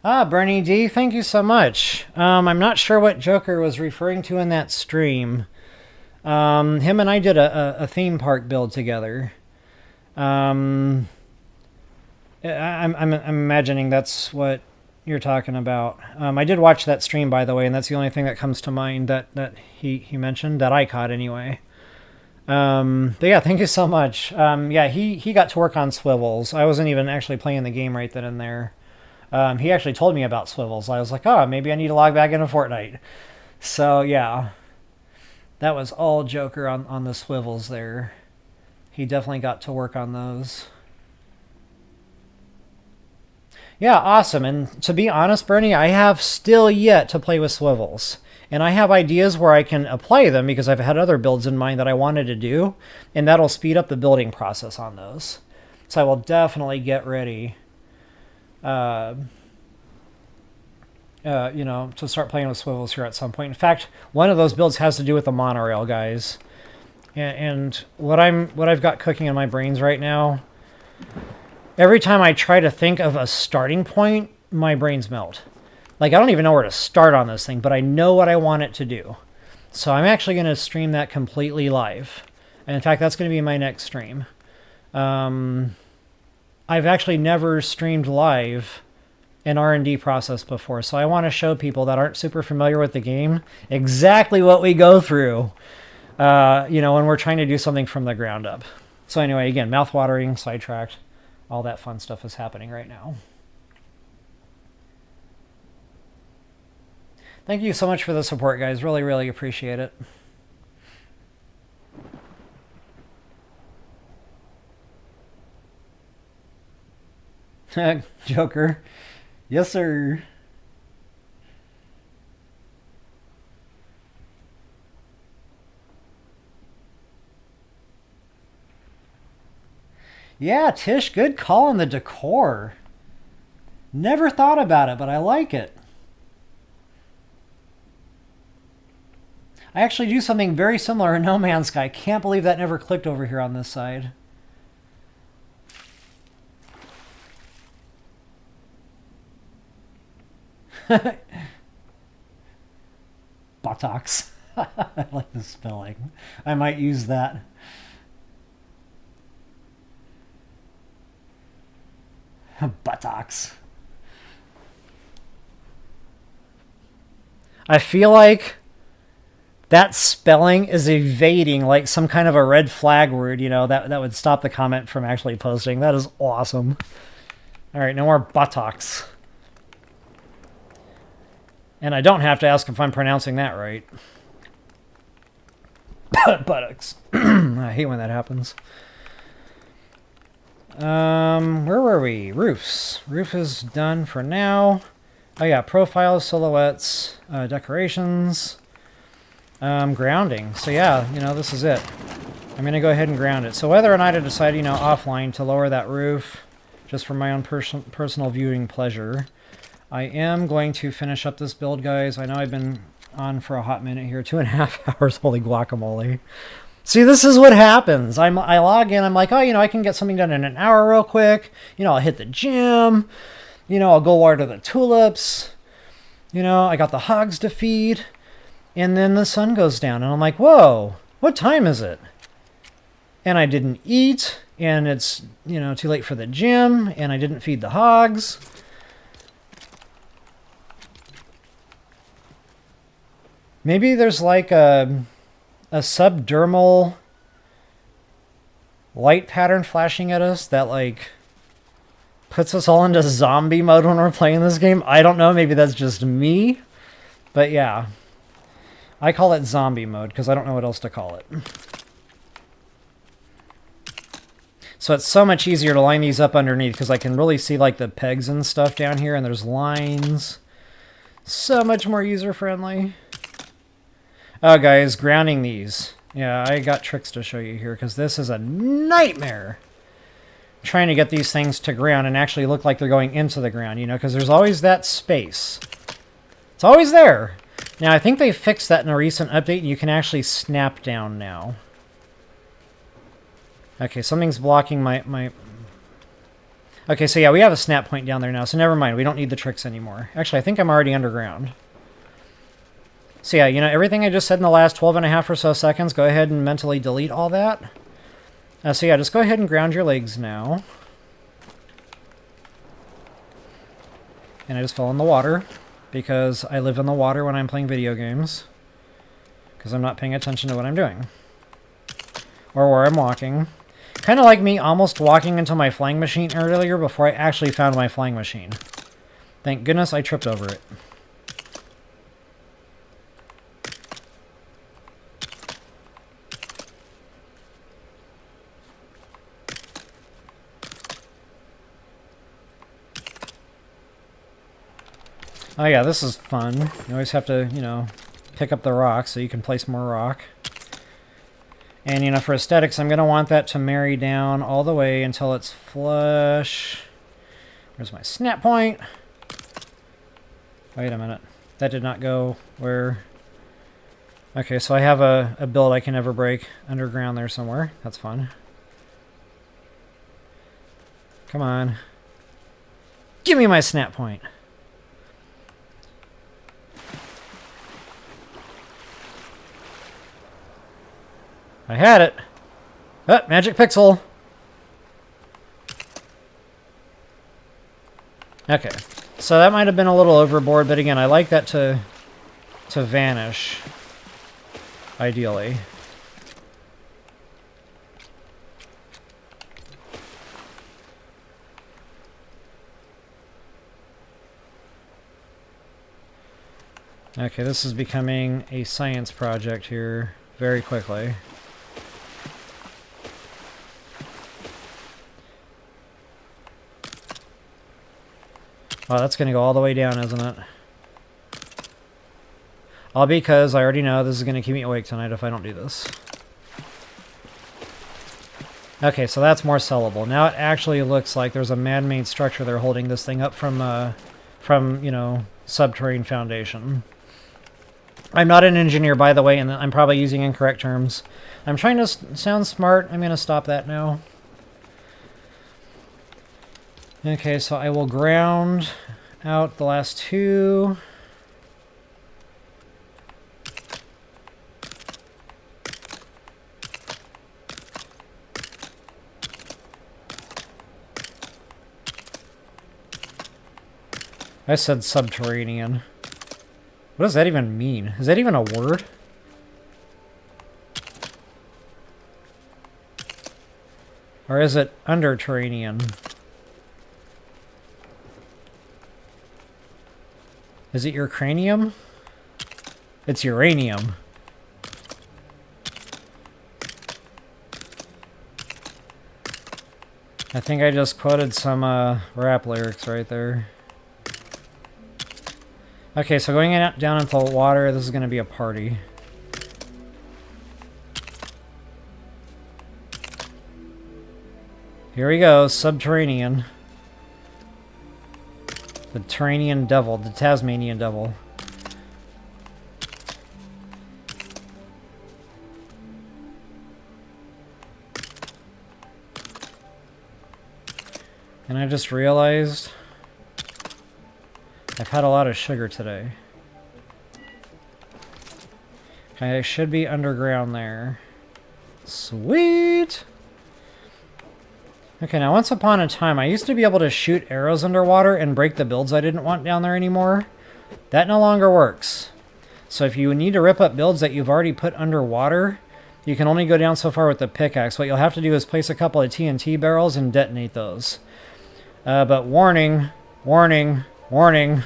Ah, Bernie D, thank you so much. I'm not sure what Joker was referring to in that stream. Him and I did a theme park build together. I'm imagining that's what you're talking about. I did watch that stream, by the way, and that's the only thing that comes to mind that he mentioned, that I caught anyway. But yeah, thank you so much. Yeah, he got to work on swivels. I wasn't even actually playing the game right then and there. He actually told me about swivels. I was like, oh, maybe I need to log back into Fortnite. So yeah, that was all Joker on the swivels there. He definitely got to work on those. Yeah, awesome. And to be honest, Bernie, I have still yet to play with swivels. And I have ideas where I can apply them because I've had other builds in mind that I wanted to do. And that'll speed up the building process on those. So I will definitely get ready, you know, to start playing with swivels here at some point. In fact, one of those builds has to do with the monorail, guys. And what I've got cooking in my brains right now, every time I try to think of a starting point, my brains melt. Like, I don't even know where to start on this thing, but I know what I want it to do. So I'm actually going to stream that completely live. And in fact, that's going to be my next stream. I've actually never streamed live an R&D process before, so I want to show people that aren't super familiar with the game exactly what we go through, you know, when we're trying to do something from the ground up. So anyway, again, mouth-watering, sidetracked, all that fun stuff is happening right now. Thank you so much for the support, guys. Really, really appreciate it. Joker. Yes, sir. Yeah, Tish, good call on the decor. Never thought about it, but I like it. I actually do something very similar in No Man's Sky. Can't believe that never clicked over here on this side. Buttocks. I like the spelling. I might use that. Buttocks. I feel like that spelling is evading like some kind of a red flag word, you know, that would stop the comment from actually posting. That is awesome. All right, no more buttocks. And I don't have to ask if I'm pronouncing that right. Buttocks. I hate when that happens. Where were we? Roofs. Roof is done for now. Oh yeah, profiles, silhouettes, decorations, grounding. So yeah, you know, this is it. I'm going to go ahead and ground it. So whether or not I decide, you know, offline to lower that roof, just for my own personal viewing pleasure, I am going to finish up this build, guys. I know I've been on for a hot minute here, 2.5 hours, holy guacamole. See, this is what happens. I log in, I'm like, oh, you know, I can get something done in an hour real quick. You know, I'll hit the gym. You know, I'll go water the tulips. You know, I got the hogs to feed. And then the sun goes down, and I'm like, whoa, what time is it? And I didn't eat, and it's, you know, too late for the gym, and I didn't feed the hogs. Maybe there's like a subdermal light pattern flashing at us that like puts us all into zombie mode when we're playing this game. I don't know, maybe that's just me. But yeah, I call it zombie mode because I don't know what else to call it. So it's so much easier to line these up underneath because I can really see like the pegs and stuff down here, and there's lines. So much more user-friendly. Oh, guys, grounding these. Yeah, I got tricks to show you here because this is a nightmare. Trying to get these things to ground and actually look like they're going into the ground, you know, because there's always that space. It's always there. Now, I think they fixed that in a recent update, and you can actually snap down now. Okay, something's blocking my... Okay, so yeah, we have a snap point down there now, so never mind. We don't need the tricks anymore. Actually, I think I'm already underground. So yeah, you know, everything I just said in the last 12.5 or so seconds, go ahead and mentally delete all that. So yeah, just go ahead and ground your legs now. And I just fell in the water, because I live in the water when I'm playing video games. Because I'm not paying attention to what I'm doing. Or where I'm walking. Kind of like me almost walking into my flying machine earlier before I actually found my flying machine. Thank goodness I tripped over it. Oh yeah, this is fun. You always have to, you know, pick up the rock so you can place more rock. And, you know, for aesthetics, I'm going to want that to marry down all the way until it's flush. Where's my snap point? Wait a minute. That did not go where... Okay, so I have a build I can never break underground there somewhere. That's fun. Come on. Give me my snap point. I had it. Oh, magic pixel. Okay. So that might have been a little overboard, but again, I like that to vanish. Ideally. Okay, this is becoming a science project here very quickly. Oh, that's going to go all the way down, isn't it? All because I already know this is going to keep me awake tonight if I don't do this. Okay, so that's more sellable. Now it actually looks like there's a man-made structure there holding this thing up from you know, subterranean foundation. I'm not an engineer, by the way, and I'm probably using incorrect terms. I'm trying to sound smart. I'm going to stop that now. Okay, so I will ground out the last two. I said subterranean. What does that even mean? Is that even a word? Or is it underterranean? Is it your cranium? It's uranium. I think I just quoted some rap lyrics right there. Okay, so going down into the water, this is going to be a party. Here we go, subterranean. The Terranian Devil, the Tasmanian Devil. And I just realized I've had a lot of sugar today. Okay, I should be underground there. Sweet! Okay, now once upon a time, I used to be able to shoot arrows underwater and break the builds I didn't want down there anymore. That no longer works. So if you need to rip up builds that you've already put underwater, you can only go down so far with the pickaxe. What you'll have to do is place a couple of TNT barrels and detonate those. But warning, warning, warning.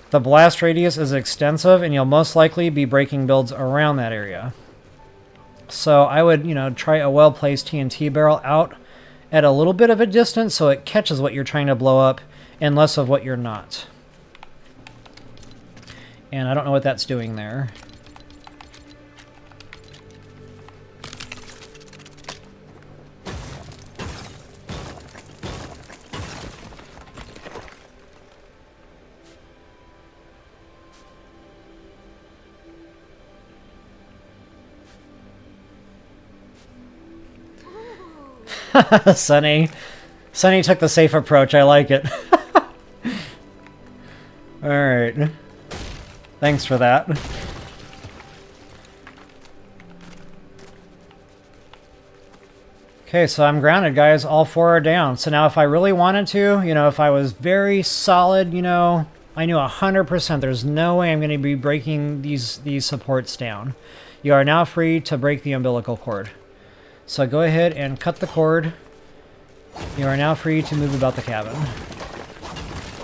The blast radius is extensive, and you'll most likely be breaking builds around that area. So I would, try a well-placed TNT barrel out at a little bit of a distance so it catches what you're trying to blow up and less of what you're not. And I don't know what that's doing there. Sunny took the safe approach. I like it. Alright. Thanks for that. Okay, so I'm grounded, guys. All 4 are down. So now if I really wanted to, if I was very solid, I knew 100% there's no way I'm going to be breaking these supports down. You are now free to break the umbilical cord. So go ahead and cut the cord. You are now free to move about the cabin.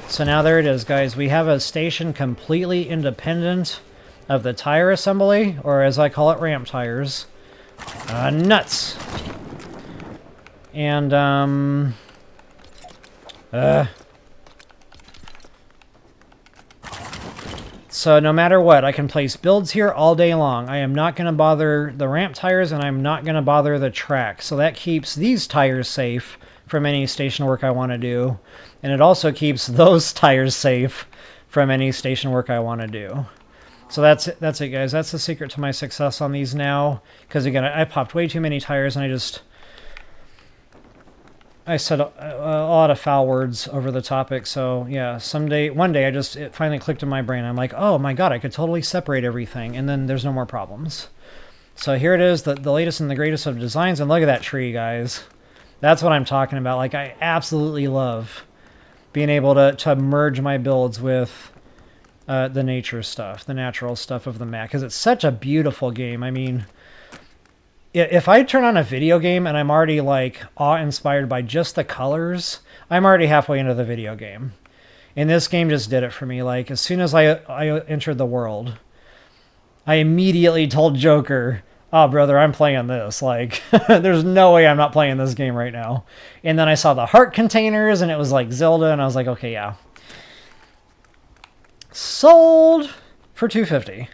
So now there it is, guys. We have a station completely independent of the tire assembly, or as I call it, ramp tires. Nuts! And, so no matter what, I can place builds here all day long. I am not going to bother the ramp tires, and I'm not going to bother the track. So that keeps these tires safe from any station work I want to do. And it also keeps those tires safe from any station work I want to do. So that's it, guys. That's the secret to my success on these now. Because again, I popped way too many tires, and I said a lot of foul words over the topic. So yeah, one day it finally clicked in my brain. I'm like, oh my god, I could totally separate everything, and then there's no more problems. So here it is, the latest and the greatest of designs, and look at that tree, guys. That's what I'm talking about. Like, I absolutely love being able to merge my builds with the nature stuff, the natural stuff of the map, because it's such a beautiful game. I mean, if I turn on a video game and I'm already like awe-inspired by just the colors, I'm already halfway into the video game. And this game just did it for me. Like, as soon as I entered the world, I immediately told Joker, oh, brother, I'm playing this. Like, there's no way I'm not playing this game right now. And then I saw the heart containers, and it was like Zelda, and I was like, okay, yeah. Sold for $250.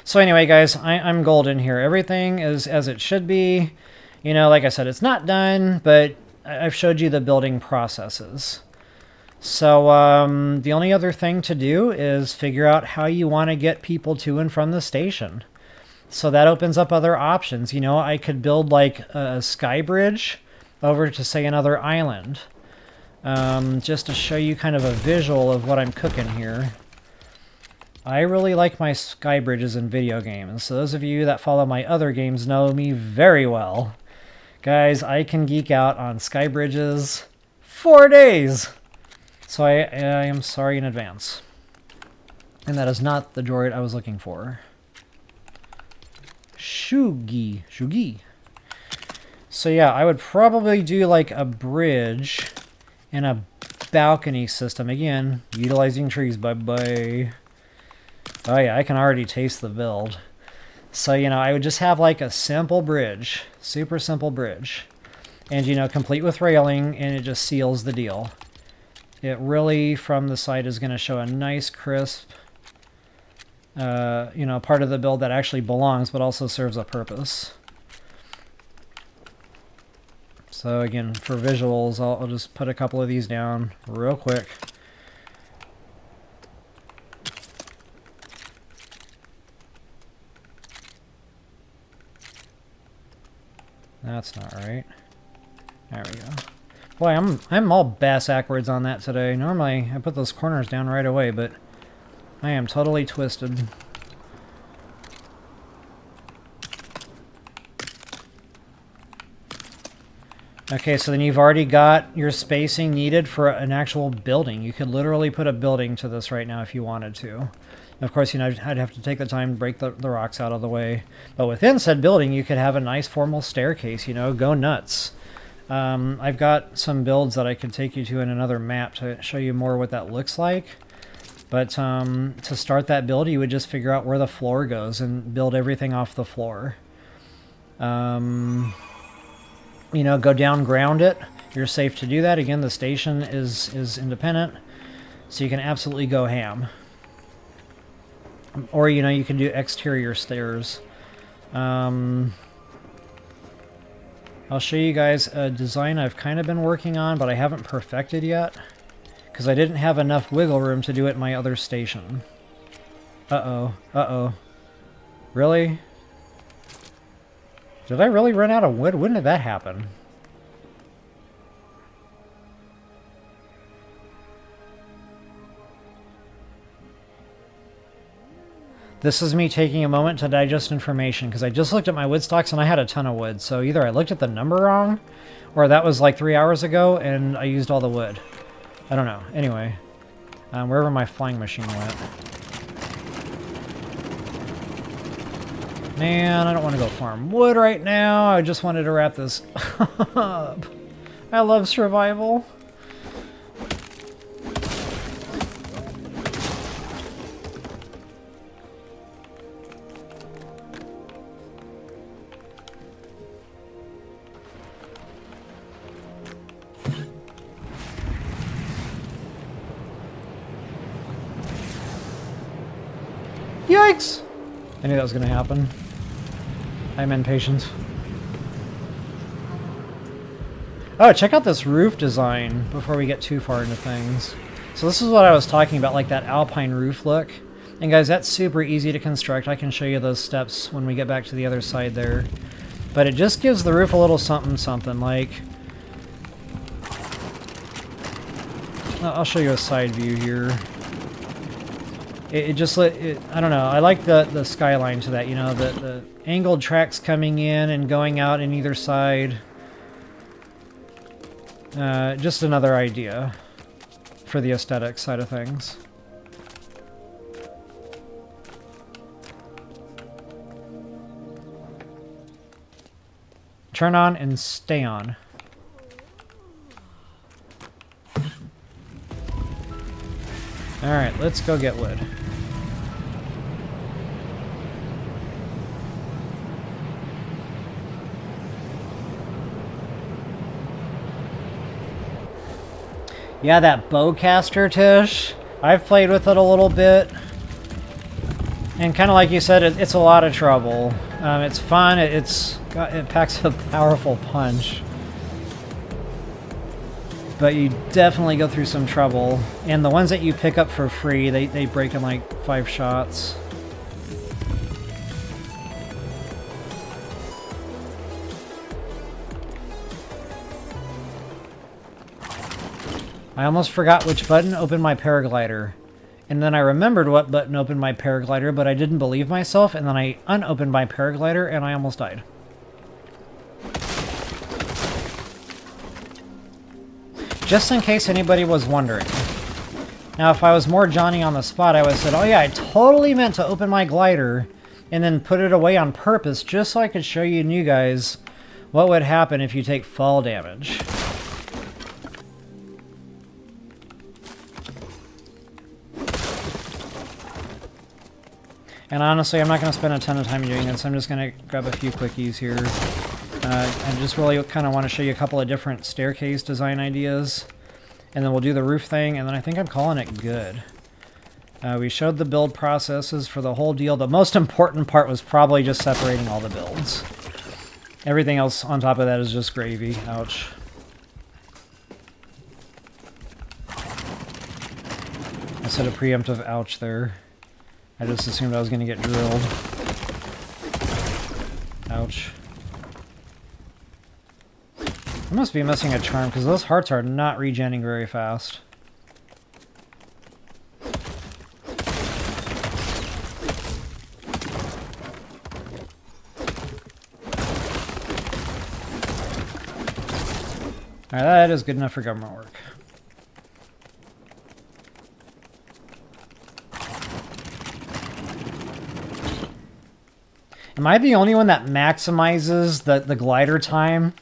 So anyway, guys, I'm golden here. Everything is as it should be. Like I said, it's not done, but I've showed you the building processes. So the only other thing to do is figure out how you want to get people to and from the station. So that opens up other options. I could build like a sky bridge over to, say, another island. Just to show you kind of a visual of what I'm cooking here. I really like my sky bridges in video games. So those of you that follow my other games know me very well. Guys, I can geek out on sky bridges 4 days. So I am sorry in advance. And that is not the droid I was looking for. Shugi. So yeah, I would probably do like a bridge and a balcony system. Again, utilizing trees, bye-bye. Oh yeah, I can already taste the build. So, I would just have like a simple bridge. Super simple bridge. And, you know, complete with railing, and it just seals the deal. It really, from the side, is going to show a nice, crisp, you know, part of the build that actually belongs, but also serves a purpose. So again, for visuals, I'll just put a couple of these down real quick. That's not right. There we go. Boy, I'm all bass-ackwards on that today. Normally, I put those corners down right away, but I am totally twisted. Okay, so then you've already got your spacing needed for an actual building. You could literally put a building to this right now if you wanted to. Of course, you know, I'd have to take the time to break the rocks out of the way. But within said building, you could have a nice formal staircase, you know, go nuts. I've got some builds that I could take you to in another map to show you more what that looks like. But to start that build, you would just figure out where the floor goes and build everything off the floor. You know, go down, ground it. You're safe to do that. Again, the station is independent, so you can absolutely go ham. Or, you know, you can do exterior stairs. I'll show you guys a design I've kind of been working on, but I haven't perfected yet, because I didn't have enough wiggle room to do it in my other station. Uh-oh. Uh-oh. Really? Did I really run out of wood? When did that happen? This is me taking a moment to digest information, because I just looked at my wood stocks and I had a ton of wood. So either I looked at the number wrong, or that was like 3 hours ago and I used all the wood. I don't know. Anyway, wherever my flying machine went. Man, I don't want to go farm wood right now. I just wanted to wrap this up. I love survival. Yikes! I knew that was going to happen. I'm impatient. Oh, check out this roof design before we get too far into things. So this is what I was talking about, like that alpine roof look. And guys, that's super easy to construct. I can show you those steps when we get back to the other side there. But it just gives the roof a little something something, like... I'll show you a side view here. It just, I don't know, I like the skyline to that, you know, the angled tracks coming in and going out in either side. Just another idea for the aesthetic side of things. Turn on and stay on. Alright, let's go get wood. Yeah, that bowcaster, Tish. I've played with it a little bit. And kind of like you said, it's a lot of trouble. It's fun, it packs a powerful punch. But you definitely go through some trouble. And the ones that you pick up for free, they break in like 5 shots. I almost forgot which button opened my paraglider. And then I remembered what button opened my paraglider, but I didn't believe myself, and then I unopened my paraglider, and I almost died. Just in case anybody was wondering. Now, if I was more Johnny on the spot, I would have said, oh yeah, I totally meant to open my glider, and then put it away on purpose, just so I could show you and you guys what would happen if you take fall damage. And honestly, I'm not going to spend a ton of time doing this. I'm just going to grab a few quickies here. I just really kind of want to show you a couple of different staircase design ideas. And then we'll do the roof thing, and then I think I'm calling it good. We showed the build processes for the whole deal. The most important part was probably just separating all the builds. Everything else on top of that is just gravy. Ouch. I said a preemptive ouch there. I just assumed I was going to get drilled. Ouch. I must be missing a charm, because those hearts are not regenning very fast. Alright, that is good enough for government work. Am I the only one that maximizes the glider time?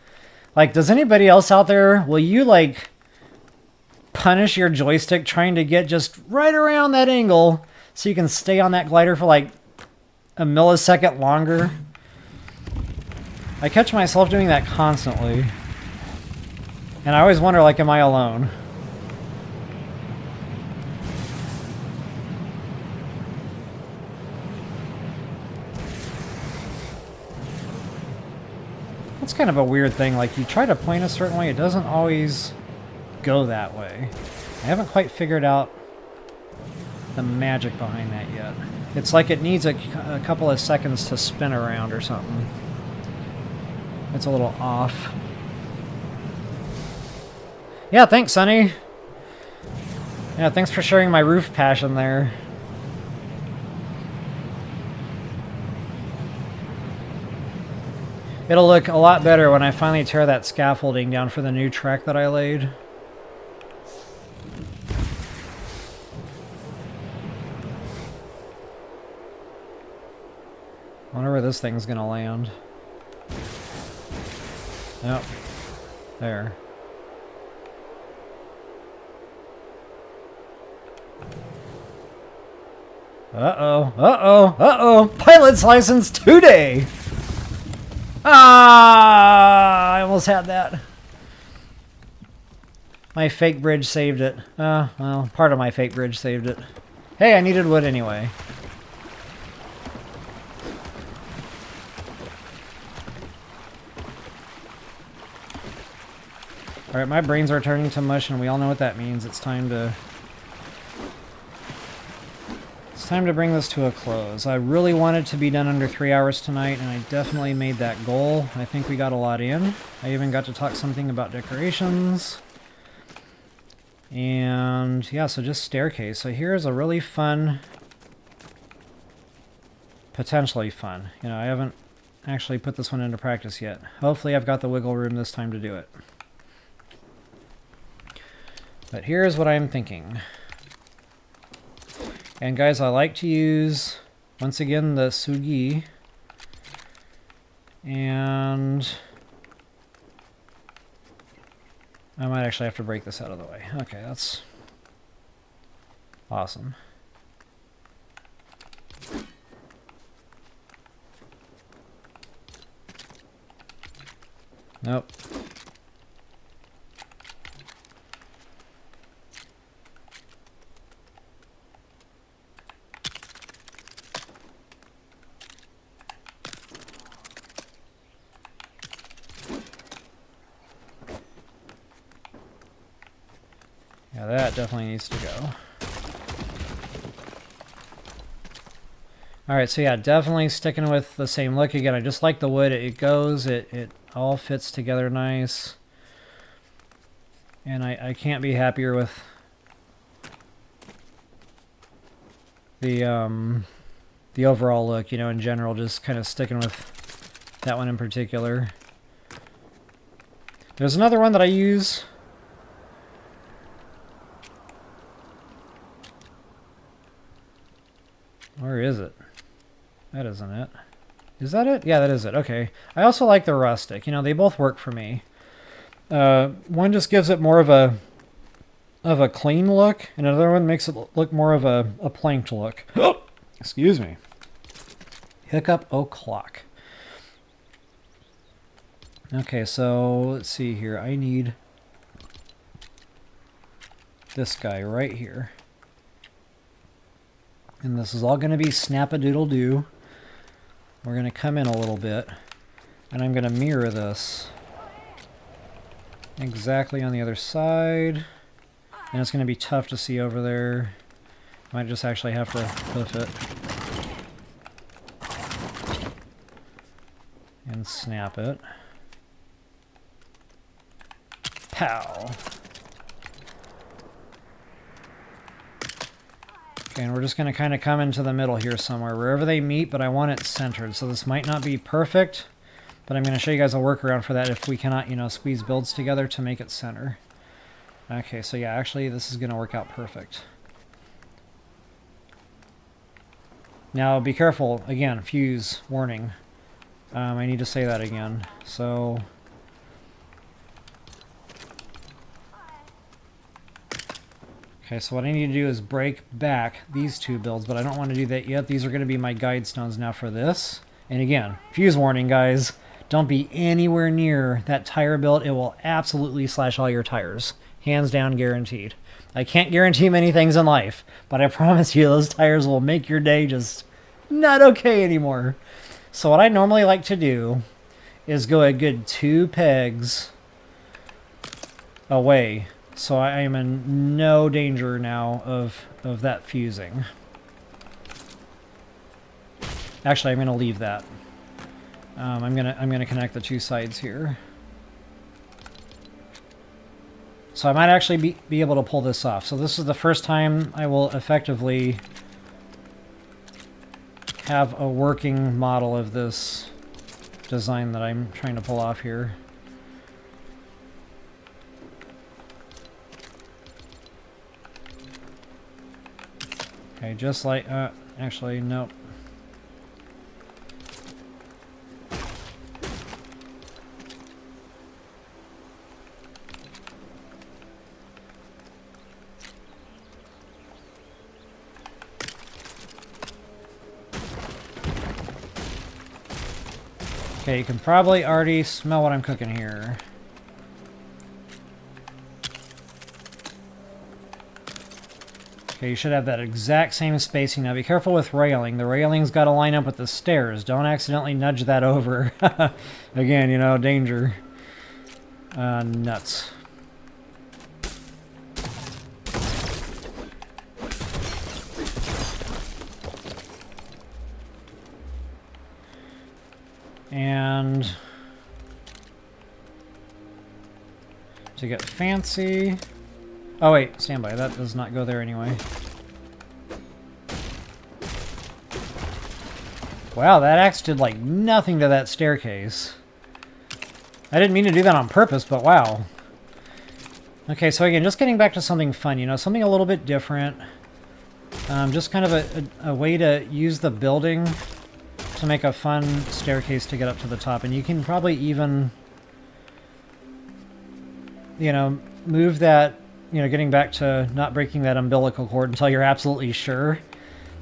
Like, does anybody else out there, will you, like, punish your joystick trying to get just right around that angle so you can stay on that glider for, like, a millisecond longer? I catch myself doing that constantly. And I always wonder, like, am I alone? That's kind of a weird thing. Like, you try to point a certain way, it doesn't always go that way. I haven't quite figured out the magic behind that yet. It's like it needs a couple of seconds to spin around or something. It's a little off. Yeah, thanks, Sonny. Yeah, thanks for sharing my roof passion there. It'll look a lot better when I finally tear that scaffolding down for the new track that I laid. I wonder where this thing's gonna land. Yep. There. Uh-oh, uh-oh, uh-oh! Pilot's license today! Ah! I almost had that. My fake bridge saved it. Well, part of my fake bridge saved it. Hey, I needed wood anyway. Alright, my brains are turning to mush, and we all know what that means. It's time to bring this to a close. I really wanted to be done under 3 hours tonight, and I definitely made that goal. I think we got a lot in. I even got to talk something about decorations. And yeah, so just staircase. So here's a really fun, potentially fun. You know, I haven't actually put this one into practice yet. Hopefully I've got the wiggle room this time to do it. But here's what I'm thinking. And guys, I like to use, once again, the sugi. And I might actually have to break this out of the way. Okay, that's awesome. Nope. Yeah, that definitely needs to go. Alright, so yeah, definitely sticking with the same look again. I just like the wood. It goes, it all fits together nice. And I can't be happier with the overall look, you know, in general, just kind of sticking with that one in particular. There's another one that I use. Where is it? That isn't it. Is that it? Yeah, that is it. Okay. I also like the rustic. You know, they both work for me. One just gives it more of a clean look, and another one makes it look more of a planked look. Excuse me. Hiccup o'clock. Okay, so let's see here. I need this guy right here. And this is all going to be snap-a-doodle-doo. We're going to come in a little bit. And I'm going to mirror this exactly on the other side. And it's going to be tough to see over there. Might just actually have to hoof it. And snap it. Pow! Okay, and we're just going to kind of come into the middle here somewhere, wherever they meet, but I want it centered. So this might not be perfect, but I'm going to show you guys a workaround for that if we cannot, you know, squeeze builds together to make it center. Okay, so yeah, actually this is going to work out perfect. Now be careful, again, fuse, warning. I need to say that again. So... Okay, so what I need to do is break back these two builds, but I don't want to do that yet. These are going to be my guide stones now for this. And again, fuse warning, guys. Don't be anywhere near that tire build. It will absolutely slash all your tires. Hands down guaranteed. I can't guarantee many things in life, but I promise you those tires will make your day just not okay anymore. So what I normally like to do is go a good 2 pegs away. So I am in no danger now of that fusing. Actually, I'm going to leave that. I'm gonna connect the 2 sides here. So I might actually be able to pull this off. So this is the first time I will effectively have a working model of this design that I'm trying to pull off here. Okay, just like, actually, nope. Okay, you can probably already smell what I'm cooking here. Okay, you should have that exact same spacing. Now be careful with railing. The railing's got to line up with the stairs. Don't accidentally nudge that over. Again, you know, danger. Nuts. And to get fancy... Oh wait, stand by. That does not go there anyway. Wow, that axe did like nothing to that staircase. I didn't mean to do that on purpose, but wow. Okay, so again, just getting back to something fun, you know, something a little bit different. Just kind of a way to use the building to make a fun staircase to get up to the top. And you can probably even, you know, move that, you know, getting back to not breaking that umbilical cord until you're absolutely sure.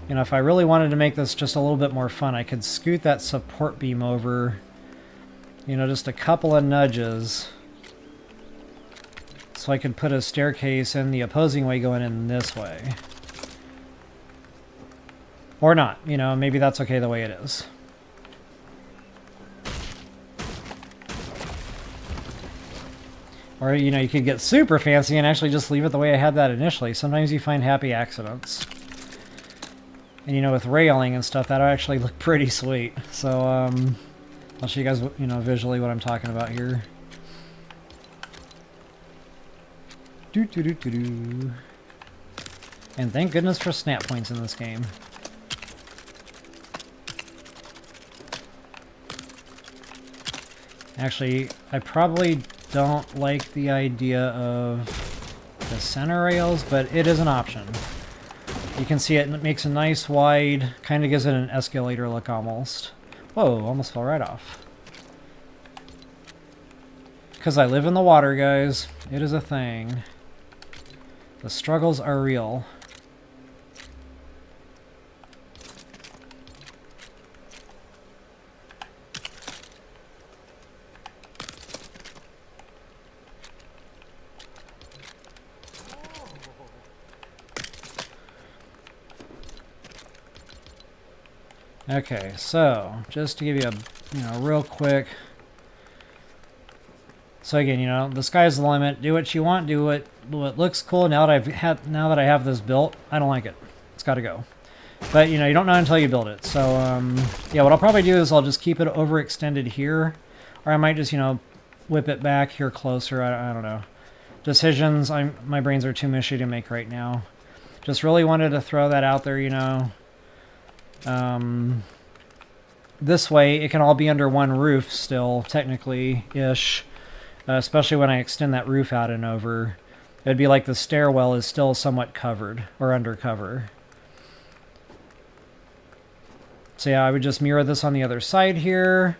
You know, if I really wanted to make this just a little bit more fun, I could scoot that support beam over, you know, just a couple of nudges. So I could put a staircase in the opposing way going in this way. Or not, you know, maybe that's okay the way it is. Or, you know, you could get super fancy and actually just leave it the way I had that initially. Sometimes you find happy accidents. And, you know, with railing and stuff, that'll actually look pretty sweet. So, I'll show you guys, you know, visually what I'm talking about here. Doo-doo-doo-doo-doo. And thank goodness for snap points in this game. Actually, I probably don't like the idea of the center rails, but it is an option. You can see it makes a nice wide, kind of gives it an escalator look almost. Whoa, almost fell right off. Because I live in the water, guys. It is a thing. The struggles are real. Okay, so just to give you a real quick. So again, the sky's the limit. Do what you want. Do what looks cool. Now that I have this built, I don't like it. It's got to go. But you don't know until you build it. So yeah, what I'll probably do is I'll just keep it overextended here, or I might just whip it back here closer. I don't know. Decisions. My brains are too mushy to make right now. Just really wanted to throw that out there. This way it can all be under one roof still, technically ish. Especially when I extend that roof out and over. It'd be like the stairwell is still somewhat covered, or under cover. So yeah, I would just mirror this on the other side here.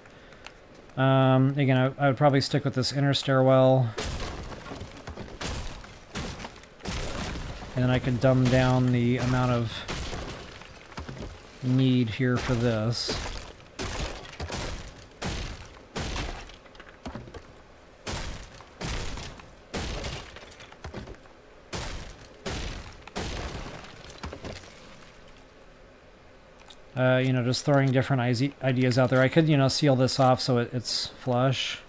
Again, I would probably stick with this inner stairwell. And then I could dumb down the amount of need here for this. Just throwing different ideas out there. I could, seal this off so it's flush.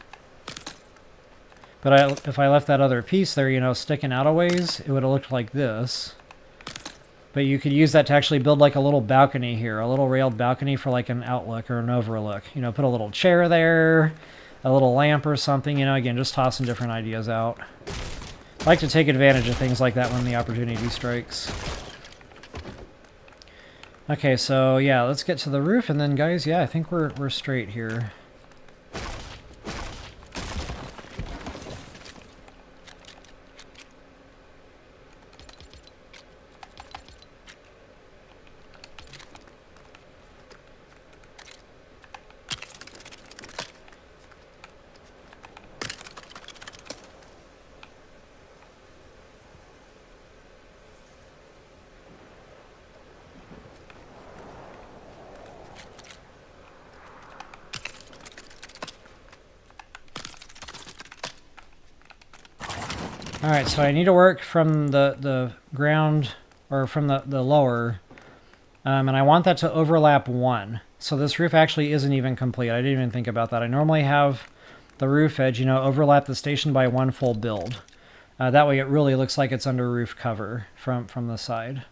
But if I left that other piece there, sticking out a ways, it would have looked like this. But you could use that to actually build like a little balcony here, a little railed balcony for like an outlook or an overlook. Put a little chair there, a little lamp or something, again, just tossing different ideas out. I like to take advantage of things like that when the opportunity strikes. Okay, so yeah, let's get to the roof, and then guys, yeah, I think we're straight here. Alright, so I need to work from the ground, or from the lower, and I want that to overlap 1. So this roof actually isn't even complete. I didn't even think about that. I normally have the roof edge, overlap the station by 1 full build. That way it really looks like it's under roof cover from the side.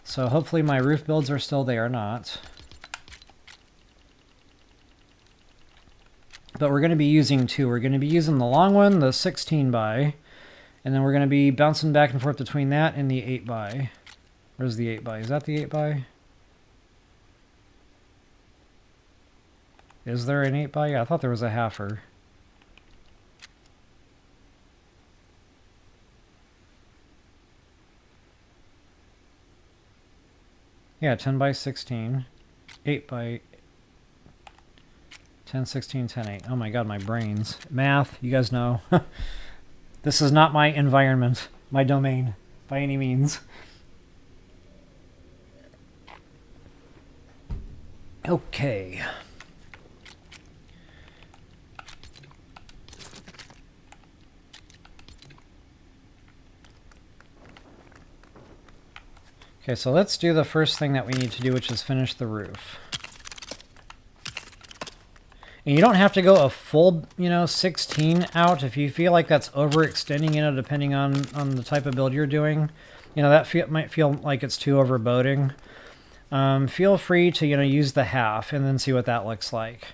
So hopefully my roof builds are still there, not. But we're going to be using 2. We're going to be using the long one, the 16 by. And then we're going to be bouncing back and forth between that and the 8 by. Where's the 8 by? Is that the 8 by? Is there an 8 by? Yeah, I thought there was a halfer. Yeah, 10 by 16. 8 by 10, 16, 10, 8. Oh my god, my brains. Math, you guys know. This is not my environment, my domain, by any means. Okay. Okay, so let's do the first thing that we need to do, which is finish the roof. And you don't have to go a full, 16 out if you feel like that's overextending, depending on the type of build you're doing. That might feel like it's too overboating. Feel free to, use the half and then see what that looks like.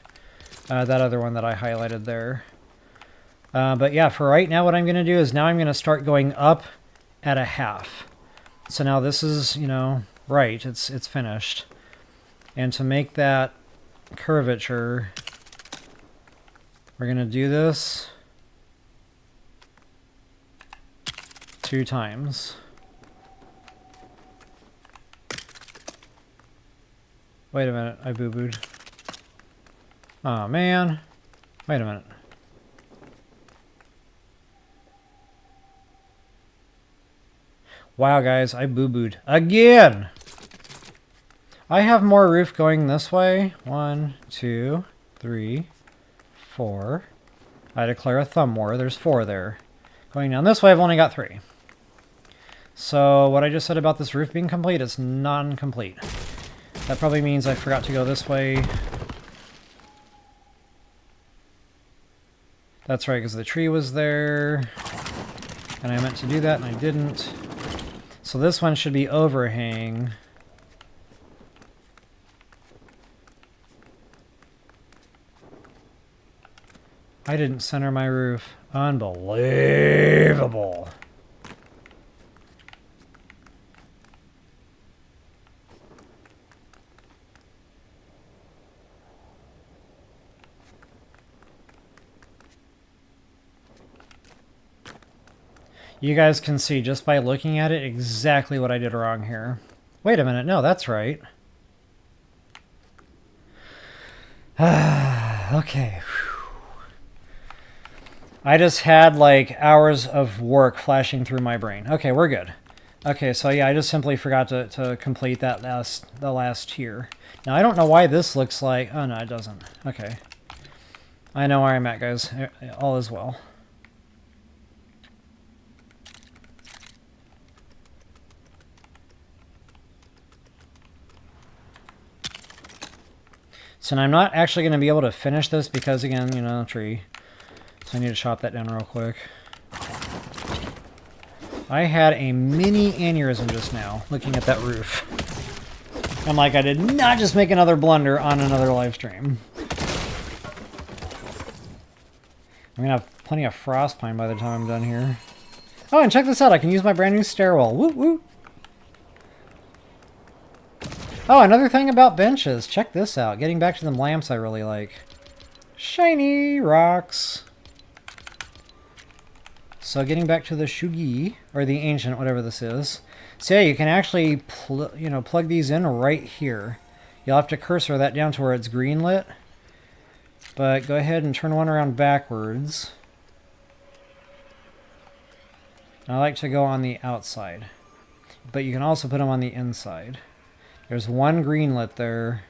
That other one that I highlighted there. But yeah, for right now, what I'm going to do is now I'm going to start going up at a half. So now this is, right, it's finished. And to make that curvature, we're going to do this 2 times. Wait a minute, I boo-booed. Aw, man. Wait a minute. Wow, guys, I boo-booed again! I have more roof going this way. 1, 2, 3, 4. I declare a thumb war. There's 4 there. Going down this way, I've only got 3. So what I just said about this roof being complete is non-complete. That probably means I forgot to go this way. That's right, because the tree was there. And I meant to do that, and I didn't. So this one should be overhang. I didn't center my roof. Unbelievable. You guys can see just by looking at it exactly what I did wrong here. Wait a minute, no, that's right. Okay. I just had like hours of work flashing through my brain. Okay, we're good. Okay, so yeah, I just simply forgot to complete that the last tier. Now I don't know why this looks like... Oh no, it doesn't. Okay. I know where I'm at, guys. All is well. So now I'm not actually going to be able to finish this because, again, you know, tree. So I need to chop that down real quick. I had a mini aneurysm just now, looking at that roof. I'm like, I did not just make another blunder on another live stream. I'm going to have plenty of frost pine by the time I'm done here. Oh, and check this out. I can use my brand new stairwell. Woot woot. Oh, another thing about benches. Check this out. Getting back to them lamps I really like. Shiny rocks. So getting back to the Shugi, or the Ancient, whatever this is. So yeah, you can actually plug these in right here. You'll have to cursor that down to where it's green lit. But go ahead and turn one around backwards. I like to go on the outside. But you can also put them on the inside. There's one green lit there.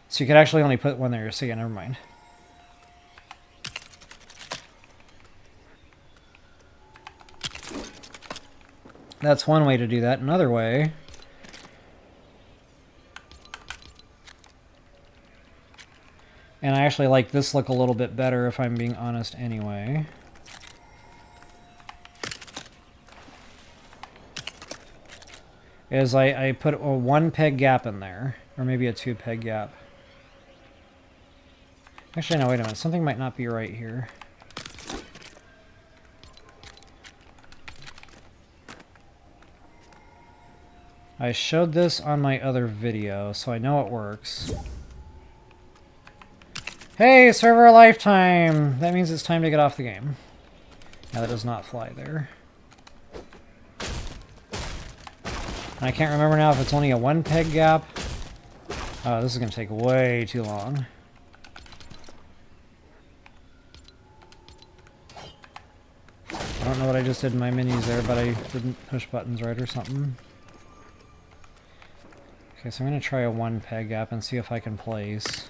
So you could actually only put one there. So yeah, never mind. That's one way to do that. Another way... And I actually like this look a little bit better, if I'm being honest anyway. Is I put a 1 peg gap in there. Or maybe a 2 peg gap. Actually, no, wait a minute. Something might not be right here. I showed this on my other video, so I know it works. Hey, server lifetime! That means it's time to get off the game. Yeah, that does not fly there. I can't remember now if it's only a 1 peg gap. Oh, this is going to take way too long. I don't know what I just did in my minis there, but I didn't push buttons right or something. Okay, so I'm going to try a 1 peg gap and see if I can place.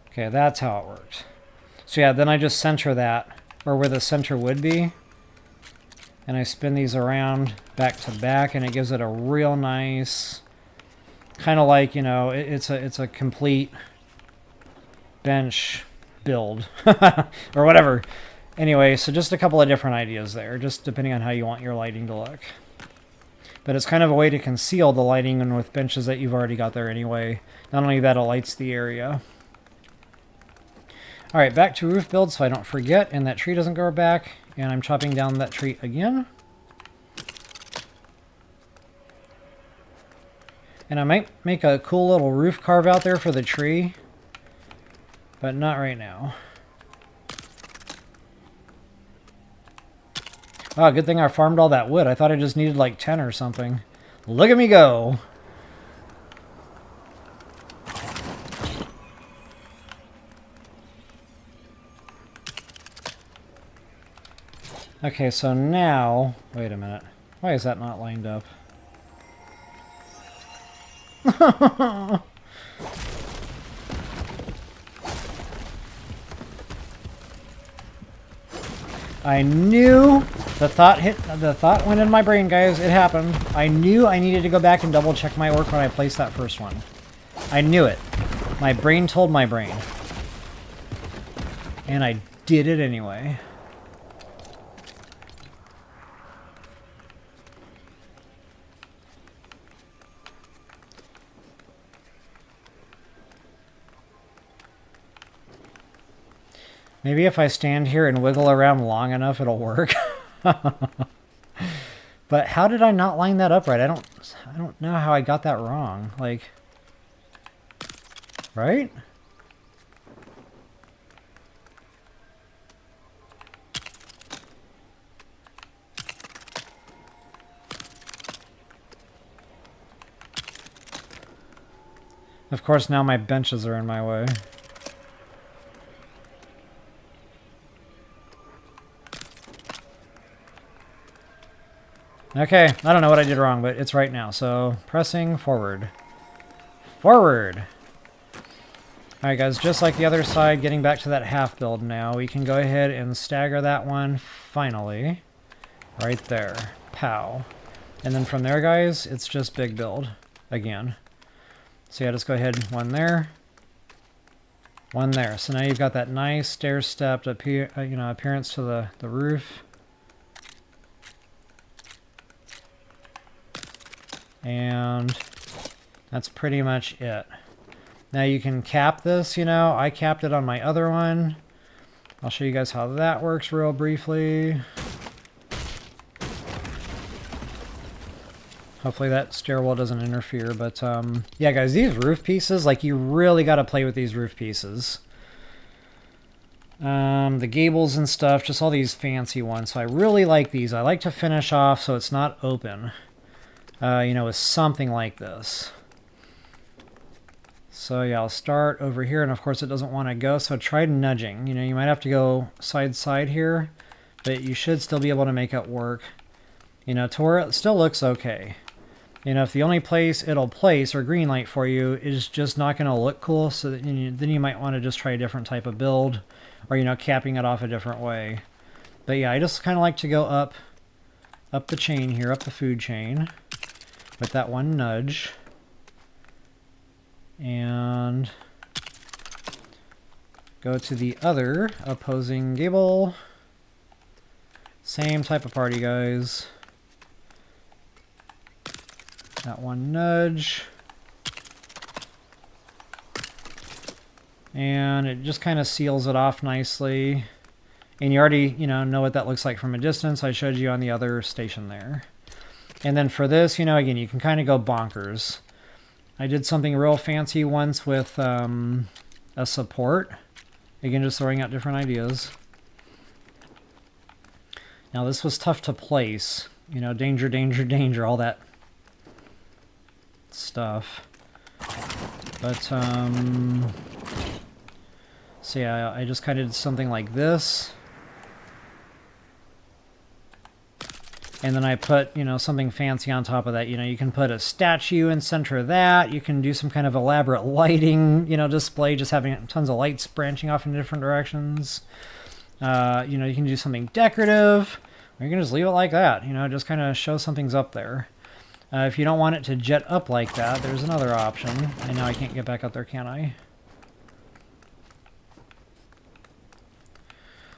Okay, that's how it worked. So yeah, then I just center that, or where the center would be. And I spin these around back to back, and it gives it a real nice, kind of like, you know, it's a complete bench build, or whatever. Anyway, so just a couple of different ideas there, just depending on how you want your lighting to look. But it's kind of a way to conceal the lighting and with benches that you've already got there anyway. Not only that, it lights the area. Alright, back to roof build so I don't forget, and that tree doesn't grow back, and I'm chopping down that tree again. And I might make a cool little roof carve out there for the tree, but not right now. Oh, good thing I farmed all that wood. I thought I just needed like 10 or something. Look at me go! Okay, so now... Wait a minute. Why is that not lined up? I knew the thought went in my brain, guys. It happened. I knew I needed to go back and double check my work when I placed that first one. I knew it. My brain told my brain. And I did it anyway. Maybe if I stand here and wiggle around long enough, it'll work. But how did I not line that up right? I don't know how I got that wrong. Like, right? Of course, now my benches are in my way. Okay, I don't know what I did wrong, but it's right now. So, pressing forward. Forward! Alright guys, just like the other side, getting back to that half build now, we can go ahead and stagger that one, finally. Right there. Pow. And then from there, guys, it's just big build. Again. So yeah, just go ahead, one there. One there. So now you've got that nice stair-stepped appearance to the roof. And that's pretty much it. Now you can cap this, you know. I capped it on my other one. I'll show you guys how that works real briefly. Hopefully that stairwell doesn't interfere, but yeah guys, these roof pieces, like you really got to play with these roof pieces. The gables and stuff, just all these fancy ones. So I really like these. I like to finish off so it's not open. You know, with something like this. So yeah, I'll start over here, and of course it doesn't want to go, so try nudging. You know, you might have to go side here, but you should still be able to make it work. You know, to where it still looks okay. You know, if the only place it'll place or green light for you is just not going to look cool, so that then you might want to just try a different type of build, or, you know, capping it off a different way. But yeah, I just kind of like to go up the chain here, up the food chain, with that one nudge. And go to the other opposing gable. Same type of party, guys. That one nudge. And it just kind of seals it off nicely. And you already, you know what that looks like from a distance. I showed you on the other station there. And then for this, you know, again, you can kind of go bonkers. I did something real fancy once with a support. Again, just throwing out different ideas. Now this was tough to place. You know, danger, danger, danger, all that stuff. But, so yeah, I just kind of did something like this. And then I put, you know, something fancy on top of that. You know, you can put a statue in center of that. You can do some kind of elaborate lighting, you know, display, just having tons of lights branching off in different directions. You know, you can do something decorative. Or you can just leave it like that, you know, just kind of show something's up there. If you don't want it to jet up like that, there's another option. I know I can't get back up there, can I?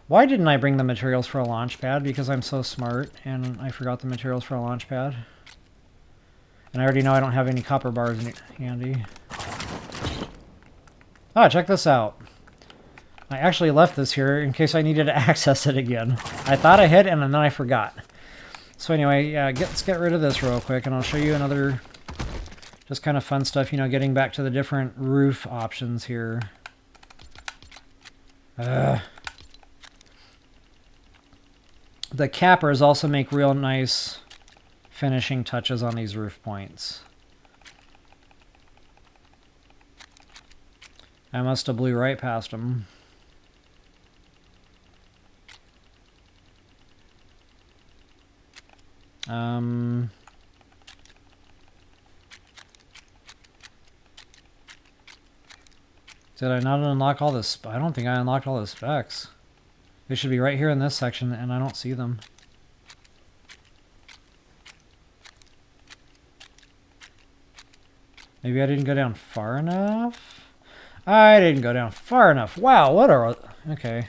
Why didn't I bring the materials for a launch pad? Because I'm so smart and I forgot the materials for a launch pad. And I already know I don't have any copper bars handy. Ah, check this out. I actually left this here in case I needed to access it again. I thought I had, and then I forgot. So anyway, yeah, let's get rid of this real quick, and I'll show you another just kind of fun stuff, you know, getting back to the different roof options here. The cappers also make real nice finishing touches on these roof points. I must have blew right past them. Did I not unlock all this? I don't think I unlocked all the specs. They should be right here in this section, and I don't see them. Maybe I didn't go down far enough? I didn't go down far enough. Wow, what a... Okay.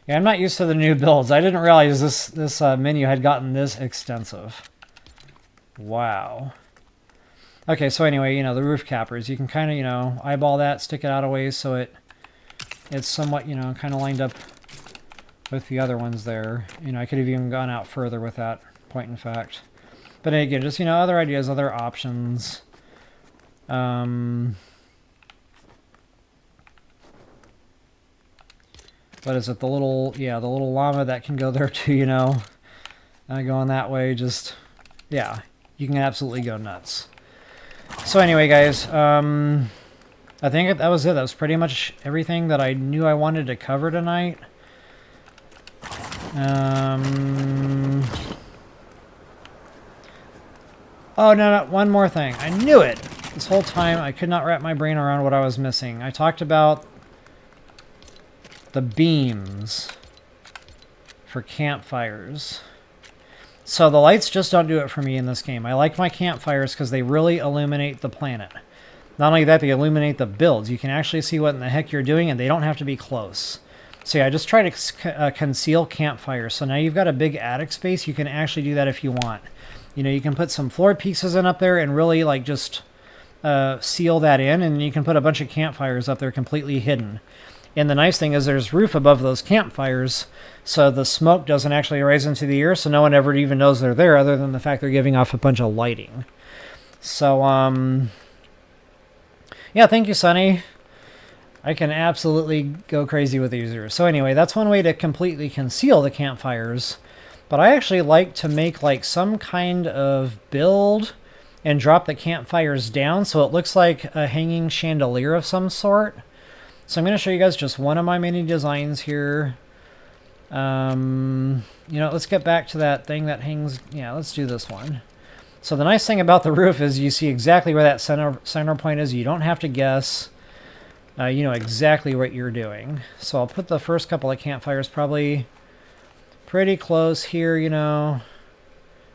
Yeah, I'm not used to the new builds. I didn't realize this menu had gotten this extensive. Wow. Okay, so anyway, you know, the roof cappers. You can kind of, you know, eyeball that, stick it out a ways so it's somewhat, you know, kind of lined up with the other ones there. You know, I could have even gone out further with that point in fact. But again, just, you know, other ideas, other options. What is it? The little, yeah, the little llama that can go there too, you know. Going that way, just, yeah, you can absolutely go nuts. So anyway, guys, I think that was it. That was pretty much everything that I knew I wanted to cover tonight. Oh, no, one more thing. I knew it! This whole time, I could not wrap my brain around what I was missing. I talked about the beams for campfires. So the lights just don't do it for me in this game. I like my campfires because they really illuminate the planet. Not only that, they illuminate the builds. You can actually see what in the heck you're doing, and they don't have to be close. So yeah, I just try to conceal campfires. So now you've got a big attic space. You can actually do that if you want. You know, you can put some floor pieces in up there and really like just seal that in, and you can put a bunch of campfires up there completely hidden. And the nice thing is there's roof above those campfires, so the smoke doesn't actually rise into the air, so no one ever even knows they're there other than the fact they're giving off a bunch of lighting. So, yeah, thank you, Sonny. I can absolutely go crazy with users. So anyway, that's one way to completely conceal the campfires. But I actually like to make like some kind of build and drop the campfires down so it looks like a hanging chandelier of some sort. So I'm going to show you guys just one of my mini designs here. You know, let's get back to that thing that hangs. Yeah, let's do this one. So the nice thing about the roof is you see exactly where that center point is. You don't have to guess. You know exactly what you're doing. So I'll put the first couple of campfires probably pretty close here, you know.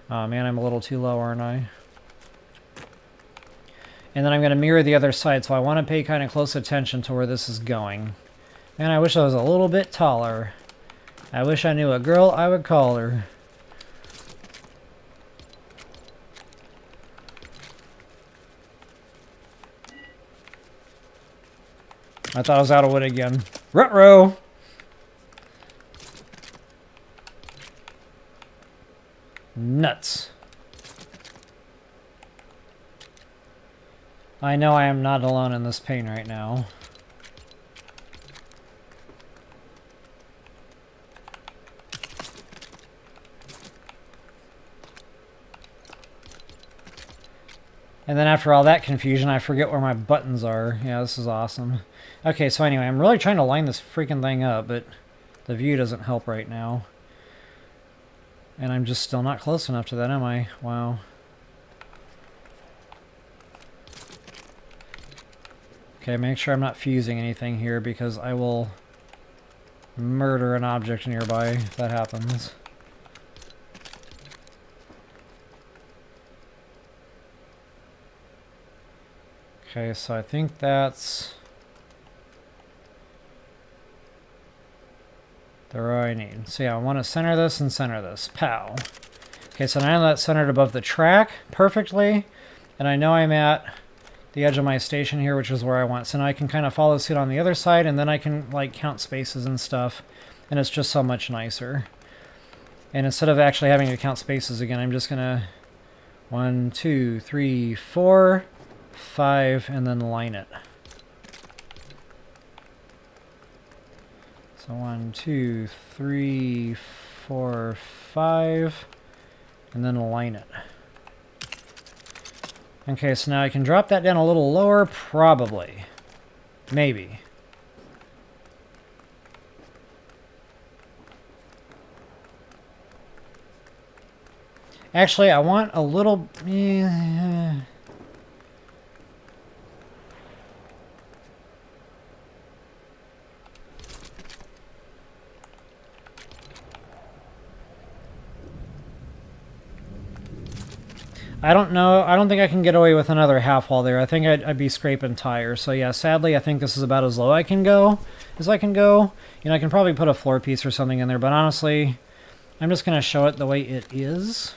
Oh man, I'm a little too low, aren't I? And then I'm going to mirror the other side, so I want to pay kind of close attention to where this is going. Man, I wish I was a little bit taller. I wish I knew a girl I would call her. I thought I was out of wood again. Ruh-roh! Nuts. I know I am not alone in this pain right now. And then after all that confusion, I forget where my buttons are. Yeah, this is awesome. Okay, so anyway, I'm really trying to line this freaking thing up, but the view doesn't help right now. And I'm just still not close enough to that, am I? Wow. Okay, make sure I'm not fusing anything here because I will murder an object nearby if that happens. Okay, so I think that's the row I need. So yeah, I want to center this and center this. Pow. Okay, so now that's centered above the track perfectly. And I know I'm at the edge of my station here, which is where I want. So now I can kind of follow suit on the other side, and then I can like count spaces and stuff. And it's just so much nicer. And instead of actually having to count spaces again, I'm just gonna 1, 2, 3, 4, 5, and then line it. So 1, 2, 3, 4, 5, and then align it. Okay, so now I can drop that down a little lower, probably. Maybe. Actually, I want a little... I don't know. I don't think I can get away with another half wall there. I think I'd be scraping tires. So yeah, sadly, I think this is about as low I can go as I can go. You know, I can probably put a floor piece or something in there, but honestly, I'm just going to show it the way it is.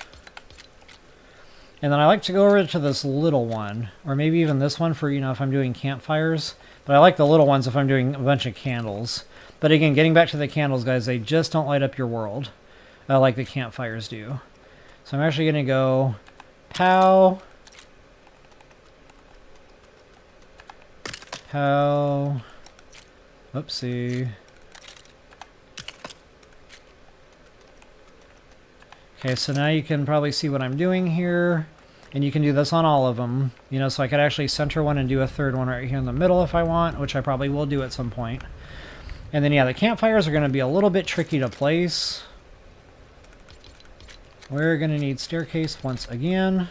And then I like to go over to this little one, or maybe even this one for, you know, if I'm doing campfires. But I like the little ones if I'm doing a bunch of candles. But again, getting back to the candles, guys, they just don't light up your world like the campfires do. So I'm actually going to go pow, pow, oopsie. Okay, so now you can probably see what I'm doing here. And you can do this on all of them. You know, so I could actually center one and do a third one right here in the middle if I want, which I probably will do at some point. And then, yeah, the campfires are going to be a little bit tricky to place. We're going to need staircase once again.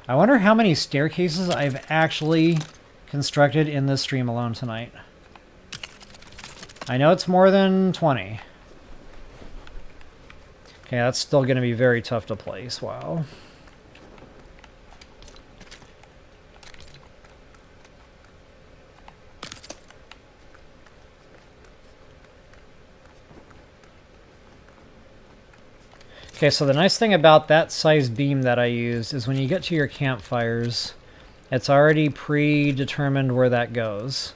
I wonder how many staircases I've actually constructed in this stream alone tonight. I know it's more than 20. Okay, that's still going to be very tough to place. Wow. Okay, so the nice thing about that size beam that I used is when you get to your campfires, it's already predetermined where that goes,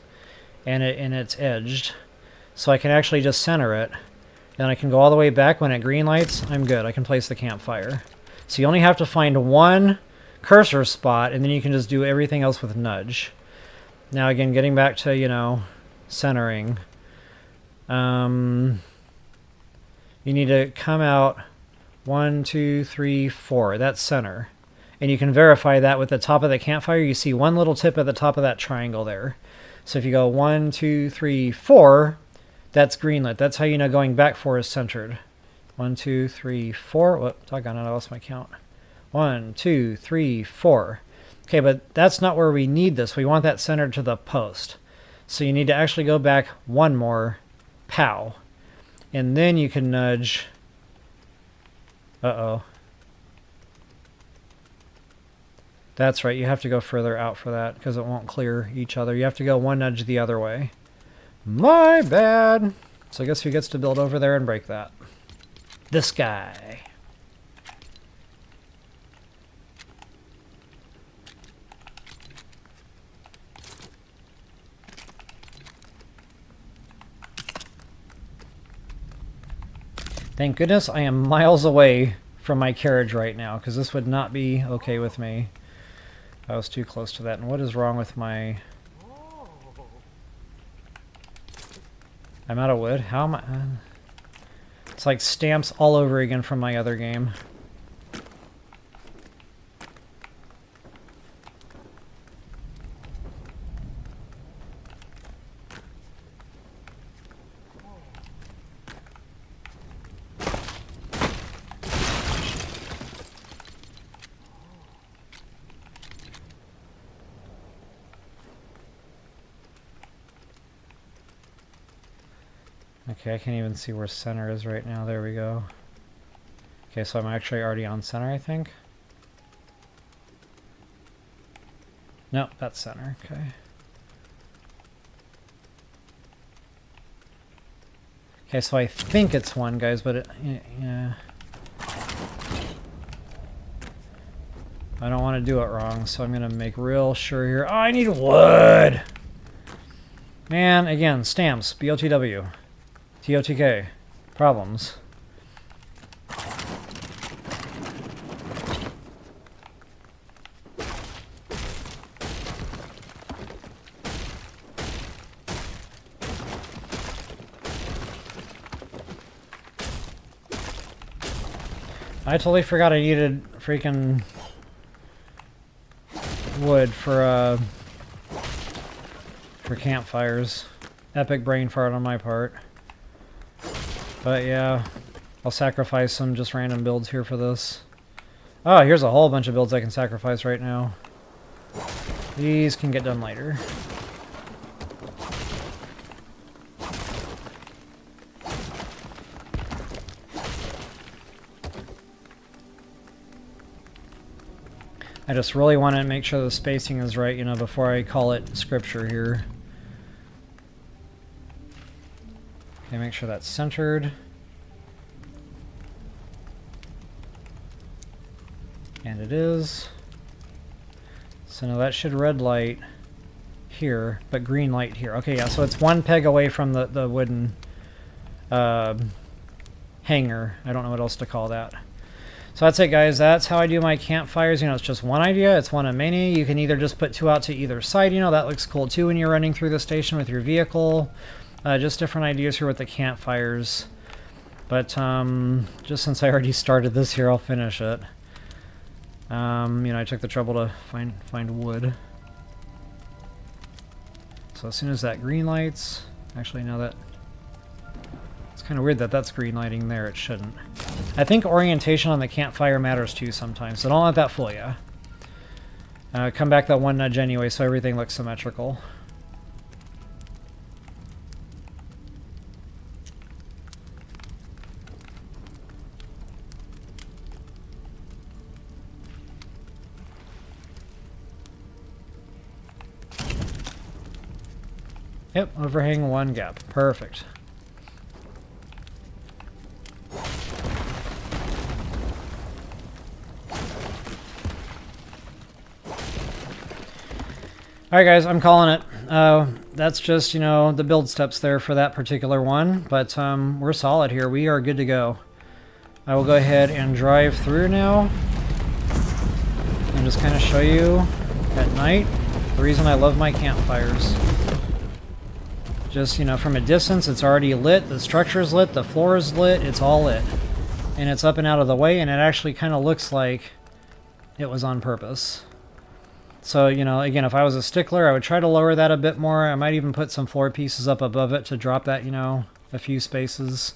and it's edged. So I can actually just center it, and I can go all the way back. When it green lights, I'm good. I can place the campfire. So you only have to find one cursor spot, and then you can just do everything else with nudge. Now again, getting back to, you know, centering. You need to come out 1, 2, 3, 4. That's center. And you can verify that with the top of the campfire. You see one little tip at the top of that triangle there. So if you go 1, 2, 3, 4, that's greenlit. That's how you know going back 4 is centered. 1, 2, 3, 4. Whoop, doggone it, I lost my count. 1, 2, 3, 4. Okay, but that's not where we need this. We want that centered to the post. So you need to actually go back one more. Pow. And then you can nudge. Uh-oh. That's right, you have to go further out for that because it won't clear each other. You have to go one nudge the other way. My bad. So I guess who gets to build over there and break that? This guy. Thank goodness I am miles away from my carriage right now, because this would not be okay with me. I was too close to that. And what is wrong with my... I'm out of wood? How am I... It's like stamps all over again from my other game. Okay, I can't even see where center is right now. There we go. Okay, so I'm actually already on center, I think. No, that's center. Okay. Okay, so I think it's one, guys, but it, yeah. I don't want to do it wrong, so I'm going to make real sure here. Oh, I need wood! Man, again, stamps, BOTW. TOTK. Problems. I totally forgot I needed freaking wood for campfires. Epic brain fart on my part. But yeah, I'll sacrifice some just random builds here for this. Oh, here's a whole bunch of builds I can sacrifice right now. These can get done later. I just really want to make sure the spacing is right, you know, before I call it scripture here. Okay, make sure that's centered. And it is. So now that should red light here, but green light here. Okay, yeah, so it's one peg away from the wooden hanger. I don't know what else to call that. So that's it, guys. That's how I do my campfires. You know, it's just one idea. It's one of many. You can either just put two out to either side. You know, that looks cool too when you're running through the station with your vehicle. Just different ideas here with the campfires. But just since I already started this here, I'll finish it. You know, I took the trouble to find wood. So as soon as that green lights, actually now that it's kind of weird that that's green lighting there, it shouldn't. I think orientation on the campfire matters too sometimes, so don't let that fool you. Come back that one nudge anyway, so everything looks symmetrical. Yep, overhang one gap. Perfect. Alright guys, I'm calling it. That's just, you know, the build steps there for that particular one, but we're solid here. We are good to go. I will go ahead and drive through now and just kind of show you at night the reason I love my campfires. Just, you know, from a distance, it's already lit, the structure's lit, the floor is lit, it's all lit. And it's up and out of the way, and it actually kind of looks like it was on purpose. So, you know, again, if I was a stickler, I would try to lower that a bit more. I might even put some floor pieces up above it to drop that, you know, a few spaces.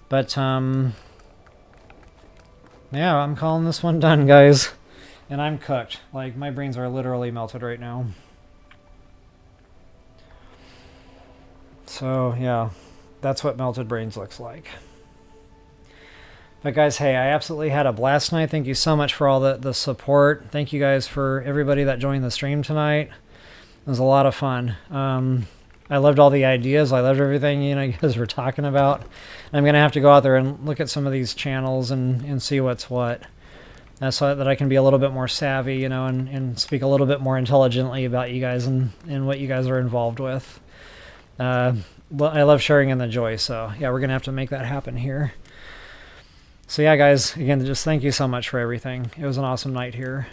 But, yeah, I'm calling this one done, guys. And I'm cooked. Like, my brains are literally melted right now. So, yeah, that's what melted brains looks like. But guys, hey, I absolutely had a blast tonight. Thank you so much for all the support. Thank you guys for everybody that joined the stream tonight. It was a lot of fun. I loved all the ideas. I loved everything, you know, you guys were talking about. I'm going to have to go out there and look at some of these channels and see what's what. So that I can be a little bit more savvy, you know, and speak a little bit more intelligently about you guys and what you guys are involved with. I love sharing in the joy, so yeah, we're gonna have to make that happen here. So yeah, guys, again, just thank you so much for everything. It was an awesome night here.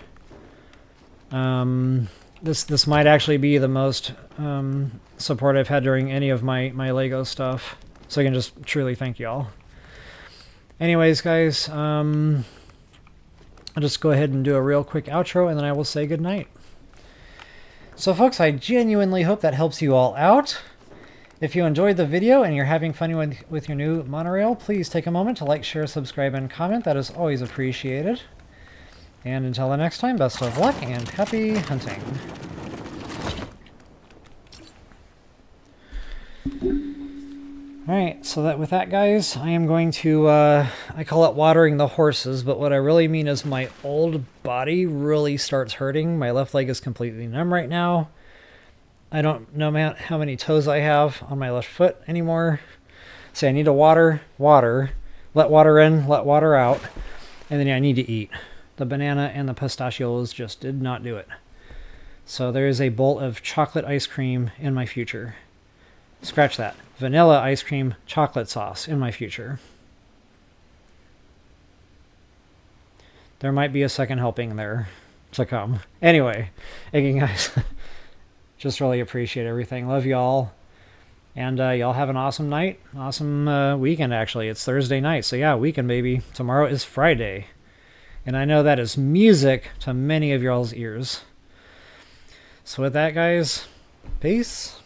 This might actually be the most support I've had during any of my Lego stuff. So I can just truly thank you all. Anyways, guys, I'll just go ahead and do a real quick outro, and then I will say good night. So folks, I genuinely hope that helps you all out. If you enjoyed the video and you're having fun with your new monorail, please take a moment to like, share, subscribe, and comment. That is always appreciated. And until the next time, best of luck and happy hunting. Alright, so with that, guys, I am going to, I call it watering the horses, but what I really mean is my old body really starts hurting. My left leg is completely numb right now. I don't know how many toes I have on my left foot anymore. So I need to water, let water in, let water out, and then I need to eat. The banana and the pistachios just did not do it. So there is a bowl of chocolate ice cream in my future. Scratch that. Vanilla ice cream chocolate sauce in my future. There might be a second helping there to come. Anyway, again, guys, just really appreciate everything. Love y'all. And y'all have an awesome night. Awesome weekend, actually. It's Thursday night. So yeah, weekend, baby. Tomorrow is Friday. And I know that is music to many of y'all's ears. So with that, guys, peace.